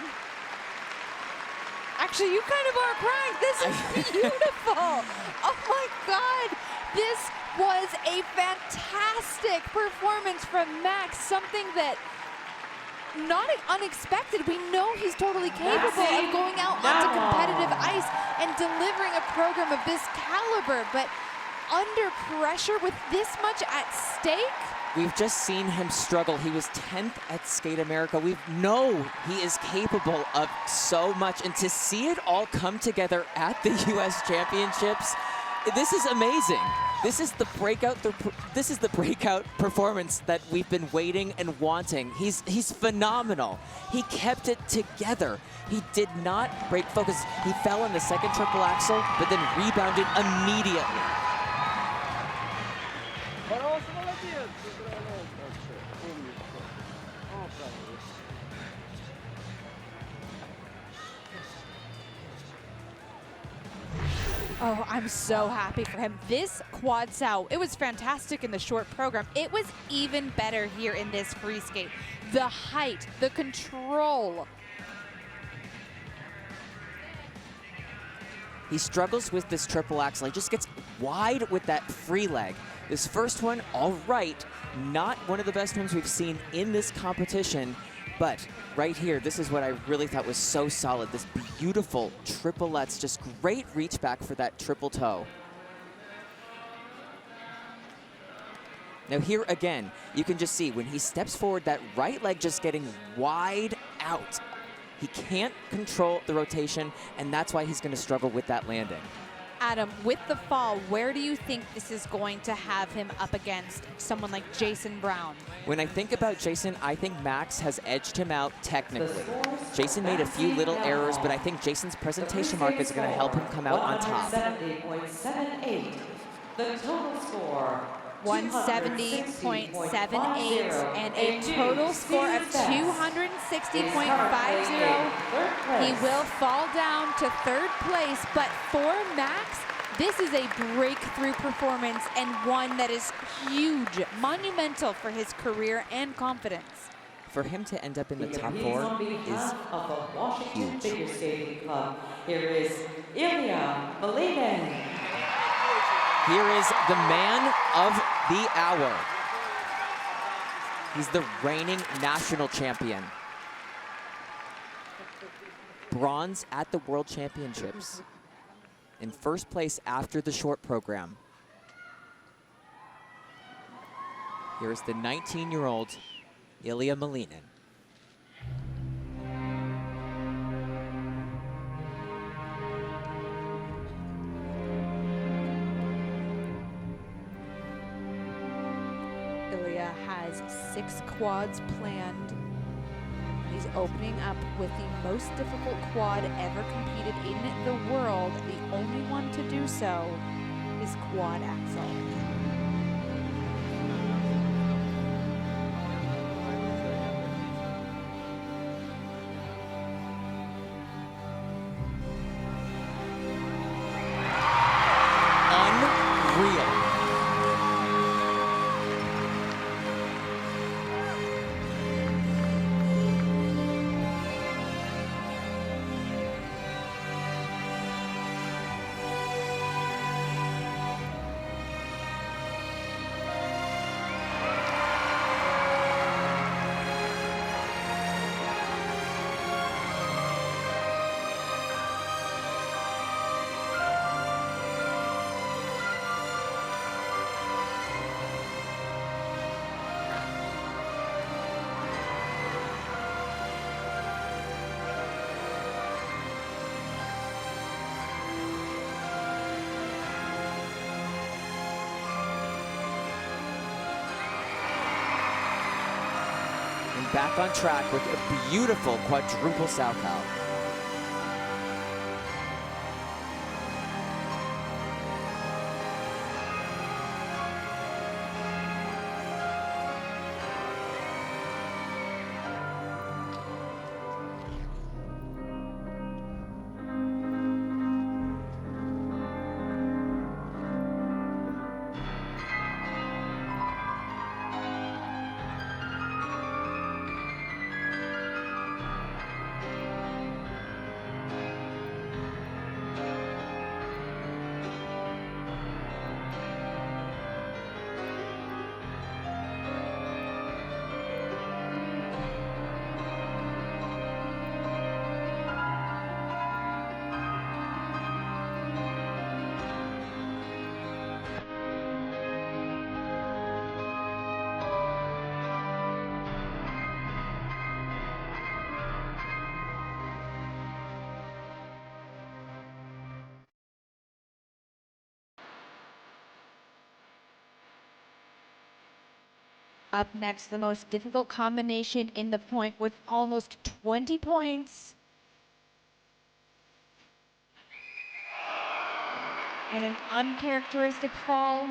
Actually, you kind of are crying. This is beautiful. Oh my God. This was a fantastic performance from Max. Something that not unexpected. We know he's totally capable of going out onto competitive ice and delivering a program of this caliber, but under pressure with this much at stake? We've just seen him struggle. He was 10th at Skate America. We know he is capable of so much, and to see it all come together at the U.S. Championships, this is amazing. This is the breakout performance that we've been waiting and wanting. He's phenomenal. He kept it together. He did not break focus. He fell on the second triple axel, but then rebounded immediately. Oh, I'm so happy for him. This quad sow, it was fantastic in the short program. It was even better here in this free skate. The height, the control. He struggles with this triple axel. He just gets wide with that free leg. This first one, all right, not one of the best ones we've seen in this competition, but right here, this is what I really thought was so solid. This beautiful triplets, just great reach back for that triple toe. Now here again, you can just see when he steps forward, that right leg just getting wide out. He can't control the rotation, and that's why he's going to struggle with that landing. Adam, with the fall, where do you think this is going to have him up against someone like Jason Brown? When I think about Jason, I think Max has edged him out technically. Jason made a few little errors, but I think Jason's presentation mark is going to help him come out on top. 170.78. The total score 170.78 and a total score of 260.50. He will fall down to third place, but for Max, this is a breakthrough performance and one that is huge, monumental for his career and confidence. For him to end up in the top 4 is huge. Figure Skating Club. Here is Ilia Malinin. Here is the man of the hour. He's the reigning national champion. Bronze at the World Championships. In first place after the short program. Here is the 19-year-old Ilia Malinin. Ilia has 6 quads planned. He's opening up with the most difficult quad ever competed in the world. The only one to do so is quad axel. Unreal. Back on track with a beautiful quadruple Salchow. Up next, the most difficult combination in the point with almost 20 points. And an uncharacteristic fall.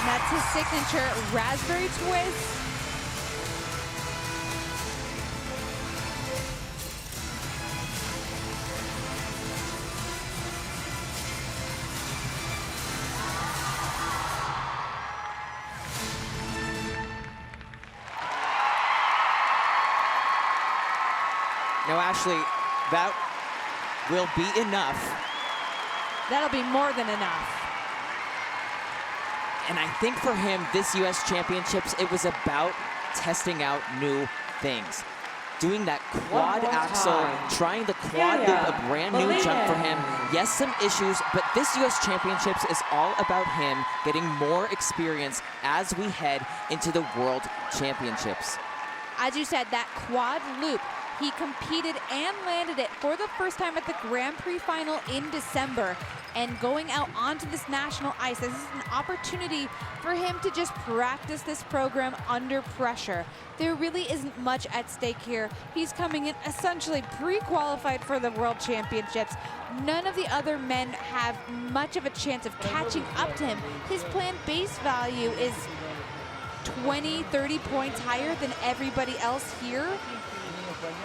That's his signature raspberry twist. Now, Ashley, that will be enough. That'll be more than enough. And I think for him, this U.S. Championships, it was about testing out new things. Doing that quad axle, trying the quad loop, a brand new jump for him. Yes, some issues, but this U.S. Championships is all about him getting more experience as we head into the World Championships. As you said, that quad loop, he competed and landed it for the first time at the Grand Prix final in December. And going out onto this national ice, this is an opportunity for him to just practice this program under pressure. There really isn't much at stake here. He's coming in essentially pre-qualified for the World Championships. None of the other men have much of a chance of catching up to him. His planned base value is 20, 30 points higher than everybody else here.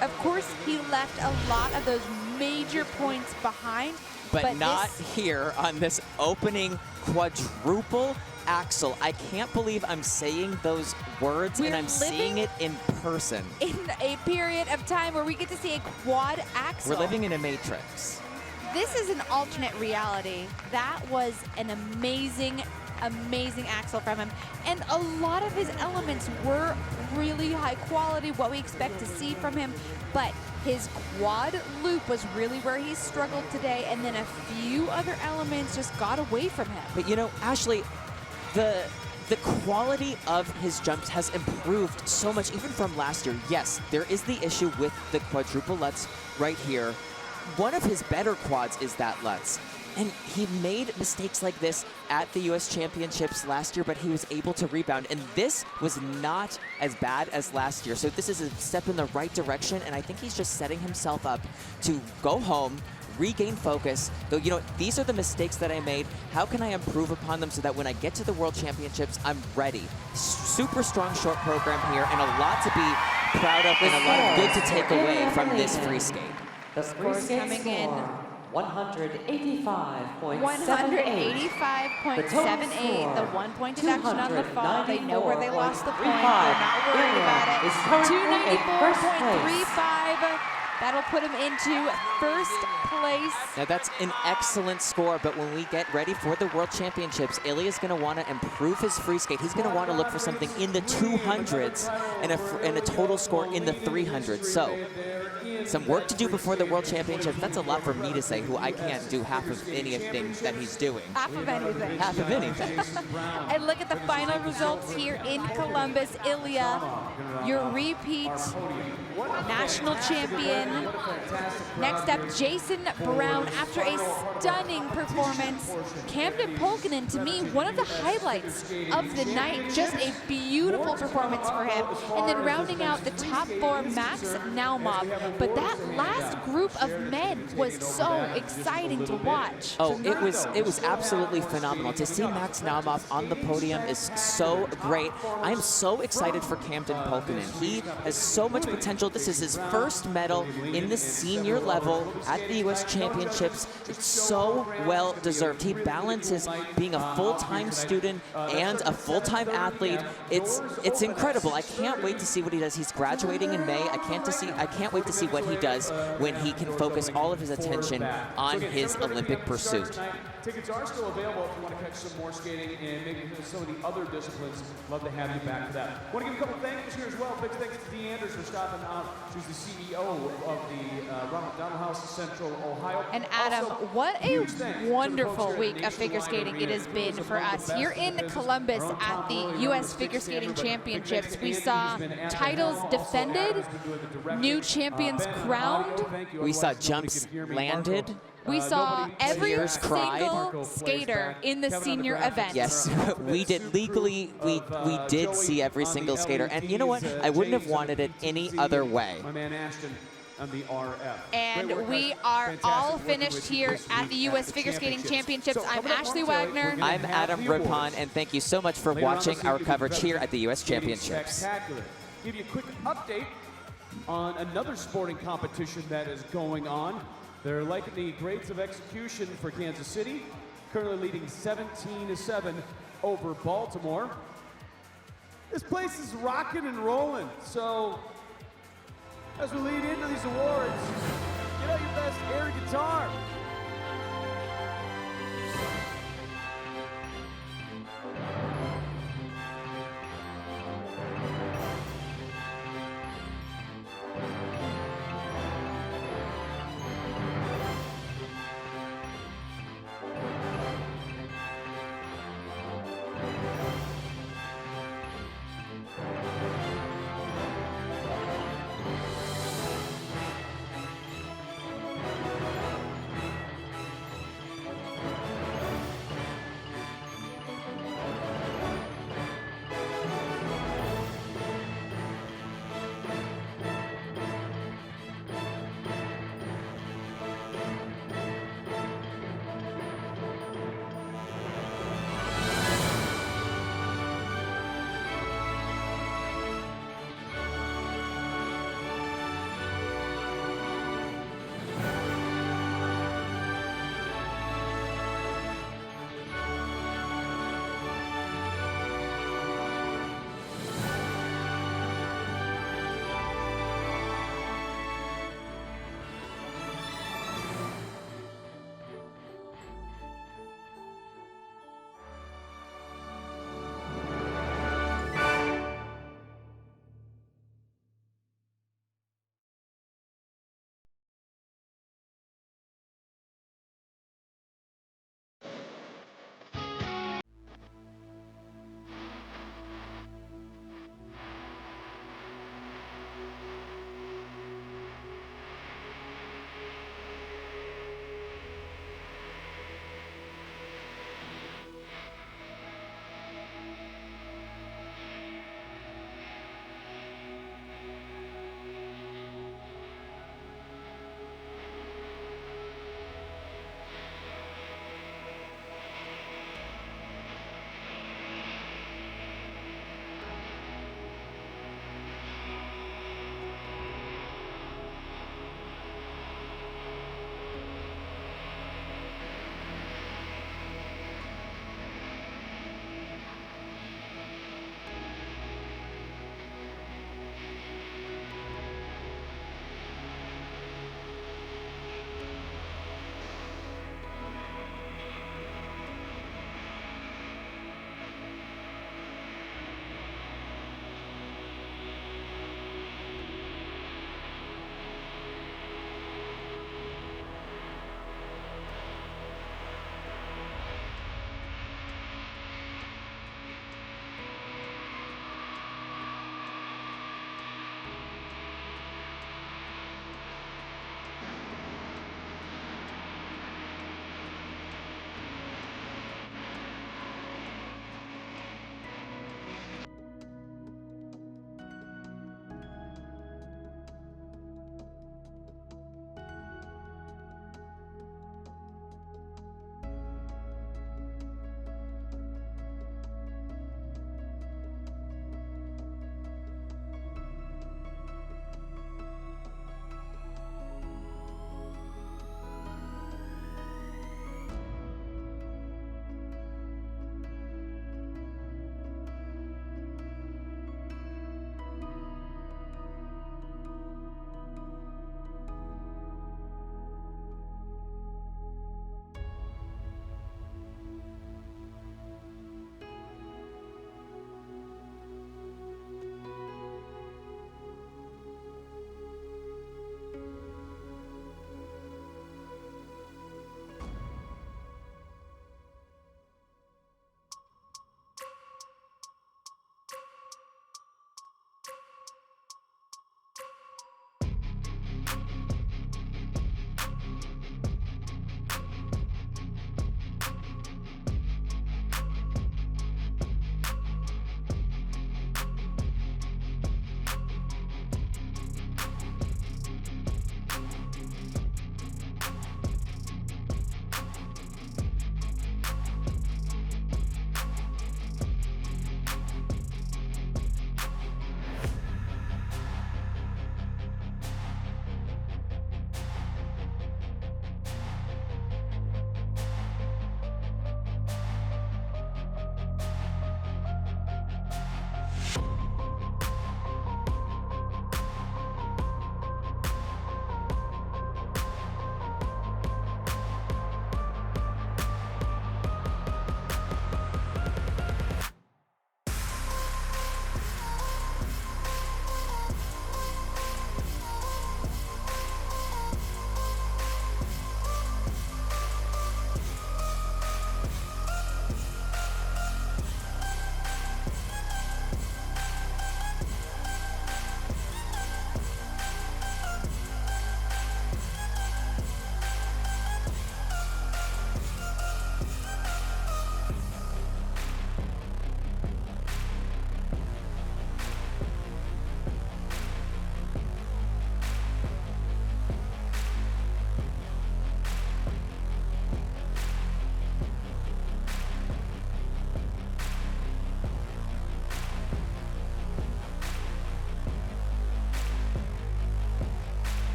Of course, he left a lot of those major points behind. But not here on this opening quadruple axle. I can't believe I'm saying those words and I'm seeing it in person. In a period of time where we get to see a quad axle. We're living in a matrix. This is an alternate reality. That was an amazing axle from him. And a lot of his elements were really high quality, what we expect to see from him. But his quad loop was really where he struggled today, and then a few other elements just got away from him. But you know, Ashley, the quality of his jumps has improved so much, even from last year. Yes, there is the issue with the quadruple Lutz right here. One of his better quads is that Lutz. And he made mistakes like this at the U.S. Championships last year, but he was able to rebound. And this was not as bad as last year. So this is a step in the right direction, and I think he's just setting himself up to go home, regain focus. Though, you know, these are the mistakes that I made. How can I improve upon them so that when I get to the World Championships, I'm ready? Super strong short program here, and a lot to be proud of and a lot of good to take away from this free skate. The free skate coming in 185.78. 185.78. The 1 point deduction on the fall. They know where they lost the point. They're not worried about it. 294.35. That'll put him into first place. Now that's an excellent score, but when we get ready for the World Championships, Ilia's going to want to improve his free skate. He's going to want to look for something in the 200s and a total score in the 300s. So some work to do before the World Championships. That's a lot for me to say, who I can't do half of anything that he's doing. Half of anything. Half of anything. And look at the final results here in Columbus. Ilia, your repeat national champion. Pulkinen. Next up, Jason Brown. After a stunning performance, Camden Pulkinen, to me, one of the highlights of the night. Just a beautiful performance for him. And then rounding out the top 4, Max Naumov. But that last group of men was so exciting to watch. Oh, it was absolutely phenomenal. To see Max Naumov on the podium is so great. I'm so excited for Camden Pulkinen. He has so much potential. This is his first medal in the senior level at the U.S. Championships. It's so well deserved. He balances being a full-time student and a full-time athlete. It's incredible. I can't wait to see what he does. He's graduating in May. I can't wait to see what he does when he can focus all of his attention on his Olympic pursuit. Tickets are still available if you want to catch some more skating and maybe some of the other disciplines. Love to have you back for that. Want to give a couple thank yous here as well. Big thanks to Dee Anders for stopping out. She's the CEO of the Ronald House Central Ohio. And Adam, what a wonderful week of figure skating it has been for us. Here in Columbus at the U.S. Figure Skating Championships, we saw titles defended, new champions crowned. We saw jumps landed. We saw every single skater in the senior event. Yes, we did legally, we did see every single skater. And you know what? I wouldn't have wanted it any other way. My man Ashton on the RF. And we are all finished here at the U.S. Figure Skating Championships. I'm Ashley Wagner. I'm Adam Rippon, and thank you so much for watching our coverage here at the U.S. Championships. Spectacular. Give you a quick update on another sporting competition that is going on. They're liking the grades of execution for Kansas City, currently leading 17-7 over Baltimore. This place is rocking and rolling, so as we lead into these awards, get out your best air guitar.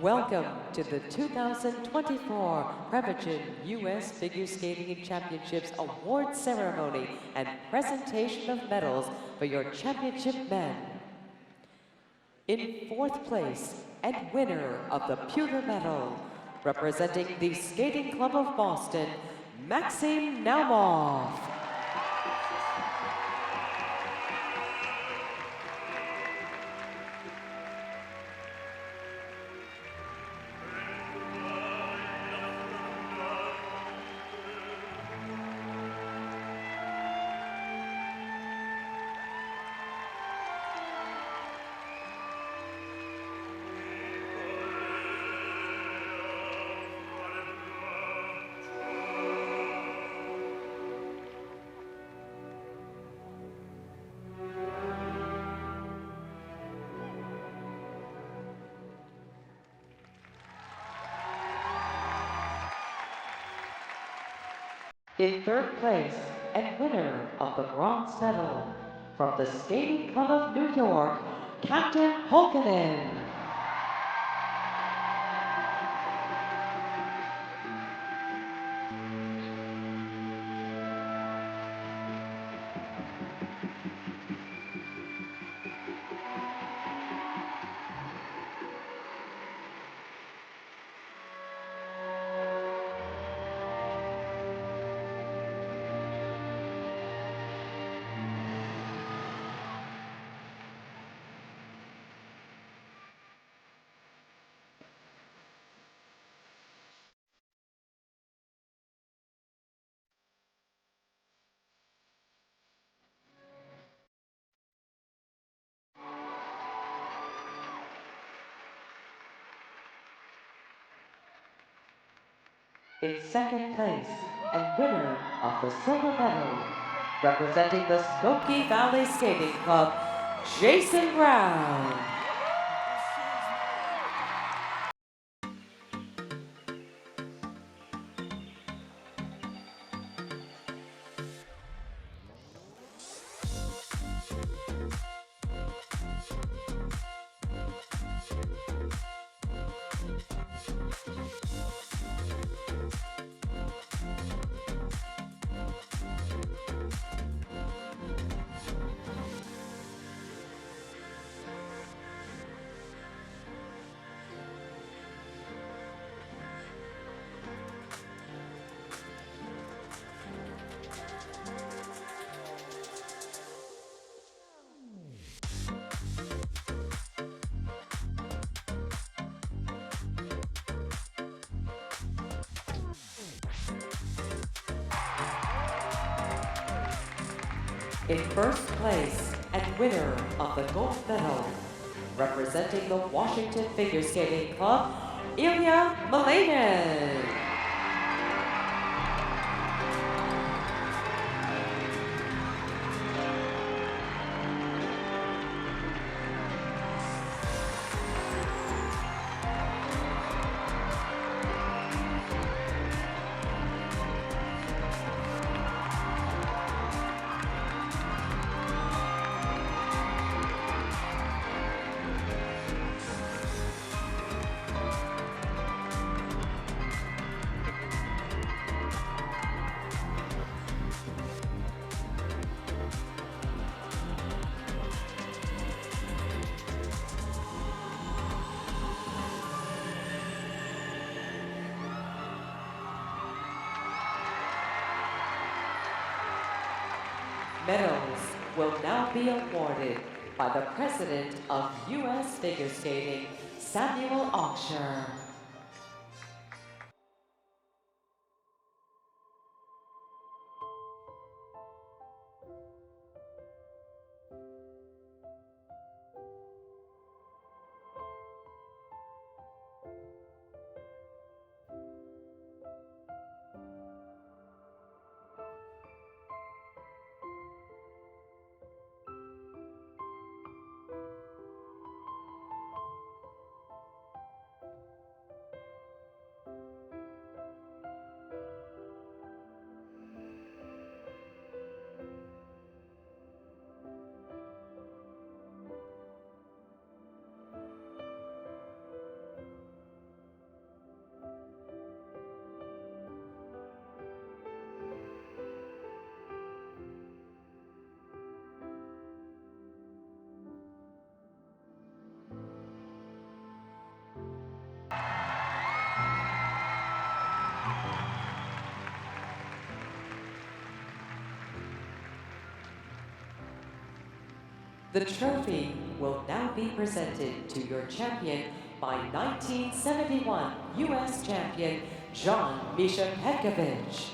Welcome to the 2024 Prevagen U.S. Figure Skating Championships Award Ceremony and presentation of medals for your championship men. In fourth place and winner of the pewter medal, representing the Skating Club of Boston, Maxim Naumov. In third place and winner of the bronze medal from the Skating Club of New York, Captain Pulkinen. In second place and winner of the silver medal, representing the Smoky Valley Skating Club, Jason Brown. In first place and winner of the gold medal, representing the Washington Figure Skating Club, Ilia Malinin. Medals will now be awarded by the President of U.S. Figure Skating, Samuel Auksher. The trophy will now be presented to your champion by 1971 U.S. champion John Misha Petkovich.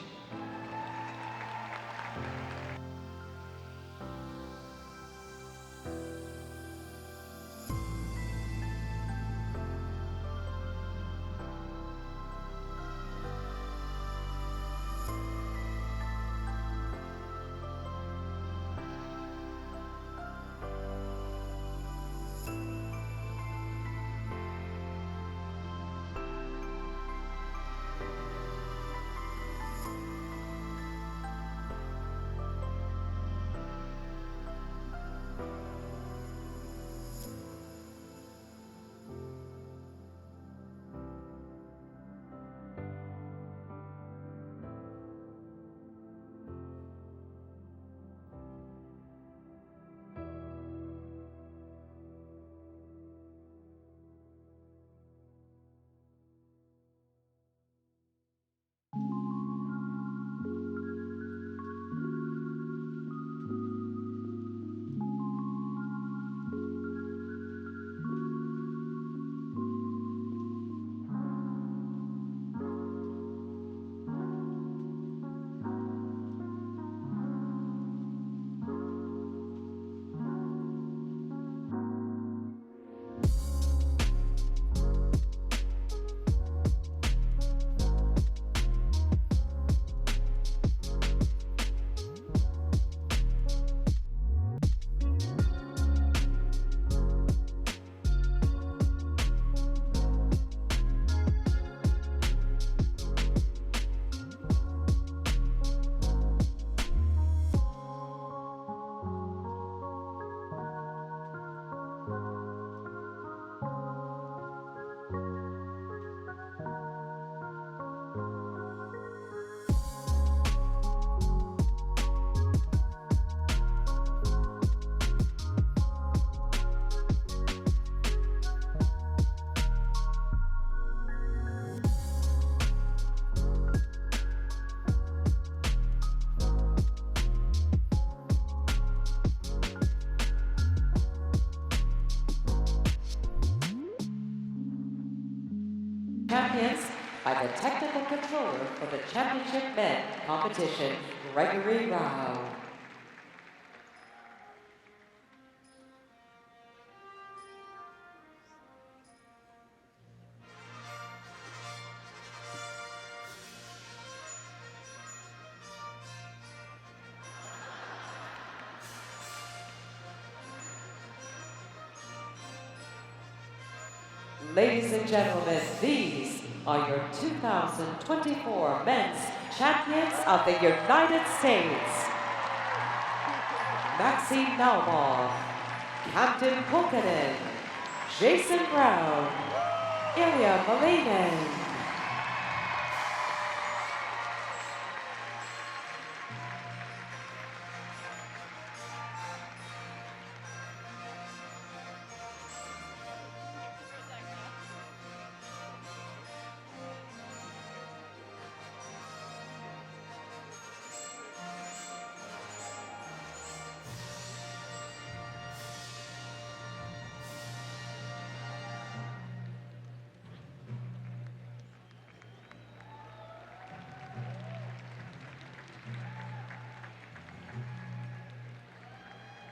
Champions by the technical controller for the championship men competition, Gregory Rao. Ladies and gentlemen, these are your 2024 men's champions of the United States. Maxim Naumov, Camden Pulkinen, Jason Brown, Ilia Malinin.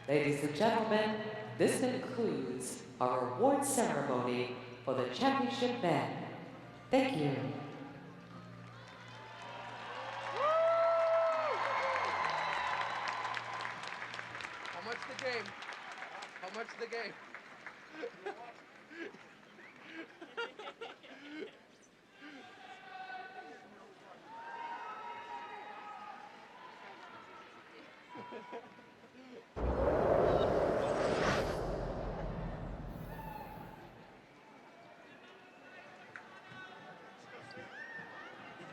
Ladies and gentlemen, this concludes our award ceremony for the championship men. Thank you. How much the game? How much the game?